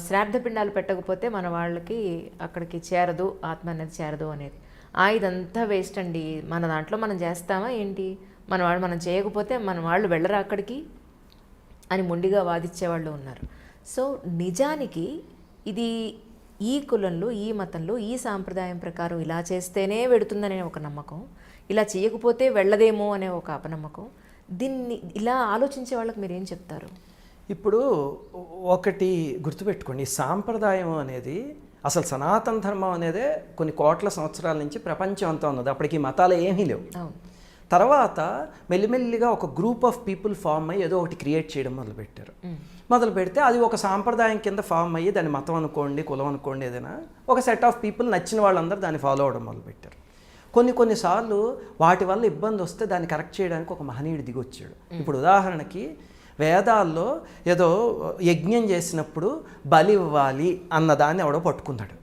శ్రాద్ధ పిండాలు పెట్టకపోతే మన వాళ్ళకి అక్కడికి చేరదు, ఆత్మ అనేది చేరదు అనేది. ఇదంతా వేస్ట్ అండి, మన దాంట్లో మనం చేస్తామా ఏంటి, మనం చేయకపోతే మన వాళ్ళు వెళ్ళరా అక్కడికి అని మొండిగా వాదించేవాళ్ళు ఉన్నారు. సో నిజానికి ఇది ఈ కులంలో, ఈ మతంలో, ఈ సాంప్రదాయం ప్రకారం ఇలా చేస్తేనే వెడుతుందనే ఒక నమ్మకం, ఇలా చేయకపోతే వెళ్ళదేమో అనే ఒక అపనమ్మకం. దీన్ని ఇలా ఆలోచించే వాళ్ళకి మీరు ఏం చెప్తారు? ఇప్పుడు ఒకటి గుర్తుపెట్టుకోండి, సాంప్రదాయం అనేది అసలు సనాతన ధర్మం అనేదే కొన్ని కోట్ల సంవత్సరాల నుంచి ప్రపంచం అంతా ఉన్నది. అప్పటికి మతాలు ఏమీ లేవు. తర్వాత మెల్లిమెల్లిగా ఒక గ్రూప్ ఆఫ్ పీపుల్ ఫామ్ అయ్యి ఏదో ఒకటి క్రియేట్ చేయడం మొదలుపెట్టారు. మొదలు పెడితే అది ఒక సాంప్రదాయం కింద ఫామ్ అయ్యి, దాని మతం అనుకోండి, కులం అనుకోండి, ఏదైనా ఒక సెట్ ఆఫ్ పీపుల్ నచ్చిన వాళ్ళందరూ దాన్ని ఫాలో అవడం మొదలుపెట్టారు. కొన్నిసార్లు వాటి వల్ల ఇబ్బంది వస్తే దాన్ని కరెక్ట్ చేయడానికి ఒక మహనీయుడు దిగొచ్చాడు. ఇప్పుడు ఉదాహరణకి వేదాల్లో ఏదో యజ్ఞం చేసినప్పుడు బలి ఇవ్వాలి అన్నదాన్ని ఎవడో పట్టుకున్నాడు.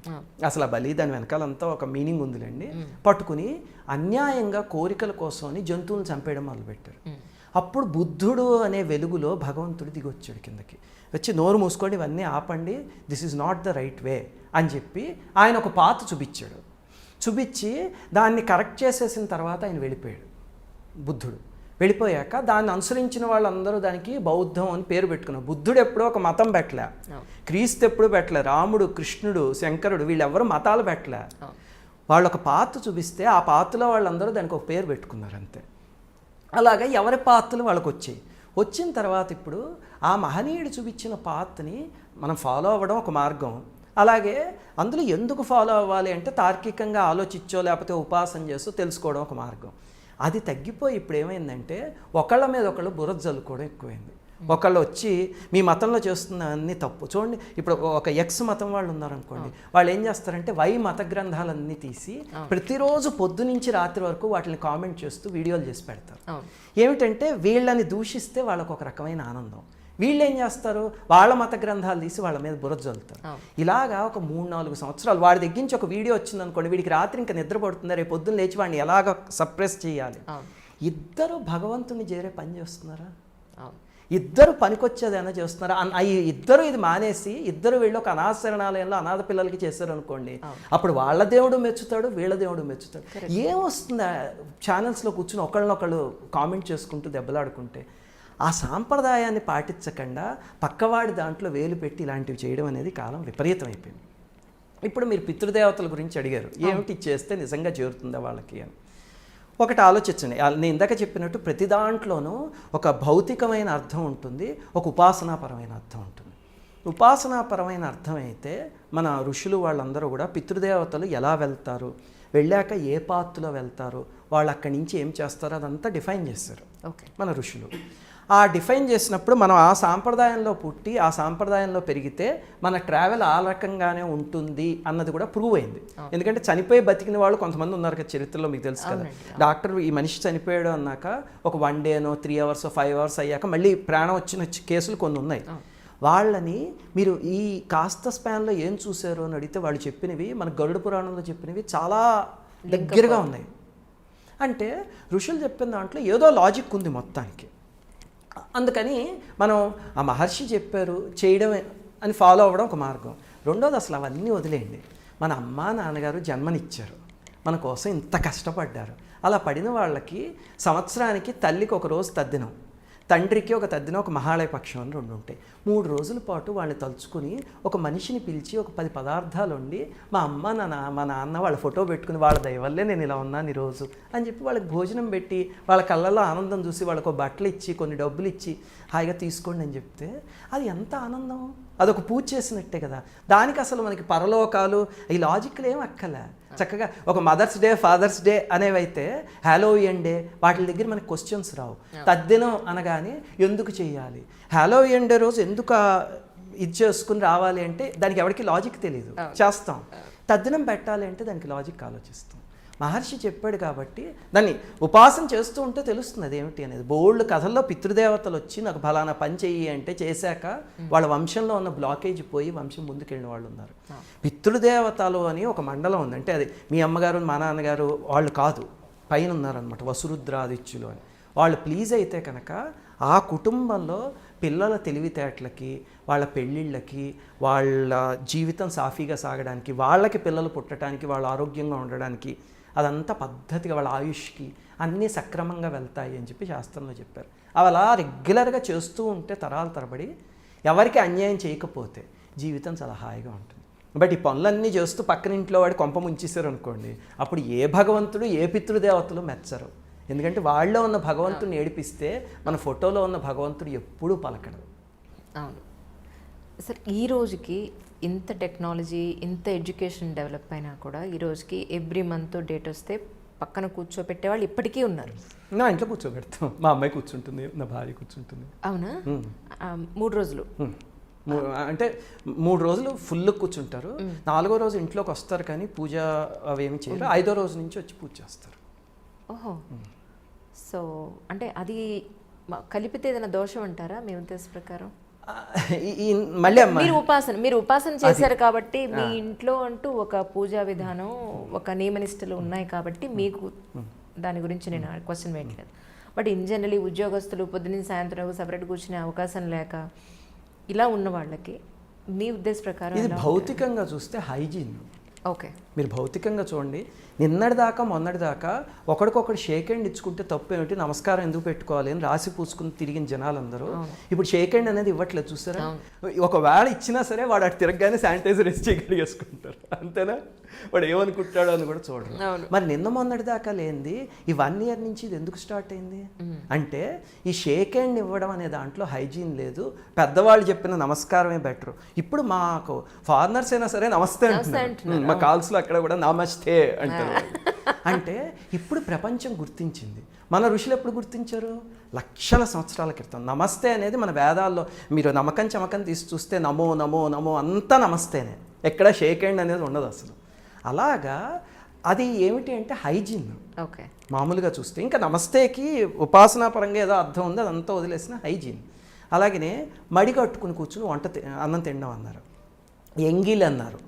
అసలు ఆ బలి దాని వెనకాలంతా ఒక మీనింగ్ ఉందిలేండి. పట్టుకుని అన్యాయంగా కోరికల కోసమని జంతువులను చంపేయడం మొదలుపెట్టారు. అప్పుడు బుద్ధుడు అనే వెలుగులో భగవంతుడు దిగొచ్చాడు కిందకి, వచ్చి నోరు మూసుకోండి, ఇవన్నీ ఆపండి, this is not the right way అని చెప్పి ఆయన ఒక పాత చూపించాడు. చూపించి దాన్ని కరెక్ట్ చేసేసిన తర్వాత ఆయన వెళ్ళిపోయాడు. బుద్ధుడు వెళ్ళిపోయాక దాన్ని అనుసరించిన వాళ్ళందరూ దానికి బౌద్ధం అని పేరు పెట్టుకున్నారు. బుద్ధుడు ఎప్పుడో ఒక మతం పెట్టలే, క్రీస్తు ఎప్పుడు పెట్టలే, రాముడు, కృష్ణుడు, శంకరుడు వీళ్ళెవరు మతాలు పెట్టలే. వాళ్ళు ఒక పాత చూపిస్తే ఆ పాతలో వాళ్ళందరూ దానికి ఒక పేరు పెట్టుకున్నారు అంతే. అలాగే ఎవరి పాత్రలు వాళ్ళకి వచ్చాయి. వచ్చిన తర్వాత ఇప్పుడు ఆ మహనీయుడు చూపించిన పాత్ని మనం ఫాలో అవ్వడం ఒక మార్గం. అలాగే అందులో ఎందుకు ఫాలో అవ్వాలి అంటే తార్కికంగా ఆలోచించో లేకపోతే ఉపాసన చేస్తూ తెలుసుకోవడం ఒక మార్గం. అది తగ్గిపోయి ఇప్పుడు ఏమైందంటే ఒకళ్ళ మీద ఒకళ్ళు బురద జల్లుకోవడం ఎక్కువైంది. ఒకళ్ళు వచ్చి మీ మతంలో చేస్తున్న అన్నీ తప్పు. చూడండి, ఇప్పుడు ఒక ఎక్స్ మతం వాళ్ళు ఉన్నారనుకోండి, వాళ్ళు ఏం చేస్తారంటే మత గ్రంథాలన్నీ తీసి ప్రతిరోజు పొద్దు నుంచి రాత్రి వరకు వాటిని కామెంట్ చేస్తూ వీడియోలు చేసి పెడతారు. ఏమిటంటే వీళ్ళని దూషిస్తే వాళ్ళకు ఒక రకమైన ఆనందం. వీళ్ళు ఏం చేస్తారు, వాళ్ళ మత గ్రంథాలు తీసి వాళ్ళ మీద బురద జల్లుతారు. ఇలాగా ఒక 3-4 సంవత్సరాలు వాడి దగ్గర నుంచి ఒక వీడియో వచ్చింది అనుకోండి, వీడికి రాత్రి ఇంకా నిద్రపడుతుంది, రేపు పొద్దున్న లేచి వాడిని ఎలాగ సప్రెస్ చేయాలి. ఇద్దరు భగవంతుని చేరే పని చేస్తున్నారా? ఇద్దరు పనికొచ్చేదైనా చేస్తున్నారా? ఇద్దరు ఇది మానేసి ఇద్దరు వీళ్ళు ఒక అనాథ శరణాలయంలో అనాథ పిల్లలకి చేశారు అనుకోండి, అప్పుడు వాళ్ళ దేవుడు మెచ్చుతాడు, వీళ్ళ దేవుడు మెచ్చుతాడు. ఏమొస్తుంది ఛానల్స్లో కూర్చుని ఒకళ్ళనొకళ్ళు కామెంట్ చేసుకుంటూ దెబ్బలాడుకుంటే? ఆ సాంప్రదాయాన్ని పాటించకుండా పక్కవాడి దాంట్లో వేలు పెట్టి ఇలాంటివి చేయడం అనేది కాలం విపరీతం అయిపోయింది. ఇప్పుడు మీరు పితృదేవతల గురించి అడిగారు, ఏమిటి చేస్తే నిజంగా చేరుతుందా వాళ్ళకి అని. ఒకటి ఆలోచించండి. నేను ఇందాక చెప్పినట్టు ప్రతి దాంట్లోనూ ఒక భౌతికమైన అర్థం ఉంటుంది, ఒక ఉపాసనాపరమైన అర్థం ఉంటుంది. ఉపాసనాపరమైన అర్థం అయితే మన ఋషులు వాళ్ళందరూ కూడా పితృదేవతలు ఎలా వెళ్తారు, వెళ్ళాక ఏ పాత్రలో వెళ్తారు, వాళ్ళు అక్కడి నుంచి ఏం చేస్తారో అదంతా డిఫైన్ చేస్తారు మన ఋషులు. ఆ డిఫైన్ చేసినప్పుడు మనం ఆ సాంప్రదాయంలో పుట్టి ఆ సాంప్రదాయంలో పెరిగితే మన ట్రావెల్ ఆ రకంగానే ఉంటుంది అన్నది కూడా ప్రూవ్ అయింది. ఎందుకంటే చనిపోయి బతికిన వాళ్ళు కొంతమంది ఉన్నారు కదా చరిత్రలో, మీకు తెలుసు కదా. డాక్టర్ ఈ మనిషి చనిపోయాడు అన్నాక ఒక 1 డేనో 3 అవర్స్ 5 అవర్స్ అయ్యాక మళ్ళీ ప్రాణం వచ్చిన కేసులు కొన్ని ఉన్నాయి. వాళ్ళని మీరు ఈ కాస్త స్పాన్లో ఏం చూశారు అని అడిగితే వాళ్ళు చెప్పినవి మన గరుడ పురాణంలో చెప్పినవి చాలా దగ్గరగా ఉన్నాయి. అంటే ఋషులు చెప్పిన దాంట్లో ఏదో లాజిక్ ఉంది మొత్తానికి. అందుకని మనం ఆ మహర్షి చెప్పారు చేయడమే అని ఫాలో అవ్వడం ఒక మార్గం. రెండోది అసలు అవన్నీ వదిలేయండి. మన అమ్మ నాన్నగారు జన్మనిచ్చారు, మన కోసం ఇంత కష్టపడ్డారు. అలా పడిన వాళ్ళకి సంవత్సరానికి తల్లికి ఒక రోజు తద్దినం, తండ్రికి ఒక తద్దినం, ఒక మహాళయ పక్షం అని 2 ఉంటాయి. 3 రోజుల పాటు వాళ్ళని తలుచుకుని ఒక మనిషిని పిలిచి ఒక 10 పదార్థాలు వండి మా అమ్మ మా నాన్న వాళ్ళ ఫోటో పెట్టుకుని వాళ్ళ దయ వల్లే నేను ఇలా ఉన్నాను ఈరోజు అని చెప్పి వాళ్ళకి భోజనం పెట్టి వాళ్ళ కళ్ళల్లో ఆనందం చూసి వాళ్ళకు బట్టలు ఇచ్చి కొన్ని డబ్బులు ఇచ్చి హాయిగా తీసుకోండి అని చెప్తే అది ఎంత ఆనందం. అదొక పూజ చేసినట్టే కదా. దానికి అసలు మనకి పరలోకాలు ఈ లాజిక్లు ఏం అక్కలే. చక్కగా ఒక మదర్స్ డే ఫాదర్స్ డే అనేవైతే హ్యాలోవియన్ డే వాటి దగ్గర మనకి క్వశ్చన్స్ రావు. తద్దినం అనగానే ఎందుకు చేయాలి, హ్యాలోవియన్ డే రోజు ఎందుకు ఇది చేసుకుని రావాలి అంటే దానికి ఎవరికి లాజిక్ తెలియదు, చేస్తాం. తద్దినం పెట్టాలి అంటే దానికి లాజిక్ ఆలోచిస్తాం. మహర్షి చెప్పాడు కాబట్టి దాన్ని ఉపాసన చేస్తూ ఉంటే తెలుస్తుంది అదేమిటి అనేది. బోల్డ్ కథల్లో పితృదేవతలు వచ్చి నాకు ఫలానా పని చెయ్యి అంటే చేశాక వాళ్ళ వంశంలో ఉన్న బ్లాకేజ్ పోయి వంశం ముందుకెళ్ళిన వాళ్ళు ఉన్నారు. పితృదేవతలు అని ఒక మండలం ఉంది. అంటే అది మీ అమ్మగారు మా నాన్నగారు వాళ్ళు కాదు, పైన ఉన్నారనమాట, వసురుద్రాదిత్యులు అని. వాళ్ళు ప్లీజ్ అయితే కనుక ఆ కుటుంబంలో పిల్లల తెలివితేటలకి, వాళ్ళ పెళ్ళిళ్ళకి, వాళ్ళ జీవితం సాఫీగా సాగడానికి, వాళ్ళకి పిల్లలు పుట్టడానికి, వాళ్ళు ఆరోగ్యంగా ఉండడానికి, అదంతా పద్ధతిగా వాళ్ళ ఆయుష్కి అన్నీ సక్రమంగా వెళ్తాయి అని చెప్పి శాస్త్రంలో చెప్పారు. అవి అలా రెగ్యులర్గా చేస్తూ ఉంటే తరాల తరబడి ఎవరికి అన్యాయం చేయకపోతే జీవితం చాలా హాయిగా ఉంటుంది. బట్ ఈ పనులన్నీ చేస్తూ పక్కన ఇంట్లో వాడి కొంప ముంచేశారు అనుకోండి, అప్పుడు ఏ భగవంతుడు ఏ పితృదేవతలు మెచ్చరు. ఎందుకంటే వాళ్ళలో ఉన్న భగవంతుడిని ఏడిపిస్తే మన ఫోటోలో ఉన్న భగవంతుడు ఎప్పుడూ పలకడు. అవును సార్, ఈ రోజుకి ఇంత టెక్నాలజీ ఇంత ఎడ్యుకేషన్ డెవలప్ అయినా కూడా ఈ రోజుకి ఎవ్రీ మంత్ డేట్ వస్తే పక్కన కూర్చోపెట్టేవాళ్ళు ఇప్పటికీ ఉన్నారు. నా ఇంట్లో కూర్చోబెడతాం, మా అమ్మాయి కూర్చుంటుంది, నా భార్య కూర్చుంటుంది. అవునా? 3 రోజులు అంటే 3 రోజులు ఫుల్ కూర్చుంటారు. 4వ రోజు ఇంట్లోకి వస్తారు కానీ పూజ అవేమి చేయరు. 5వ రోజు నుంచి వచ్చి పూజ చేస్తారు. ఓహో, సో అంటే అది కలిపితే ఏదైనా దోషం అంటారా మీ ఉద్దేశ ప్రకారం? మళ్ళీ అమ్మ మీరు ఉపాసన చేశారు కాబట్టి మీ ఇంట్లో అంటూ ఒక పూజా విధానం, ఒక నియమనిష్టలు ఉన్నాయి కాబట్టి మీకు దాని గురించి నేను క్వశ్చన్ వేయట్లేదు. బట్ ఇన్ జనరలీ ఉద్యోగస్తులు పొద్దున్న సాయంత్రం సపరేట్ కూర్చునే అవకాశం లేక ఇలా ఉన్న వాళ్ళకి మీ ఉద్దేశ ప్రకారం ఇది భౌతికంగా చూస్తే హైజీన్. ఓకే, మీరు భౌతికంగా చూడండి, నిన్నటిదాకా మొన్నటిదాకా ఒకడికొకడు షేక్ హ్యాండ్ ఇచ్చుకుంటే తప్పు ఏమిటి, నమస్కారం ఎందుకు పెట్టుకోవాలి అని రాసి పూసుకుని తిరిగిన జనాలందరూ ఇప్పుడు షేక్ హ్యాండ్ అనేది ఇవ్వట్లేదు. చూసారా, ఒకవేళ ఇచ్చినా సరే వాడు అటు తిరగగానే శానిటైజర్ వేసి చేసుకుంటారు, అంతేనా? వాడు ఏమనుకుంటాడో అని కూడా చూడరు. మరి నిన్న మొన్నటిదాకా లేనిది ఈ 1 year నుంచి ఇది ఎందుకు స్టార్ట్ అయింది అంటే ఈ షేక్ హ్యాండ్ ఇవ్వడం అనే దాంట్లో హైజీన్ లేదు, పెద్దవాళ్ళు చెప్పిన నమస్కారమే బెటర్. ఇప్పుడు మాకు ఫారినర్స్ అయినా సరే నమస్తే అంటున్నారు, మా కాల్స్లో అక్కడ కూడా నమస్తే అంటారు. అంటే ఇప్పుడు ప్రపంచం గుర్తించింది. మన ఋషులు ఎప్పుడు గుర్తించారు? లక్షల సంవత్సరాల క్రితం. నమస్తే అనేది మన వేదాల్లో మీరు నమ్మకం చమకం తీసి చూస్తే నమో నమో నమో అంతా నమస్తేనే, ఎక్కడ షేక్ హ్యాండ్ అనేది ఉండదు అసలు. అలాగా అది ఏమిటి అంటే హైజీన్. ఓకే, మామూలుగా చూస్తే ఇంకా నమస్తేకి ఉపాసనా పరంగా ఏదో అర్థం ఉంది, అదంతా వదిలేసిన హైజీన్. అలాగనే మడి కట్టుకుని కూర్చుని అన్నం తినడం అన్నారు, ఎంగిల్ అన్నారు.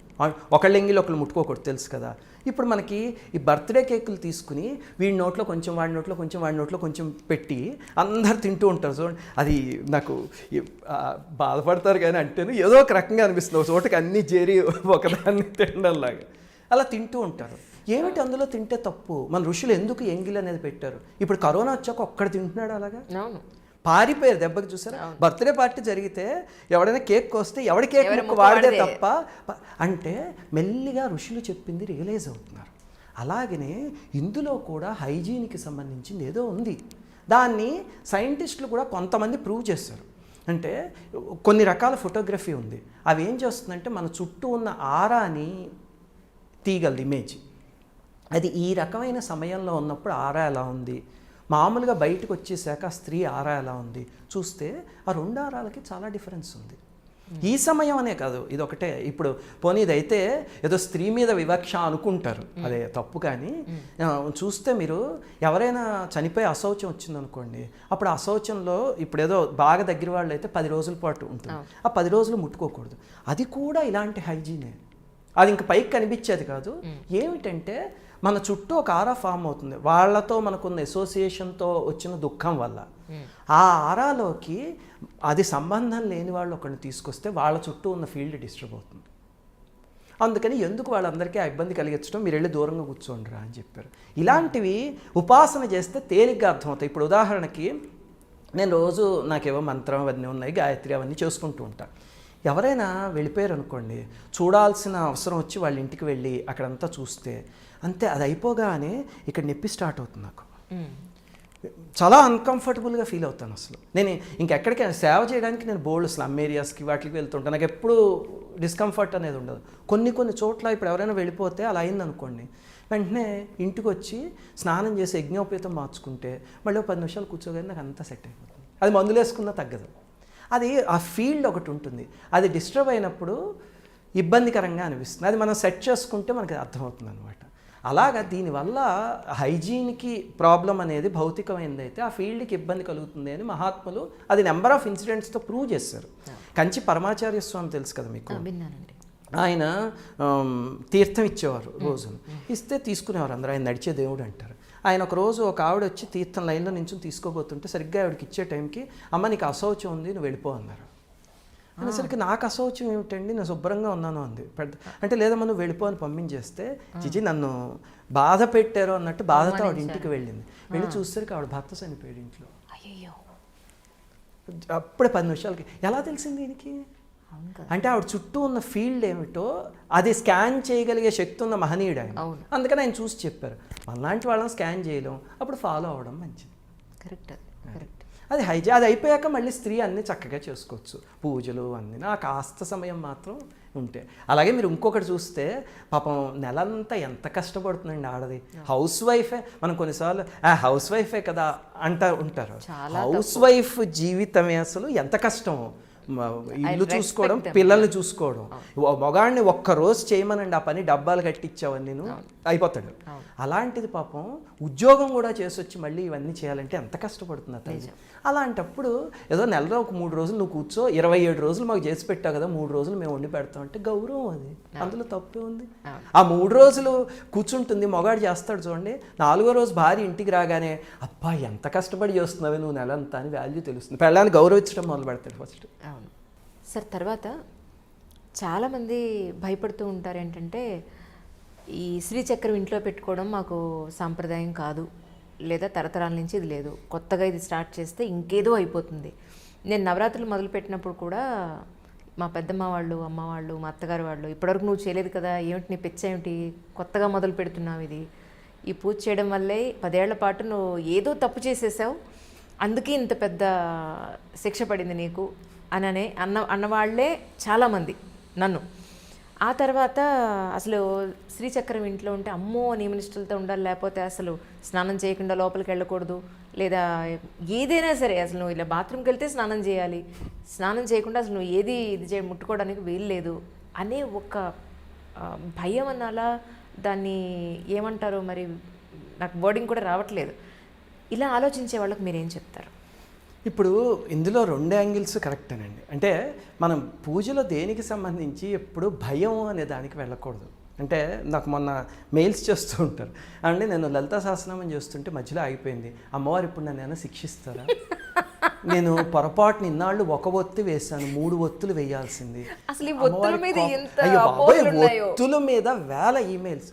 ఒకళ్ళు ఎంగిల్ ఒకళ్ళు ముట్టుకోకూడదు, తెలుసు కదా. ఇప్పుడు మనకి ఈ బర్త్డే కేకులు తీసుకుని వీడి నోట్లో కొంచెం, వాడి నోట్లో కొంచెం, వాడి నోట్లో కొంచెం పెట్టి అందరు తింటూ ఉంటారు. చూడండి, అది నాకు బాధపడతారు కానీ అంటేనే ఏదో ఒక రకంగా అనిపిస్తుంది, ఒక చోటకి అన్నీ చేరి ఒకదాన్ని తినడంలాగా అలా తింటూ ఉంటారు. ఏమిటి అందులో తింటే తప్పు? మన ఋషులు ఎందుకు ఎంగిల్ అనేది పెట్టారు? ఇప్పుడు కరోనా వచ్చాక ఒక్కడ తింటున్నాడు అలాగా? పారిపోయారు దెబ్బకి. చూసారా, బర్త్డే పార్టీ జరిగితే ఎవడైనా కేక్ కోస్తే ఎవడి కేక్ ముక్క వాడితే తప్ప అంటే మెల్లిగా ఋషులు చెప్పింది రియలైజ్ అవుతున్నారు. అలాగనే ఇందులో కూడా హైజీన్కి సంబంధించింది ఏదో ఉంది. దాన్ని సైంటిస్టులు కూడా కొంతమంది ప్రూవ్ చేస్తారు. అంటే కొన్ని రకాల ఫోటోగ్రఫీ ఉంది, అవి ఏం చేస్తుందంటే మన చుట్టూ ఉన్న ఆరాని తీయగలదు ఇమేజ్. అది ఈ రకమైన సమయంలో ఉన్నప్పుడు ఆరా ఎలా ఉంది, మామూలుగా బయటకు వచ్చేసాక స్త్రీ ఆరా ఎలా ఉంది చూస్తే ఆ 2 ఆరాలకి చాలా డిఫరెన్స్ ఉంది. ఈ సమయం అనే కాదు, ఇది ఒకటే. ఇప్పుడు పోనీ ఇదైతే ఏదో స్త్రీ మీద వివక్ష అనుకుంటారు, అదే తప్పు. కానీ చూస్తే మీరు ఎవరైనా చనిపోయి అశౌచం వచ్చిందనుకోండి, అప్పుడు అశౌచంలో ఇప్పుడు ఏదో బాగా దగ్గర వాళ్ళు అయితే 10 రోజుల పాటు ఉంటుంది, ఆ 10 రోజులు ముట్టుకోకూడదు. అది కూడా ఇలాంటి హైజీనే. అది ఇంక పైకి కనిపించేది కాదు. ఏమిటంటే మన చుట్టూ ఒక ఆరా ఫామ్ అవుతుంది, వాళ్ళతో మనకున్న అసోసియేషన్తో వచ్చిన దుఃఖం వల్ల. ఆ ఆరాలోకి అది సంబంధం లేని వాళ్ళు ఒకరిని తీసుకొస్తే వాళ్ళ చుట్టూ ఉన్న ఫీల్డ్ డిస్టర్బ్ అవుతుంది. అందుకని ఎందుకు వాళ్ళందరికీ ఆ ఇబ్బంది కలిగించడం, మీరు వెళ్ళి దూరంగా కూర్చోండిరా అని చెప్పారు. ఇలాంటివి ఉపాసన చేస్తే తేలిగ్గా అర్థమవుతాయి. ఇప్పుడు ఉదాహరణకి నేను రోజు నాకేవో మంత్రం అవన్నీ ఉన్నాయి, గాయత్రి అవన్నీ చేసుకుంటూ ఉంటాను. ఎవరైనా వెళ్ళిపోయారు అనుకోండి, చూడాల్సిన అవసరం వచ్చి వాళ్ళ ఇంటికి వెళ్ళి అక్కడంతా చూస్తే అంతే, అది అయిపోగానే ఇక్కడ నొప్పి స్టార్ట్ అవుతుంది. నాకు చాలా అన్కంఫర్టబుల్గా ఫీల్ అవుతాను అసలు. నేను ఇంకెక్కడికైనా సేవ చేయడానికి నేను బోల్డ్ స్లమ్ ఏరియాస్కి వాటికి వెళ్తుంటాను, నాకు ఎప్పుడు డిస్కంఫర్ట్ అనేది ఉండదు. కొన్ని చోట్ల ఇప్పుడు ఎవరైనా వెళ్ళిపోతే అలా అయిందనుకోండి, వెంటనే ఇంటికి వచ్చి స్నానం చేసి యజ్ఞోపేతం మార్చుకుంటే మళ్ళీ 10 నిమిషాలు కూర్చోగానే నాకు అంతా సెట్ అయిపోతుంది. అది మందులు వేసుకున్నా తగ్గదు. అది ఆ ఫీల్డ్ ఒకటి ఉంటుంది, అది డిస్టర్బ్ అయినప్పుడు ఇబ్బందికరంగా అనిపిస్తుంది. అది మనం సెట్ చేసుకుంటే మనకి అర్థమవుతుంది అనమాట. అలాగా దీనివల్ల హైజీన్కి ప్రాబ్లం అనేది భౌతికమైనది అయితే ఆ ఫీల్డ్కి ఇబ్బంది కలుగుతుంది అని మహాత్ములు అది నెంబర్ ఆఫ్ ఇన్సిడెంట్స్తో ప్రూవ్ చేశారు. కంచి పరమాచార్య స్వామి తెలుసు కదా మీకు, ఆయన తీర్థం ఇచ్చేవారు, రోజును ఇస్తే తీసుకునేవారు అందరూ. ఆయన నడిచే దేవుడు అంటారు. ఆయన ఒక రోజు ఒక ఆవిడ వచ్చి తీర్థం లైన్లో నుంచి తీసుకోబోతుంటే సరిగ్గా ఆవిడకి ఇచ్చే టైంకి అమ్మ నీకు అశౌచం ఉంది, నువ్వు వెళ్ళిపో అన్నారు. అనేసరికి నాకు అశౌచం ఏమిటండి, నేను శుభ్రంగా ఉన్నాను అంది. అంటే లేదమ్మా నువ్వు వెళ్ళిపో అని పంపించేస్తే చిచి నన్ను బాధ పెట్టారు అన్నట్టు బాధతో ఆవిడ ఇంటికి వెళ్ళింది. వెళ్ళి చూసేసరికి ఆవిడ భర్త చనిపోయాడు ఇంట్లో. అప్పుడే 10 నిమిషాలకి. ఎలా తెలిసింది దీనికి అంటే ఆవిడ చుట్టూ ఉన్న ఫీల్డ్ ఏమిటో అది స్కాన్ చేయగలిగే శక్తి ఉన్న మహనీయుడు ఆయన. అందుకని ఆయన చూసి చెప్పారు, మనలాంటి వాళ్ళని స్కాన్ చేయలేం, అప్పుడు ఫాలో అవ్వడం మంచిది. కరెక్ట్. అది అది అయిపోయాక మళ్ళీ స్త్రీ అన్నీ చక్కగా చేసుకోవచ్చు, పూజలు అన్నీ. ఆ కాస్త సమయం మాత్రం ఉంటే. అలాగే మీరు ఇంకొకటి చూస్తే పాపం నెలంతా ఎంత కష్టపడుతుందండి ఆడది. హౌస్ వైఫే, మనం కొన్నిసార్లు హౌస్ వైఫే కదా అంటూ ఉంటారు. హౌస్ వైఫ్ జీవితమే అసలు ఎంత కష్టమో. ఇల్లు చూసుకోవడం, పిల్లల్ని చూసుకోవడం. మగాడిని ఒక్కరోజు చేయమనండి ఆ పని, డబ్బాలు కట్టించావని నేను అయిపోతాడు. అలాంటిది పాపం ఉద్యోగం కూడా చేసి వచ్చి మళ్ళీ ఇవన్నీ చేయాలంటే ఎంత కష్టపడుతుంది అతను. అలాంటప్పుడు ఏదో నెలలో ఒక 3 రోజులు నువ్వు కూర్చో, 27 రోజులు మాకు చేసి పెట్టావు కదా, 3 రోజులు మేము వండి పెడతాం అంటే గౌరవం, అది అందులో తప్పే ఉంది. ఆ 3 రోజులు కూర్చుంటుంది, మగాడు చేస్తాడు చూడండి. 4వ రోజు భార్య ఇంటికి రాగానే అబ్బా ఎంత కష్టపడి చేస్తున్నావే నువ్వు నెలంతా అని వాల్యూ తెలుస్తుంది. పెళ్ళాన్ని గౌరవించడం మొదలు పెడతాడు ఫస్ట్. అవును సార్. తర్వాత చాలామంది భయపడుతూ ఉంటారు ఏంటంటే, ఈ శ్రీచక్రం ఇంట్లో పెట్టుకోవడం మాకు సాంప్రదాయం కాదు, లేదా తరతరాల నుంచి ఇది లేదు, కొత్తగా ఇది స్టార్ట్ చేస్తే ఇంకేదో అయిపోతుంది. నేను నవరాత్రులు మొదలుపెట్టినప్పుడు కూడా మా పెద్దమ్మ వాళ్ళు, అమ్మ వాళ్ళు, మా అత్తగారు వాళ్ళు, ఇప్పటివరకు నువ్వు చేయలేదు కదా, ఏమిటి నీ పిచ్చ ఏమిటి, కొత్తగా మొదలు పెడుతున్నావు ఇది, ఈ పూజ చేయడం వల్లే 10 ఏళ్ల పాటు నువ్వు ఏదో తప్పు చేసేసావు, అందుకే ఇంత పెద్ద శిక్ష పడింది నీకు అని అన్నవాళ్లే చాలామంది నన్ను. ఆ తర్వాత అసలు శ్రీచక్రం ఇంట్లో ఉంటే అమ్మో నియమనిష్టలతో ఉండాలి, లేకపోతే అసలు స్నానం చేయకుండా లోపలికి వెళ్ళకూడదు, లేదా ఏదైనా సరే అసలు నువ్వు ఇలా బాత్రూమ్కి వెళ్తే స్నానం చేయాలి, స్నానం చేయకుండా అసలు నువ్వు ఏది ముట్టుకోవడానికి వీల్లేదు అనే ఒక భయం అనాలా, దాన్ని ఏమంటారో మరి నాకు వర్డింగ్ కూడా రావట్లేదు. ఇలా ఆలోచించే వాళ్ళకి మీరేం చెప్తారు? ఇప్పుడు ఇందులో 2 యాంగిల్స్ కరెక్టేనండి. అంటే మనం పూజలో దేనికి సంబంధించి ఎప్పుడు భయం అనే దానికి వెళ్ళకూడదు. అంటే నాకు మొన్న మెయిల్స్ చేస్తూ ఉంటారు అండి, నేను లలితా సహస్రనామం చేస్తుంటే మధ్యలో ఆగిపోయింది, అమ్మవారు ఇప్పుడు నన్ను ఏమైనా శిక్షిస్తారా, నేను పొరపాటుని ఇన్నాళ్ళు 1 ఒత్తి వేశాను, 3 ఒత్తులు వేయాల్సింది. ఒత్తుల మీద వేల ఈమెయిల్స్.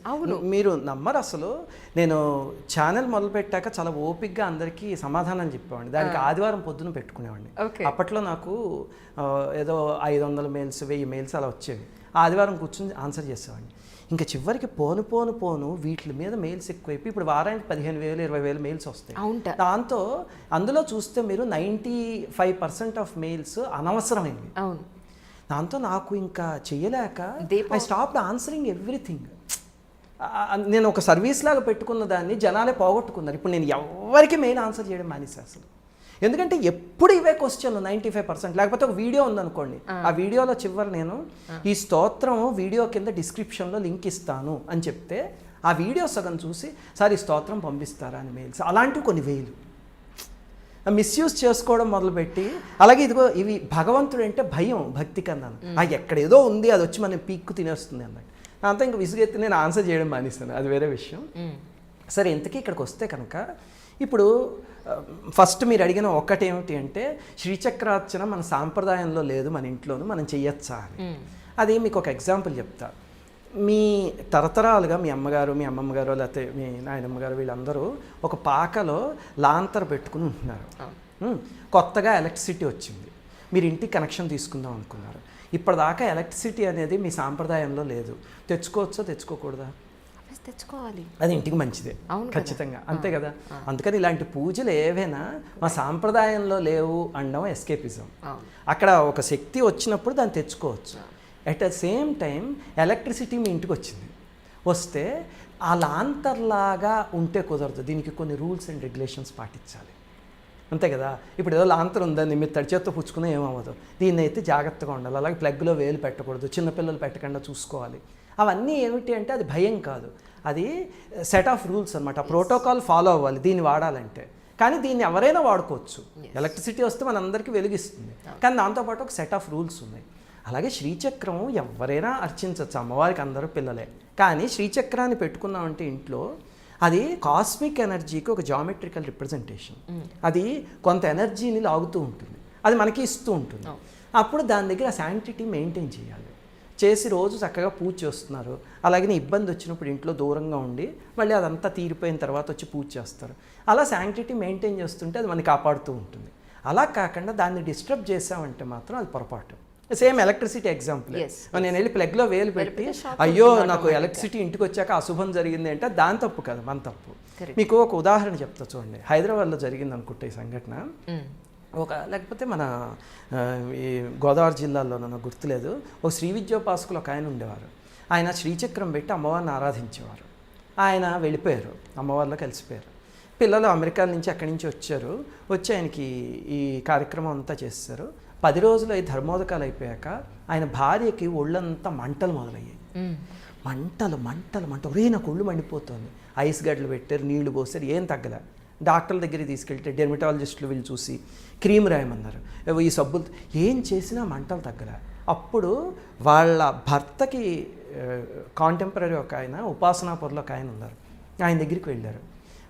మీరు నమ్మరు అసలు. నేను ఛానల్ మొదలు పెట్టాక చాలా ఓపిక్గా అందరికీ సమాధానం చెప్పేవాడిని. దానికి ఆదివారం పొద్దున పెట్టుకునేవాడిని. అప్పట్లో నాకు ఏదో 500 మెయిల్స్ 1000 మెయిల్స్ అలా వచ్చేవి. ఆదివారం కూర్చొని ఆన్సర్ చేసేవాడిని. ఇంకా చివరికి పోను వీటి మీద మెయిల్స్ ఎక్కువైపోయి ఇప్పుడు వారానికి 15,000 20,000 మెయిల్స్ వస్తాయి. దాంతో అందులో చూస్తే మీరు 95% ఆఫ్ మెయిల్స్ అనవసరమైనవి. దాంతో నాకు ఇంకా చెయ్యలేక ఐ స్టాప్డ్ ఆన్సరింగ్ ఎవ్రీథింగ్. నేను ఒక సర్వీస్ లాగా పెట్టుకున్న దాన్ని జనాలే పోగొట్టుకున్నారు. ఇప్పుడు నేను ఎవరికి మెయిల్ ఆన్సర్ చేయడం మానేసా అసలు. ఎందుకంటే ఎప్పుడు ఇవే క్వశ్చన్లు 95%. లేకపోతే ఒక వీడియో ఉందనుకోండి, ఆ వీడియోలో చివరి నేను ఈ స్తోత్రం వీడియో కింద డిస్క్రిప్షన్లో లింక్ ఇస్తాను అని చెప్తే ఆ వీడియో సగం చూసి సార్ ఈ స్తోత్రం పంపిస్తారా అని మెయిల్స్. అలాంటివి కొన్ని వేలు మిస్యూజ్ చేసుకోవడం మొదలుపెట్టి, అలాగే ఇదిగో ఇవి భగవంతుడు అంటే భయం భక్తి కన్నా ఎక్కడేదో ఉంది అది వచ్చి మనం పీక్కు తినేస్తుంది అన్నట్టు. అంతా ఇంకా విసుగెత్తి నేను ఆన్సర్ చేయడం మానేస్తాను, అది వేరే విషయం. సరే, ఇంతకీ ఇక్కడికి వస్తే కనుక ఇప్పుడు ఫస్ట్ మీరు అడిగిన ఒకటేమిటి అంటే శ్రీచక్రార్చన మన సాంప్రదాయంలో లేదు, మన ఇంట్లోనూ మనం చెయ్యొచ్చా అని. అది మీకు ఒక ఎగ్జాంపుల్ చెప్తా. మీ తరతరాలుగా మీ అమ్మగారు మీ అమ్మమ్మ గారు లేకపోతే మీ నాయనమ్మ గారు వీళ్ళందరూ ఒక పాకలో లాంతర్ పెట్టుకుని ఉంటున్నారు. కొత్తగా ఎలక్ట్రిసిటీ వచ్చింది, మీరు ఇంటికి కనెక్షన్ తీసుకుందాం అనుకున్నారు. ఇప్పటిదాకా ఎలక్ట్రిసిటీ అనేది మీ సాంప్రదాయంలో లేదు. తెచ్చుకోవచ్చా తెచ్చుకోకూడదా? తెచ్చుకోవాలి, అది ఇంటికి మంచిదే ఖచ్చితంగా, అంతే కదా. అందుకని ఇలాంటి పూజలు ఏవైనా మా సాంప్రదాయంలో లేవు అనడం ఎస్కేపిజం. అక్కడ ఒక శక్తి వచ్చినప్పుడు దాన్ని తెచ్చుకోవచ్చు. At the same time electricity మీ ఇంటికి వచ్చింది, వస్తే ఆ లాంతర్లాగా ఉంటే కుదరదు. దీనికి కొన్ని రూల్స్ అండ్ రెగ్యులేషన్స్ పాటించాలి, అంతే కదా. ఇప్పుడు ఏదో లాంతర్ ఉందని మీరు తడిచేత్తో పుచ్చుకున్నా ఏమవ్వదు. దీన్ని అయితే జాగ్రత్తగా ఉండాలి. అలాగే ప్లగ్లో వేలు పెట్టకూడదు, చిన్నపిల్లలు పెట్టకుండా చూసుకోవాలి. అవన్నీ ఏమిటి అంటే అది భయం కాదు, అది సెట్ ఆఫ్ రూల్స్ అనమాట. ప్రోటోకాల్ ఫాలో అవ్వాలి దీన్ని వాడాలంటే. కానీ దీన్ని ఎవరైనా వాడుకోవచ్చు. ఎలక్ట్రిసిటీ వస్తే మనందరికీ వెలిగిస్తుంది, కానీ దాంతోపాటు ఒక సెట్ ఆఫ్ రూల్స్ ఉన్నాయి. అలాగే శ్రీచక్రం ఎవరైనా అర్చించవచ్చు, అమ్మవారికి అందరూ పిల్లలే. కానీ శ్రీచక్రాన్ని పెట్టుకున్నామంటే ఇంట్లో అది కాస్మిక్ ఎనర్జీకి ఒక జామెట్రికల్ రిప్రజెంటేషన్. అది కొంత ఎనర్జీని లాగుతూ ఉంటుంది, అది మనకి ఇస్తూ ఉంటుంది. అప్పుడు దాని దగ్గర శాంక్టిటీ మెయింటైన్ చేయాలి. చేసి రోజు చక్కగా పూజ చేస్తున్నారు. అలాగే ఇబ్బంది వచ్చినప్పుడు ఇంట్లో దూరంగా ఉండి మళ్ళీ అదంతా తీరిపోయిన తర్వాత వచ్చి పూజ చేస్తారు. అలా శాంక్టిటీ మెయింటైన్ చేస్తుంటే అది మనకి కాపాడుతూ ఉంటుంది. అలా కాకుండా దాన్ని డిస్టర్బ్ చేసామంటే మాత్రం అది పొరపాటు. Same electricity example. నేను వెళ్ళి ప్లగ్లో వేలు పెట్టి అయ్యో నాకు ఎలక్ట్రిసిటీ ఇంటికి వచ్చాక అశుభం జరిగింది అంటే దాని తప్పు కాదు, మన తప్పు. మీకు ఒక ఉదాహరణ చెప్తా చూడండి. హైదరాబాద్లో జరిగింది అనుకుంటే ఈ సంఘటన. లేకపోతే మన ఈ గోదావరి జిల్లాలో నాకు గుర్తులేదు, ఒక శ్రీ విద్యోపాసకులు ఒక ఆయన ఉండేవారు. ఆయన శ్రీచక్రం పెట్టి అమ్మవారిని ఆరాధించేవారు. ఆయన వెళ్ళిపోయారు, అమ్మవారిలో కలిసిపోయారు. పిల్లలు అమెరికా నుంచి అక్కడి నుంచి వచ్చారు, వచ్చి ఆయనకి ఈ కార్యక్రమం అంతా చేస్తారు. 10 రోజులు అయి ధర్మోదకాలు అయిపోయాక ఆయన భార్యకి ఒళ్ళంతా మంటలు మొదలయ్యాయి. మంటలు ఒరే నాకు ఒళ్ళు మండిపోతుంది. ఐస్ గడ్డలు పెట్టారు, నీళ్లు పోసారు, ఏం తగ్గలే. డాక్టర్ల దగ్గరికి తీసుకెళ్తే డెర్మటాలజిస్టులు వీళ్ళు చూసి క్రీమ్ రాయమన్నారు. ఈ సబ్బులు ఏం చేసినా మంటలు తగ్గలే. అప్పుడు వాళ్ళ భర్తకి కాంటెంపరీ ఒక ఆయన ఉపాసనాపురంలో ఒక ఆయన ఉన్నారు, ఆయన దగ్గరికి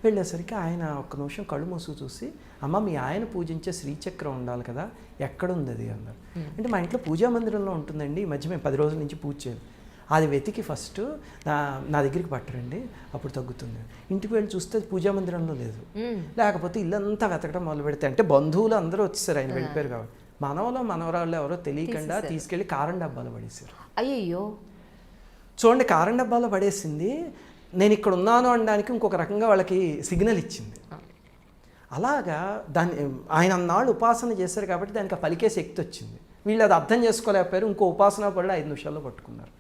వెళ్ళేసరికి ఆయన ఒక్క నిమిషం కళ్ళు మూసుకు చూసి, అమ్మ మీ ఆయన పూజించే శ్రీచక్రం ఉండాలి కదా, ఎక్కడుంది అది అన్నారు. అంటే మా ఇంట్లో పూజా మందిరంలో ఉంటుందండి, ఈ మధ్య మేము 10 రోజుల నుంచి పూజ చేయాలి. అది వెతికి ఫస్ట్ నా దగ్గరికి పట్టరండి, అప్పుడు తగ్గుతుంది. ఇంటికి వెళ్ళి చూస్తే పూజా మందిరంలో లేదు. లేకపోతే ఇల్లంతా వెతకడం మొదలు పెడితే, అంటే బంధువులు అందరూ వచ్చేసారు, ఆయన వెళ్ళిపోయారు కాబట్టి మనవరాళ్ళు ఎవరో తెలియకుండా తీసుకెళ్ళి కారం డబ్బాలో పడేసారు. అయ్యో చూడండి, కారం డబ్బాలో పడేసింది నేను ఇక్కడ ఉన్నాను అనడానికి ఇంకొక రకంగా వాళ్ళకి సిగ్నల్ ఇచ్చింది. అలాగా దాన్ని ఆయన అన్నాళ్ళు ఉపాసన చేశారు కాబట్టి దానికి ఆ పలికే శక్తి వచ్చింది. వీళ్ళు అది అర్థం చేసుకోలేకపోయారు, ఇంకో ఉపాసన పడి 5 నిమిషాల్లో పట్టుకున్నారు.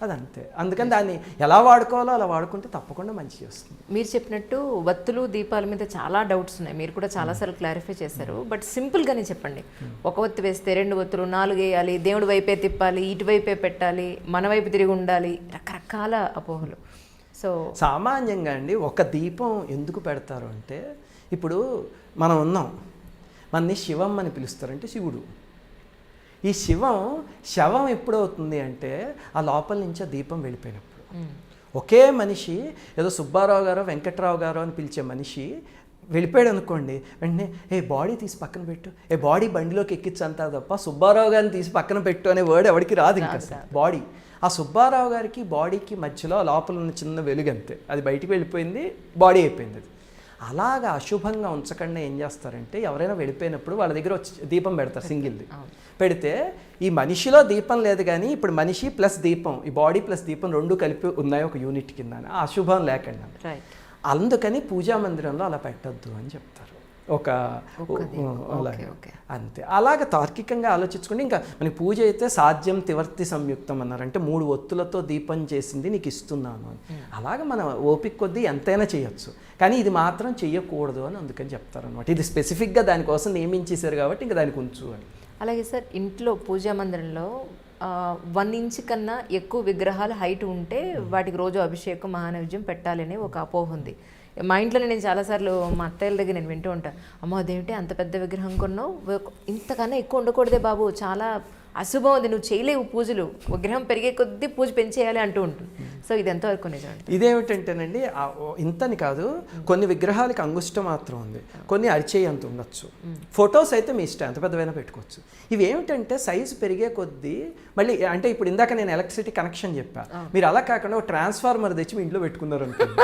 అదంతే. అందుకని దాన్ని ఎలా వాడుకోవాలో అలా వాడుకుంటే తప్పకుండా మంచి చేస్తుంది. మీరు చెప్పినట్టు వత్తులు దీపాల మీద చాలా డౌట్స్ ఉన్నాయి, మీరు కూడా చాలాసార్లు క్లారిఫై చేశారు. బట్ సింపుల్గానే చెప్పండి. ఒక ఒత్తి వేస్తే 2 ఒత్తులు 4 వేయాలి, దేవుడి వైపే తిప్పాలి, ఇటువైపే పెట్టాలి, మన వైపు తిరిగి ఉండాలి, రకరకాల అపోహలు. సో సామాన్యంగా అండి ఒక దీపం ఎందుకు పెడతారు అంటే, ఇప్పుడు మనం ఉన్నాం, మనని శివం అని పిలుస్తారంటే శివుడు. ఈ శవం ఎప్పుడవుతుంది అంటే ఆ లోపల నుంచి ఆ దీపం వెళ్ళిపోయినప్పుడు. ఒకే మనిషి ఏదో సుబ్బారావు గారో వెంకట్రావు గారో అని పిలిచే మనిషి వెళ్ళిపోయాడు అనుకోండి, వెంటనే బాడీ తీసి పక్కన పెట్టు, బాడీ బండిలోకి ఎక్కించంతా తప్ప సుబ్బారావు గారిని తీసి పక్కన పెట్టు అనే వర్డ్ ఎవరికి రాదు. ఇంకా బాడీ, ఆ సుబ్బారావు గారికి బాడీకి మధ్యలో లోపల ఉన్న చిన్న వెలుగంతే, అది బయటికి వెళ్ళిపోయింది, బాడీ అయిపోయింది. అది అలాగా అశుభంగా ఉంచకుండా ఏం చేస్తారంటే, ఎవరైనా వెళ్ళిపోయినప్పుడు వాళ్ళ దగ్గర వచ్చి దీపం పెడతారు, సింగిల్ది పెడితే ఈ మనిషిలో దీపం లేదు కానీ ఇప్పుడు మనిషి ప్లస్ దీపం, ఈ బాడీ ప్లస్ దీపం 2 కలిపి ఉన్నాయి ఒక యూనిట్ కింద, ఆ అశుభం లేకుండా. అందుకని పూజా మందిరంలో అలా పెట్టద్దు అని చెప్తారు. ఒక అలాగే అంతే. అలాగే తార్కికంగా ఆలోచించుకుంటే ఇంకా మనకి పూజ అయితే సాధ్యం తివర్తి సంయుక్తం అన్నారు, అంటే 3 ఒత్తులతో దీపం చేసింది నీకు ఇస్తున్నాను అని. అలాగే మన ఓపిక కొద్దీ ఎంతైనా చేయొచ్చు, కానీ ఇది మాత్రం చెయ్యకూడదు అని అందుకని చెప్తారు అనమాట. ఇది స్పెసిఫిక్గా దానికోసం నియమించేశారు కాబట్టి ఇంకా దానికి ఉంచు అని. అలాగే సార్, ఇంట్లో పూజా మందిరంలో 1 ఇంచ్ కన్నా ఎక్కువ విగ్రహాలు హైట్ ఉంటే వాటికి రోజు అభిషేకం మహానైవేద్యం పెట్టాలని ఒక అపోహ ఉంది. మా ఇంట్లోనే నేను చాలాసార్లు మా అత్తయ్యల దగ్గర నేను వింటూ ఉంటాను, అమ్మో అదేమిటి అంత పెద్ద విగ్రహం కొన్నావు, ఇంతకన్నా ఎక్కువ ఉండకూడదే బాబు, చాలా అశుభం ఉంది, నువ్వు చేయలేవు పూజలు, విగ్రహం పెరిగే కొద్దీ పూజ పెంచేయాలి అంటూ ఉంటుంది. సో ఇది ఎంతవరకు నిజం? ఇదేమిటంటేనండి, ఇంతని కాదు, కొన్ని విగ్రహాలకి అంగుష్ట మాత్రం ఉంది, కొన్ని అరిచేయి అంత ఉండొచ్చు. ఫొటోస్ అయితే మీ ఇష్టం, ఎంత పెద్దవైనా పెట్టుకోవచ్చు. ఇవి ఏమిటంటే సైజు పెరిగే కొద్దీ మళ్ళీ, అంటే ఇప్పుడు ఇందాక నేను ఎలక్ట్రిసిటీ కనెక్షన్ చెప్పా, మీరు అలా కాకుండా ఒక ట్రాన్స్ఫార్మర్ తెచ్చి మీ ఇంట్లో పెట్టుకున్నారు అనుకోండి,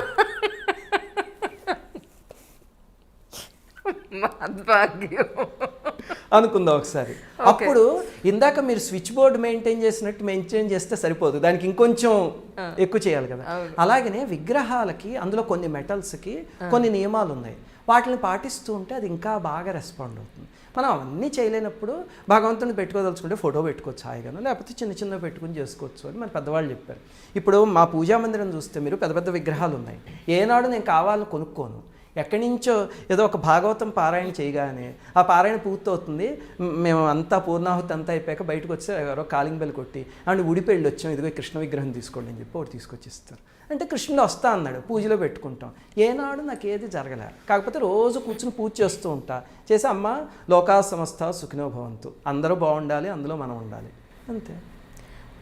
అనుకుందాం ఒకసారి. అప్పుడు ఇందాక మీరు స్విచ్ బోర్డు మెయింటైన్ చేస్తే సరిపోదు, దానికి ఇంకొంచెం ఎక్కువ చేయాలి కదా. అలాగనే విగ్రహాలకి అందులో కొన్ని మెటల్స్కి కొన్ని నియమాలు ఉన్నాయి, వాటిని పాటిస్తూ ఉంటే అది ఇంకా బాగా రెస్పాండ్ అవుతుంది. మనం అవన్నీ చేయలేనప్పుడు భగవంతుని పెట్టుకోదలుచుకుంటే ఫోటో పెట్టుకోవచ్చు హాయిగాను, లేకపోతే చిన్న పెట్టుకుని చేసుకోవచ్చు అని మన పెద్దవాళ్ళు చెప్పారు. ఇప్పుడు మా పూజా మందిరం చూస్తే మీరు పెద్ద పెద్ద విగ్రహాలు ఉన్నాయి, ఏనాడు నేను కావాలని కొనుక్కోను, ఎక్కడి నుంచో ఏదో ఒక భాగవతం పారాయణ చేయగానే ఆ పారాయణ పూర్తవుతుంది, మేము అంతా పూర్ణాహుతి అంతా అయిపోయాక బయటకు వచ్చి ఎవరో కాలింగ్ బెల్ కొట్టి అండ్ ఉడిపెళ్ళి వచ్చాం, ఇదిగో కృష్ణ విగ్రహం తీసుకోండి అని చెప్పి ఒకటి తీసుకొచ్చిస్తారు. అంటే కృష్ణుడు వస్తా అన్నాడు, పూజలో పెట్టుకుంటాం. ఏనాడు నాకు ఏది జరగలే, కాకపోతే రోజు కూర్చుని పూజ చేస్తూ ఉంటా, చేసి అమ్మ లోకా సమస్త సుఖినో భవంతు, అందరూ బాగుండాలి, అందులో మనం ఉండాలి, అంతే.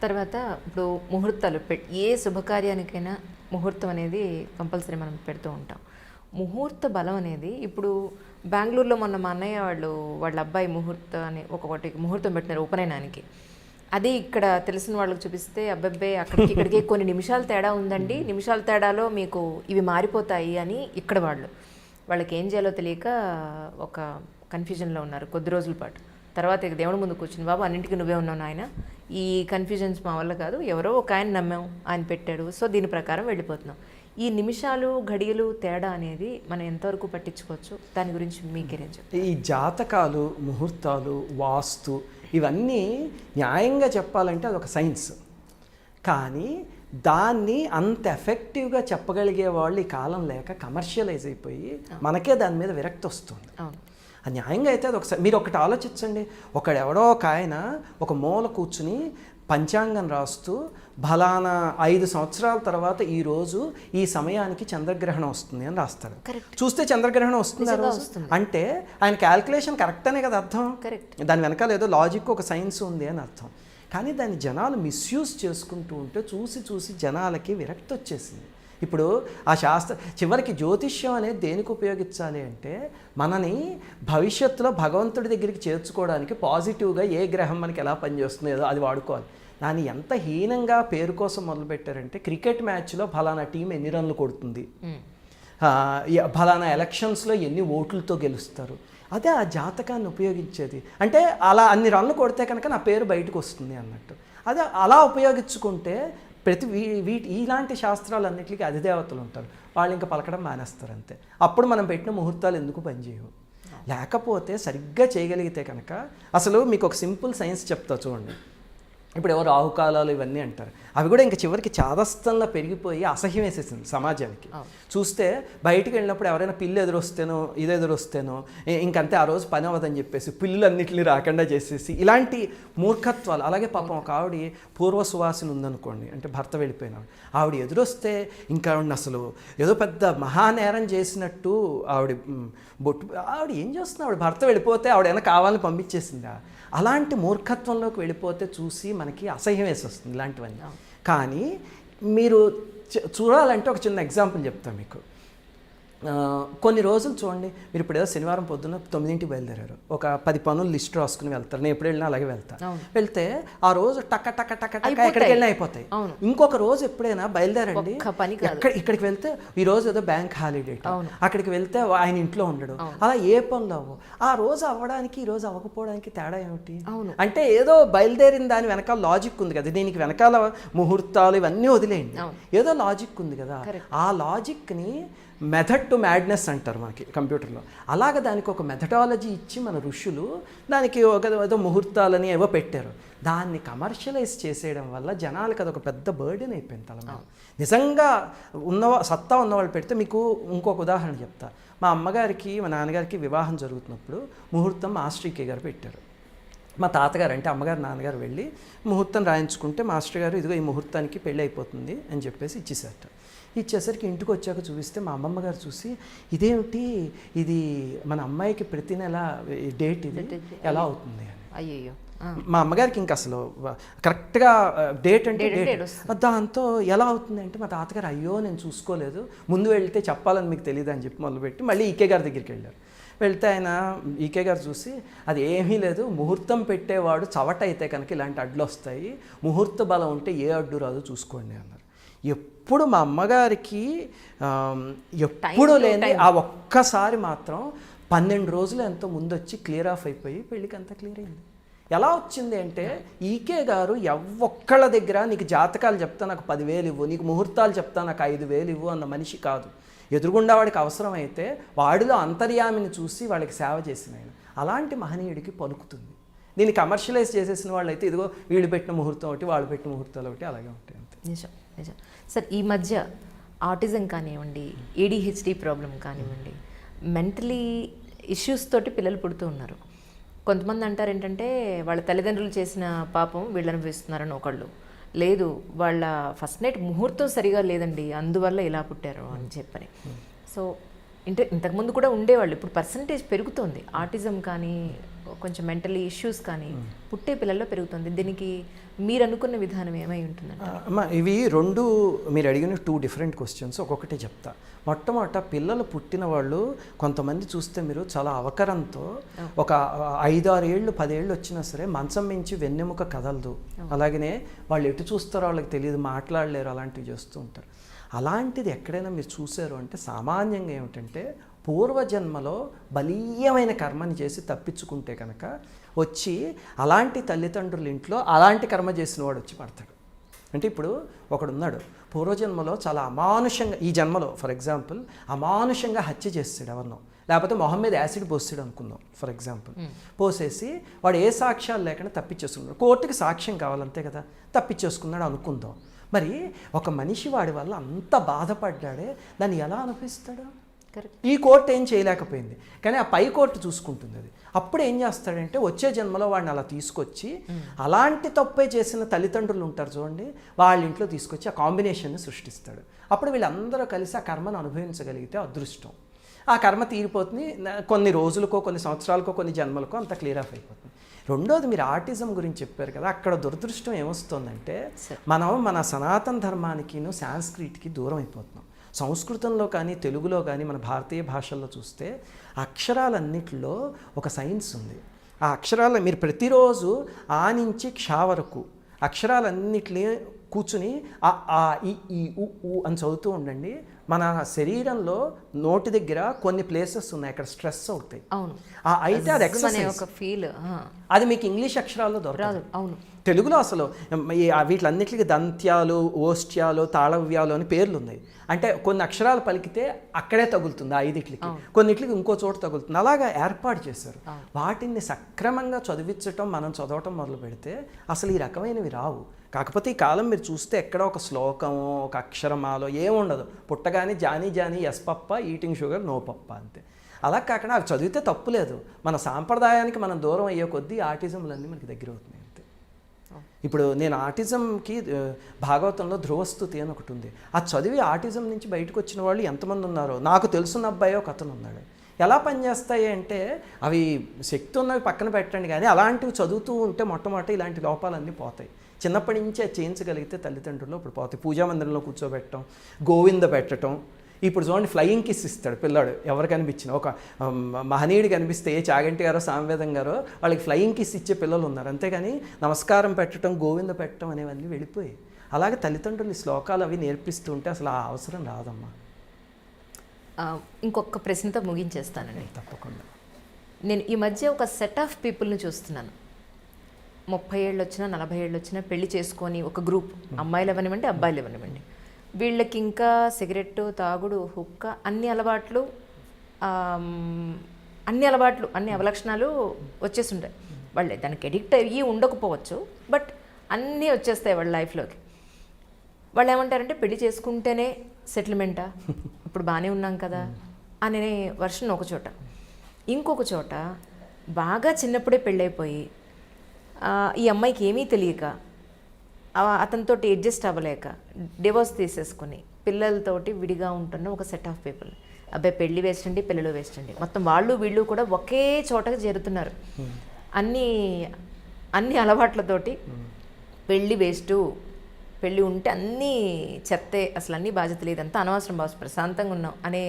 తర్వాత ఇప్పుడు ముహూర్తాలు ఏ శుభకార్యానికైనా ముహూర్తం అనేది కంపల్సరీ మనం పెడుతూ ఉంటాం. ముహూర్త బలం అనేది ఇప్పుడు బెంగళూరులో మొన్న మా అన్నయ్య వాళ్ళ అబ్బాయి ఒకటి ముహూర్తం పెట్టినారు ఉపనయనానికి. అది ఇక్కడ తెలిసిన వాళ్ళకి చూపిస్తే అబ్బాయి అక్కడికి ఇక్కడికి కొన్ని నిమిషాల తేడా ఉందండి, నిమిషాల తేడాలో మీకు ఇవి మారిపోతాయి అని ఇక్కడ వాళ్ళకి ఏం చేయాలో తెలియక ఒక కన్ఫ్యూజన్లో ఉన్నారు కొద్ది రోజుల పాటు. తర్వాత ఇక దేవుడి ముందు కూర్చుని, బాబు అన్నింటికి నువ్వే ఉన్నావు నాయన, ఈ కన్ఫ్యూజన్స్ మా వల్ల కాదు, ఎవరో ఒక ఆయన నమ్మాం, ఆయన పెట్టాడు, సో దీని ప్రకారం వెళ్ళిపోతున్నాం. ఈ నిమిషాలు ఘడియలు తేడా అనేది మనం ఎంతవరకు పట్టించుకోవచ్చు, దాని గురించి మీకేం చెప్తారు? ఈ జాతకాలు, ముహూర్తాలు, వాస్తు ఇవన్నీ న్యాయంగా చెప్పాలంటే అదొక సైన్స్, కానీ దాన్ని అంత ఎఫెక్టివ్గా చెప్పగలిగే వాళ్ళు ఈ కాలం లేక కమర్షియలైజ్ అయిపోయి మనకే దాని మీద విరక్తి వస్తుంది. ఆ న్యాయంగా అయితే అది ఒకసారి మీరు ఒకటి ఆలోచించండి. ఒకడెవడో ఒక ఆయన ఒక మూల కూర్చుని పంచాంగం రాస్తూ ఫలానా 5 సంవత్సరాల తర్వాత ఈరోజు ఈ సమయానికి చంద్రగ్రహణం వస్తుంది అని రాస్తాడు. చూస్తే చంద్రగ్రహణం వస్తుంది ఆ రోజు అంటే ఆయన క్యాల్కులేషన్ కరెక్ట్ అనే కదా అర్థం. దాని వెనకాల ఏదో లాజిక్ ఒక సైన్స్ ఉంది అని అర్థం. కానీ దాన్ని జనాలు మిస్యూజ్ చేసుకుంటూ ఉంటే చూసి జనాలకి విరక్తి వచ్చేసింది. ఇప్పుడు ఆ చివరికి జ్యోతిష్యం అనేది దేనికి ఉపయోగించాలి అంటే మనని భవిష్యత్తులో భగవంతుడి దగ్గరికి చేర్చుకోవడానికి పాజిటివ్గా ఏ గ్రహం మనకి ఎలా పనిచేస్తుందో ఏదో అది వాడుకోవాలి. దాన్ని ఎంత హీనంగా పేరు కోసం మొదలుపెట్టారంటే క్రికెట్ మ్యాచ్లో ఫలానా టీం ఎన్ని రన్లు కొడుతుంది, ఫలానా ఎలక్షన్స్లో ఎన్ని ఓట్లతో గెలుస్తారు, అదే ఆ జాతకాన్ని ఉపయోగించేది. అంటే అలా అన్ని రన్లు కొడితే కనుక నా పేరు బయటకు వస్తుంది అన్నట్టు. అదే అలా ఉపయోగించుకుంటే ఇలాంటి శాస్త్రాలన్నింటికి అధిదేవతలు ఉంటారు, వాళ్ళు ఇంకా పలకడం మానేస్తారు అంతే. అప్పుడు మనం పెట్టిన ముహూర్తాలు ఎందుకు పనిచేయవు. లేకపోతే సరిగ్గా చేయగలిగితే కనుక అసలు మీకు ఒక సింపుల్ సైన్స్ చెప్తా చూడండి. ఇప్పుడు ఎవరు రాహుకాలాలు ఇవన్నీ అంటారు, అవి కూడా ఇంకా చివరికి చాదస్తంలో పెరిగిపోయి అసహ్యం వేసేసింది సమాజానికి. చూస్తే బయటికి వెళ్ళినప్పుడు ఎవరైనా పిల్లి ఎదురొస్తేనో ఇది ఎదురొస్తేనో ఇంకంతే ఆ రోజు పని అవ్వదని చెప్పేసి పిల్లులన్నింటినీ రాకుండా చేసేసి ఇలాంటి మూర్ఖత్వాలు. అలాగే పాపం ఒక ఆవిడ పూర్వ సువాసన ఉందనుకోండి, అంటే భర్త వెళ్ళిపోయిన ఆవిడ ఎదురొస్తే ఇంకా ఆవిడని అసలు ఏదో పెద్ద మహానేరం చేసినట్టు ఆవిడ ఏం చేస్తున్నా, ఆవిడ భర్త వెళ్ళిపోతే ఆవిడ ఏమైనా కావాలని పంపించేసిందా, అలాంటి మూర్ఖత్వంలోకి వెళ్ళిపోతే చూసి మనకి అసహ్యం వేసి వస్తుంది ఇలాంటివన్నీ. కానీ మీరు చూడాలంటే ఒక చిన్న ఎగ్జాంపుల్ చెప్తాను మీకు. కొన్ని రోజులు చూడండి, మీరు ఇప్పుడు ఏదో శనివారం పొద్దున్న 9ంటికి బయలుదేరారు, ఒక 10 పనులు లిస్ట్ రాసుకుని వెళ్తారు. నేను ఎప్పుడు వెళ్ళినా అలాగే వెళ్తే ఆ రోజు టక్క టక్క టక్క టక్క ఎక్కడికి వెళ్ళినా అయిపోతాయి. ఇంకొక రోజు ఎప్పుడైనా బయలుదేరండి, ఇక్కడికి వెళ్తే ఈ రోజు ఏదో బ్యాంక్ హాలిడే, అక్కడికి వెళ్తే ఆయన ఇంట్లో ఉండడు, అలా ఏ పనులు అవ్వవు. ఆ రోజు అవ్వడానికి ఈ రోజు అవ్వకపోవడానికి తేడా ఏమిటి అంటే ఏదో బయలుదేరిన దాని వెనకాల లాజిక్ ఉంది కదా. దీనికి వెనకాల ముహూర్తాలు ఇవన్నీ వదిలేయండి, ఏదో లాజిక్ ఉంది కదా. ఆ లాజిక్ని మెథడ్ టు మ్యాడ్నెస్ అంటారు మనకి కంప్యూటర్లో. అలాగ దానికి ఒక మెథడాలజీ ఇచ్చి మన ఋషులు దానికి ఏదో ముహూర్తాలని ఏవో పెట్టారు. దాన్ని కమర్షియలైజ్ చేసేయడం వల్ల జనాలకు అదొక పెద్ద బర్డెన్ అయిపోయింది తల మీద. నిజంగా సత్తా ఉన్నవాళ్ళు పెడితే మీకు ఇంకొక ఉదాహరణ చెప్తా. మా అమ్మగారికి మా నాన్నగారికి వివాహం జరుగుతున్నప్పుడు ముహూర్తం మాస్టర్ కే గారు పెట్టారు. మా తాతగారు అంటే అమ్మగారు నాన్నగారు వెళ్ళి ముహూర్తం రాయించుకుంటే మాస్టర్ గారు ఇదిగో ఈ ముహూర్తానికి పెళ్ళి అయిపోతుంది అని చెప్పేసి ఇచ్చేసారట. ఇచ్చేసరికి ఇంటికి వచ్చాక చూపిస్తే మా అమ్మమ్మ గారు చూసి ఇదేమిటి, ఇది మన అమ్మాయికి ప్రతి నెల డేట్ ఇది ఎలా అవుతుంది అని. అయ్యో, మా అమ్మగారికి ఇంకా అసలు కరెక్ట్గా డేట్ అంటే డేట్, దాంతో ఎలా అవుతుంది అంటే మా తాతగారు అయ్యో నేను చూసుకోలేదు, ముందు వెళ్తే చెప్పాలని మీకు తెలియదు అని చెప్పి మొదలుపెట్టి మళ్ళీ ఈకే గారి దగ్గరికి వెళ్ళారు. వెళ్తే ఆయన ఈకే గారు చూసి అది ఏమీ లేదు, ముహూర్తం పెట్టేవాడు చవట అయితే కనుక ఇలాంటి అడ్లు వస్తాయి, ముహూర్త బలం ఉంటే ఏ అడ్డు రాదు చూసుకోండి అన్నారు. ఎప్పుడు మా అమ్మగారికి ఎప్పుడు లేని ఆ ఒక్కసారి మాత్రం 12 రోజులు ఎంతో ముందు వచ్చి క్లియర్ ఆఫ్ అయిపోయి పెళ్ళికి అంతా క్లియర్ అయింది. ఎలా వచ్చింది అంటే ఈకే గారు ఒక్కళ్ళ దగ్గర నీకు జాతకాలు చెప్తా నాకు 10,000 ఇవ్వు, నీకు ముహూర్తాలు చెప్తా నాకు 5,000 ఇవ్వు అన్న మనిషి కాదు. ఎదురుగుండా వాడికి అవసరమైతే వాడిలో అంతర్యామిని చూసి వాళ్ళకి సేవ చేసిన ఆయన. అలాంటి మహనీయుడికి పలుకుతుంది. దీన్ని కమర్షియలైజ్ చేసేసిన వాళ్ళు అయితే ఇదిగో వీళ్ళు పెట్టిన ముహూర్తం ఒకటి వాళ్ళు పెట్టిన ముహూర్తాలు ఒకటి అలాగే ఉంటాయి అంతే. నిజం నిజం సార్. ఈ మధ్య ఆటిజం కానివ్వండి, ఏడిహెచ్డి ప్రాబ్లం కానివ్వండి, మెంటలీ ఇష్యూస్ తోటి పిల్లలు పుడుతూ ఉన్నారు. కొంతమంది అంటారు ఏంటంటే వాళ్ళ తల్లిదండ్రులు చేసిన పాపం వీళ్ళు అనుభవిస్తున్నారని, ఒకళ్ళు లేదు వాళ్ళ ఫస్ట్ నైట్ ముహూర్తం సరిగా లేదండి అందువల్ల ఇలా పుట్టారు అని చెప్పని. సో ఇంతకుముందు కూడా ఉండేవాళ్ళు, ఇప్పుడు పర్సంటేజ్ పెరుగుతుంది. ఆటిజం కానీ కొంచెం మెంటలీ ఇష్యూస్ కానీ పుట్టే పిల్లల్లో పెరుగుతుంది. దీనికి మీరు అనుకున్న విధానం ఏమై ఉంటుందండి? అమ్మా ఇవి రెండు మీరు అడిగిన 2 డిఫరెంట్ క్వశ్చన్స్. ఒక్కొక్కటి చెప్తా. మొట్టమొదట పిల్లలు పుట్టిన వాళ్ళు కొంతమంది చూస్తే మీరు చాలా అవకరంతో ఒక 5-6 ఏళ్ళు 10 ఏళ్ళు వచ్చినా సరే మంచం మించి వెన్నెముక కదలదు, అలాగనే వాళ్ళు ఎటు చూస్తారో వాళ్ళకి తెలియదు, మాట్లాడలేరు, అలాంటివి చేస్తూ ఉంటారు. అలాంటిది ఎక్కడైనా మీరు చూసారు అంటే సామాన్యంగా ఏమిటంటే పూర్వజన్మలో బలీయమైన కర్మని చేసి తప్పించుకుంటే కనుక వచ్చి అలాంటి తల్లిదండ్రుల ఇంట్లో అలాంటి కర్మ చేసిన వాడు వచ్చి పడతాడు. అంటే ఇప్పుడు ఒకడున్నాడు పూర్వజన్మలో చాలా అమానుషంగా, ఈ జన్మలో ఫర్ ఎగ్జాంపుల్ అమానుషంగా హత్య చేస్తాడు ఎవరినో, లేకపోతే మొహం మీద యాసిడ్ పోస్తాడు అనుకుందాం ఫర్ ఎగ్జాంపుల్. పోసేసి వాడు ఏ సాక్ష్యాలు లేకుండా తప్పించేసుకున్నాడు. కోర్టుకి సాక్ష్యం కావాలంతే కదా, తప్పించేసుకున్నాడు అనుకుందాం. మరి ఒక మనిషి వాడి వల్ల అంత బాధపడ్డాడే దాన్ని ఎలా అనుభవిస్తాడు? ఈ కోర్టు ఏం చేయలేకపోయింది, కానీ ఆ పై కోర్టు చూసుకుంటుంది అది. అప్పుడు ఏం చేస్తాడంటే వచ్చే జన్మలో వాడిని అలా తీసుకొచ్చి అలాంటి తప్పే చేసిన తల్లిదండ్రులు ఉంటారు చూడండి, వాళ్ళ ఇంట్లో తీసుకొచ్చి ఆ కాంబినేషన్ని సృష్టిస్తాడు. అప్పుడు వీళ్ళందరూ కలిసి ఆ కర్మను అనుభవించగలిగితే అదృష్టం. ఆ కర్మ తీరిపోతుంది, కొన్ని రోజులకో కొన్ని సంవత్సరాలకో కొన్ని జన్మలకో అంత క్లియర్ ఆఫ్ అయిపోతుంది. రెండోది, మీరు ఆర్టిజం గురించి చెప్పారు కదా, అక్కడ దురదృష్టం ఏమొస్తుందంటే మనం మన సనాతన ధర్మానికిను సాంస్క్రిట్కి దూరం అయిపోతున్నాం. సంస్కృతంలో కానీ తెలుగులో కానీ మన భారతీయ భాషల్లో చూస్తే అక్షరాలన్నిటిలో ఒక సైన్స్ ఉంది. ఆ అక్షరాలు మీరు ప్రతిరోజు ఆ నుంచి క్ష వరకు అక్షరాలన్నిటిని కూర్చుని ఆ ఈ ఉ అని చదువుతూ ఉండండి. మన శరీరంలో నోటి దగ్గర కొన్ని ప్లేసెస్ ఉన్నాయి అక్కడ స్ట్రెస్ అవుతాయి. అవును, అయితే అది ఎక్సర్సైజ్, ఒక ఫీల్. అది మీకు ఇంగ్లీష్ అక్షరాల్లో దొరకదు. అవును, తెలుగులో అసలు వీటిలన్నిటికీ దంత్యాలు, ఓష్ట్యాలు, తాళవ్యాలు అని పేర్లు ఉన్నాయి. అంటే కొన్ని అక్షరాలు పలికితే అక్కడే తగులుతుంది ఆ ఐదిట్లకి, కొన్నిట్లకి ఇంకో చోట తగులుతుంది. అలాగా ఏర్పాటు చేశారు. వాటిని సక్రమంగా చదివించటం, మనం చదవటం మొదలు పెడితే అసలు ఈ రకమైనవి రావు. కాకపోతే ఈ కాలం మీరు చూస్తే ఎక్కడ ఒక శ్లోకమో ఒక అక్షరమాలో ఏముండదు. పుట్టగానే Johnny Johnny yes papa, eating sugar no papa అంతే. అలా కాకుండా అవి చదివితే తప్పు లేదు. మన సాంప్రదాయానికి మనం దూరం అయ్యే కొద్దీ ఆటిజంలన్నీ మనకి దగ్గర అవుతున్నాయి అంతే. ఇప్పుడు నేను ఆటిజంకి భాగవతంలో ధ్రువస్తుతి అని ఒకటి ఉంది. అది చదివి ఆటిజం నుంచి బయటకు వచ్చిన వాళ్ళు ఎంతమంది ఉన్నారో నాకు తెలుసున్న అబ్బాయి ఒక అతను ఉన్నాడు. ఎలా పనిచేస్తాయి అంటే అవి శక్తి ఉన్నవి పక్కన పెట్టండి, కానీ అలాంటివి చదువుతూ ఉంటే మొట్టమొదటి ఇలాంటి లోపాలన్నీ పోతాయి. చిన్నప్పటి నుంచే చేయించగలిగితే తల్లిదండ్రులు ఇప్పుడు పోతాయి. పూజా మందిరంలో కూర్చోబెట్టడం, గోవింద పెట్టడం. ఇప్పుడు చూడండి ఫ్లయింగ్ కిస్ ఇస్తాడు పిల్లాడు ఎవరు కనిపించిన. ఒక మహనీయుడు కనిపిస్తే ఏ చాగంటి గారో సామవేదం గారో వాళ్ళకి ఫ్లయింగ్ కిస్ ఇచ్చే పిల్లలు ఉన్నారు. అంతేగాని నమస్కారం పెట్టడం, గోవింద పెట్టడం అనేవన్నీ వెళ్ళిపోయి. అలాగే తల్లిదండ్రులు ఈ శ్లోకాలు అవి నేర్పిస్తూ ఉంటే అసలు ఆ అవసరం రాదమ్మా. ఇంకొక ప్రశ్నతో ముగించేస్తానండి. తప్పకుండా. నేను ఈ మధ్య ఒక సెట్ ఆఫ్ పీపుల్ని చూస్తున్నాను. 30 ఏళ్ళు వచ్చినా 40 ఏళ్ళు వచ్చినా పెళ్లి చేసుకొని ఒక గ్రూప్, అమ్మాయిలు ఇవ్వనివ్వండి అబ్బాయిలు ఇవ్వనివ్వండి, వీళ్ళకి ఇంకా సిగరెట్టు, తాగుడు, హుక్క, అన్ని అలవాట్లు అన్ని అవలక్షణాలు వచ్చేస్తుంటాయి. వాళ్ళే దానికి ఎడిక్ట్ అయ్యి ఉండకపోవచ్చు, బట్ అన్నీ వచ్చేస్తాయి వాళ్ళ లైఫ్లోకి. వాళ్ళు ఏమంటారంటే పెళ్లి చేసుకుంటేనే సెటిల్మెంటా, ఇప్పుడు బాగానే ఉన్నాం కదా అనే వర్షన్ ఒక చోట. ఇంకొక చోట బాగా చిన్నప్పుడే పెళ్ళైపోయి ఈ అమ్మాయికి ఏమీ తెలియక అతనితో అడ్జస్ట్ అవ్వలేక డివోర్స్ తీసేసుకుని పిల్లలతోటి విడిగా ఉంటున్న ఒక సెట్ ఆఫ్ పీపుల్. అబ్బాయి పెళ్ళి వేస్ట్ అండి, పిల్లలు వేస్ట్ అండి, మొత్తం వాళ్ళు వీళ్ళు కూడా ఒకే చోటకి చేరుతున్నారు. అన్ని అలవాట్లతోటి పెళ్ళి వేస్టు, పెళ్ళి ఉంటే అన్నీ చెప్తే అసలు అన్నీ బాధ్యత లేదు, అంతా అనవసరం బాస్, ప్రశాంతంగా ఉన్నాం అనే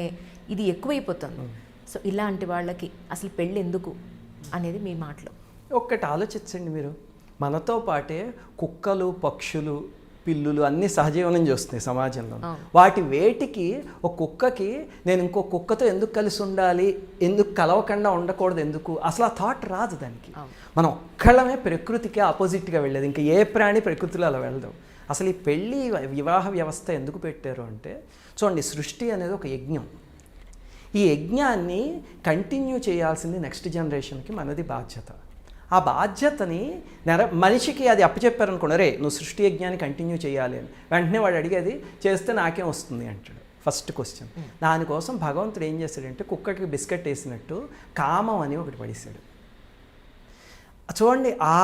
ఇది ఎక్కువైపోతుంది. సో ఇలాంటి వాళ్ళకి అసలు పెళ్ళి ఎందుకు అనేది మీ మాటలో. ఒక్కటి ఆలోచించండి మీరు, మనతో పాటే కుక్కలు, పక్షులు, పిల్లులు అన్నీ సహజీవనం చేస్తున్నాయి సమాజంలో. వాటి వేటికి ఒక కుక్కకి నేను ఇంకో కుక్కతో ఎందుకు కలిసి ఉండాలి, ఎందుకు కలవకుండా ఉండకూడదు, ఎందుకు అసలు ఆ థాట్ రాదు దానికి. మనం ఒక్కళ్ళమే ప్రకృతికి ఆపోజిట్గా వెళ్ళేది, ఇంకా ఏ ప్రాణి ప్రకృతిలో అలా వెళ్ళదు. అసలు ఈ పెళ్ళి వివాహ వ్యవస్థ ఎందుకు పెట్టారు అంటే చూడండి, సృష్టి అనేది ఒక యజ్ఞం. ఈ యజ్ఞాన్ని కంటిన్యూ చేయాల్సింది నెక్స్ట్ జనరేషన్కి మనది బాధ్యత. ఆ బాధ్యతని మనిషికి అది అప్పచెప్పారనుకోండి, రే నువ్వు సృష్టి యజ్ఞాన్ని కంటిన్యూ చేయాలి అని, వెంటనే వాడు అడిగేది చేస్తే నాకేం వస్తుంది అంటాడు. First question. దానికోసం భగవంతుడు ఏం చేశాడంటే కుక్కకి బిస్కెట్ వేసినట్టు కామం అని ఒకటి పడేశాడు. చూడండి, ఆ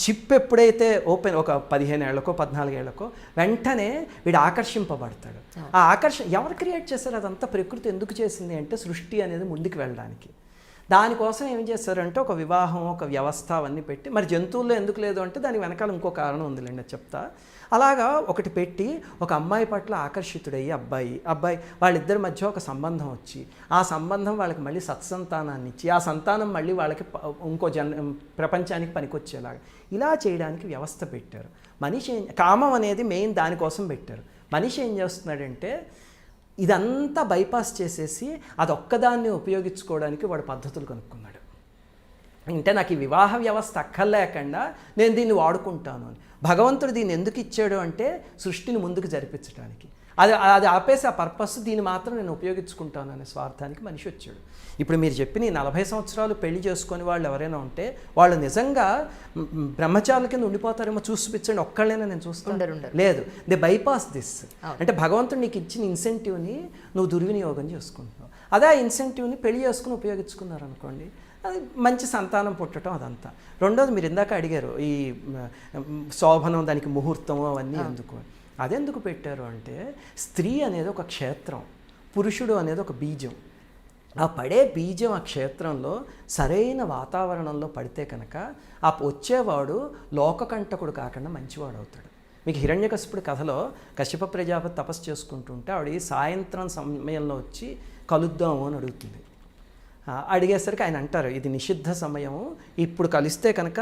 చిప్ ఎప్పుడైతే ఓపెన్ ఒక 15 ఏళ్ళకో 14 ఏళ్ళకో వెంటనే వీడు ఆకర్షింపబడతాడు. ఆ ఆకర్షణ ఎవరు క్రియేట్ చేశారు? అదంతా ప్రకృతి ఎందుకు చేసింది అంటే సృష్టి అనేది ముందుకు వెళ్ళడానికి. దానికోసం ఏం చేస్తారంటే ఒక వివాహం, ఒక వ్యవస్థ అవన్నీ పెట్టి, మరి జంతువుల్లో ఎందుకు లేదు అంటే దానికి వెనకాల ఇంకో కారణం ఉందిలేండి, చెప్తా. అలాగా ఒకటి పెట్టి ఒక అమ్మాయి పట్ల ఆకర్షితుడయ్యి అబ్బాయి వాళ్ళిద్దరి మధ్య ఒక సంబంధం వచ్చి, ఆ సంబంధం వాళ్ళకి మళ్ళీ సత్సంతానాన్ని ఇచ్చి, ఆ సంతానం మళ్ళీ వాళ్ళకి ఇంకో ప్రపంచానికి పనికొచ్చేలాగా ఇలా చేయడానికి వ్యవస్థ పెట్టారు. మనిషి కామం అనేది మెయిన్ దానికోసం పెట్టారు. మనిషి ఏం చేస్తున్నాడంటే ఇదంతా బైపాస్ చేసేసి అదొక్కదాన్ని ఉపయోగించుకోవడానికి వాడు పద్ధతులు కనుక్కున్నాడు. అంటే నాకు ఈ వివాహ వ్యవస్థ అక్కర్లేకుండా నేను దీన్ని వాడుకుంటాను అని. భగవంతుడు దీన్ని ఎందుకు ఇచ్చాడు అంటే సృష్టిని ముందుకు జరిపించడానికి. అది ఆపేసి ఆ పర్పస్ దీన్ని మాత్రం నేను ఉపయోగించుకుంటాను అనే స్వార్థానికి మనిషి వచ్చాడు. ఇప్పుడు మీరు చెప్పిన 40 సంవత్సరాలు పెళ్లి చేసుకొని వాళ్ళు ఎవరైనా ఉంటే వాళ్ళు నిజంగా బ్రహ్మచారుల కింద ఉండిపోతారేమో. చూపించండి, ఒక్కళ్ళైనా నేను చూస్తాను. లేదు, దే బైపాస్ దిస్. అంటే భగవంతుడు నీకు ఇచ్చిన ఇన్సెంటివ్ని నువ్వు దుర్వినియోగం చేసుకుంటున్నావు. అదే ఆ ఇన్సెంటివ్ని పెళ్లి చేసుకుని ఉపయోగించుకున్నారు అనుకోండి, అది మంచి సంతానం పుట్టడం అదంతా. రెండోది మీరు ఇందాక అడిగారు ఈ శోభనం, దానికి ముహూర్తము అవన్నీ ఎందుకు. అదెందుకు పెట్టారు అంటే స్త్రీ అనేది ఒక క్షేత్రం, పురుషుడు అనేది ఒక బీజం. ఆ పడే బీజం ఆ క్షేత్రంలో సరైన వాతావరణంలో పడితే కనుక ఆ వచ్చేవాడు లోకకంటకుడు కాకుండా మంచివాడు అవుతాడు. మీకు హిరణ్యకశిపుడి కథలో కశ్యప ప్రజాపతి తపస్సు చేసుకుంటుంటే ఆవిడ సాయంత్రం సమయంలో వచ్చి కలుద్దాము అని అడుగుతుంది. అడిగేసరికి ఆయన అంటారు, ఇది నిషిద్ధ సమయము, ఇప్పుడు కలిస్తే కనుక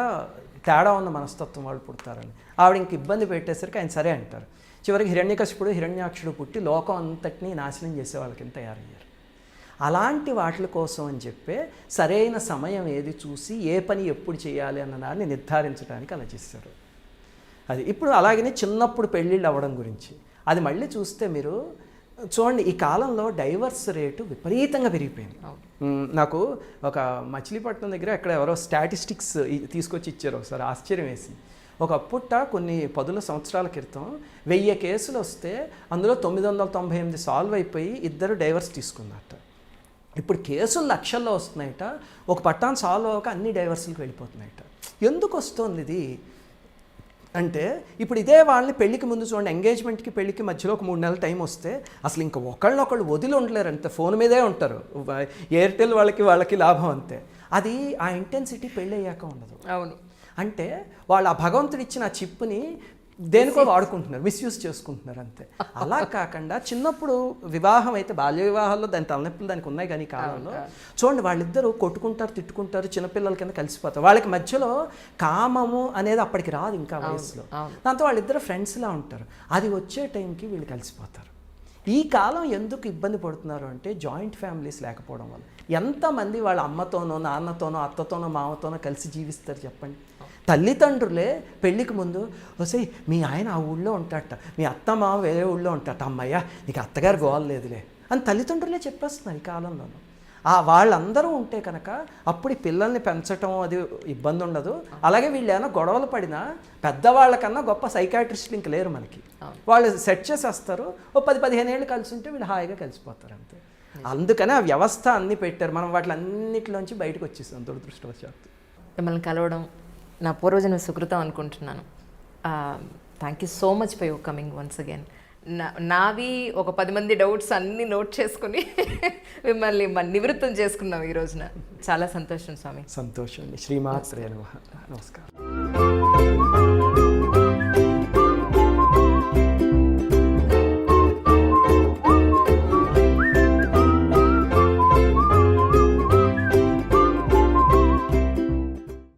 తేడా ఉన్న మనస్తత్వం వాళ్ళు పుడతారని. ఆవిడ ఇంక ఇబ్బంది పెట్టేసరికి ఆయన సరే అంటారు. చివరికి హిరణ్యకశిపుడు హిరణ్యాక్షుడు పుట్టి లోకం అంతటినీ నాశనం చేసే వాళ్ళకి తయారయ్యారు. అలాంటి వాటి కోసం అని చెప్పే సరైన సమయం ఏది చూసి ఏ పని ఎప్పుడు చేయాలి అన్న దాన్ని నిర్ధారించడానికి అలా చేశారు. అది ఇప్పుడు అలాగనే చిన్నప్పుడు పెళ్ళిళ్ళు అవ్వడం గురించి అది మళ్ళీ చూస్తే మీరు చూడండి, ఈ కాలంలో డైవర్స్ రేటు విపరీతంగా పెరిగిపోయింది. నాకు ఒక మచిలీపట్నం దగ్గర ఎక్కడ ఎవరో స్టాటిస్టిక్స్ తీసుకొచ్చి ఇచ్చారు ఒకసారి, ఆశ్చర్యం వేసింది. ఒకప్పుట కొన్ని 10 సంవత్సరాల క్రితం 1000 కేసులు వస్తే అందులో 998 సాల్వ్ అయిపోయి 2 డైవర్స్ తీసుకున్నట్ట. ఇప్పుడు కేసులు లక్షల్లో వస్తున్నాయట, ఒక పట్టాన్ని సాల్వ్ అవ్వక అన్ని డైవర్సులకు వెళ్ళిపోతున్నాయట. ఎందుకు వస్తుంది ఇది అంటే, ఇప్పుడు ఇదే వాళ్ళని పెళ్ళికి ముందు చూడండి, ఎంగేజ్మెంట్కి పెళ్ళికి మధ్యలో ఒక 3 నెలల టైం వస్తే అసలు ఇంకా ఒకళ్ళనొకళ్ళు వదిలి ఉండలేరు, అంతే ఫోన్ మీదే ఉంటారు. ఎయిర్టెల్ వాళ్ళకి లాభం అంతే. అది ఆ ఇంటెన్సిటీ పెళ్ళి అయ్యాక ఉండదు. అవును. అంటే వాళ్ళు ఆ భగవంతుడు ఇచ్చిన ఆ చిప్ని దేనికో వాడుకుంటున్నారు, మిస్యూజ్ చేసుకుంటున్నారు అంతే. అలా కాకుండా చిన్నప్పుడు వివాహం అయితే బాల్య వివాహాల్లో దాని తలనొప్పులు దానికి ఉన్నాయి, కానీ కాలంలో చూడండి వాళ్ళిద్దరూ కొట్టుకుంటారు, తిట్టుకుంటారు, చిన్నపిల్లల కింద కలిసిపోతారు. వాళ్ళకి మధ్యలో కామము అనేది అప్పటికి రాదు ఇంకా వయసులో. దాంతో వాళ్ళిద్దరు ఫ్రెండ్స్లా ఉంటారు. అది వచ్చే టైంకి వీళ్ళు కలిసిపోతారు. ఈ కాలం ఎందుకు ఇబ్బంది పడుతున్నారు అంటే జాయింట్ ఫ్యామిలీస్ లేకపోవడం వల్ల. ఎంతమంది వాళ్ళ అమ్మతోనో నాన్నతోనో అత్తతోనో మామతోనో కలిసి జీవిస్తారు చెప్పండి. తల్లిదండ్రులే పెళ్ళికి ముందు వస్తే మీ ఆయన ఆ ఊళ్ళో ఉంటాడట, మీ అత్త మామ వేరే ఊళ్ళో ఉంటాడట, అమ్మయ్య నీకు అత్తగారు గోల లేదులే అని తల్లిదండ్రులే చెప్పేస్తున్నారు ఈ కాలంలోనూ. వాళ్ళందరూ ఉంటే కనుక అప్పుడు ఈ పిల్లల్ని పెంచడం అది ఇబ్బంది ఉండదు. అలాగే వీళ్ళు ఏమైనా గొడవలు పడినా పెద్దవాళ్ళకన్నా గొప్ప సైకాట్రిస్టులు ఇంక లేరు మనకి. వాళ్ళు సెట్ చేసేస్తారు, ఓ 10-15 ఏళ్ళు కలిసి ఉంటే వీళ్ళు హాయిగా కలిసిపోతారు అంతే. అందుకనే ఆ వ్యవస్థ అన్నీ పెట్టారు. మనం వాటిలన్నిటిలోంచి బయటకు వచ్చేసాం దురదృష్టవశాత్తు. మిమ్మల్ని కలవడం నా పూర్వజన్మ సుకృతం అనుకుంటున్నాను. Thank you so much for your coming once again. నావి ఒక 10 మంది డౌట్స్ అన్నీ నోట్ చేసుకుని మిమ్మల్ని నివృత్తం చేసుకున్నాం ఈ రోజున. చాలా సంతోషం స్వామి. సంతోషం అండి. శ్రీమాత్రే నమః. నమస్కారం.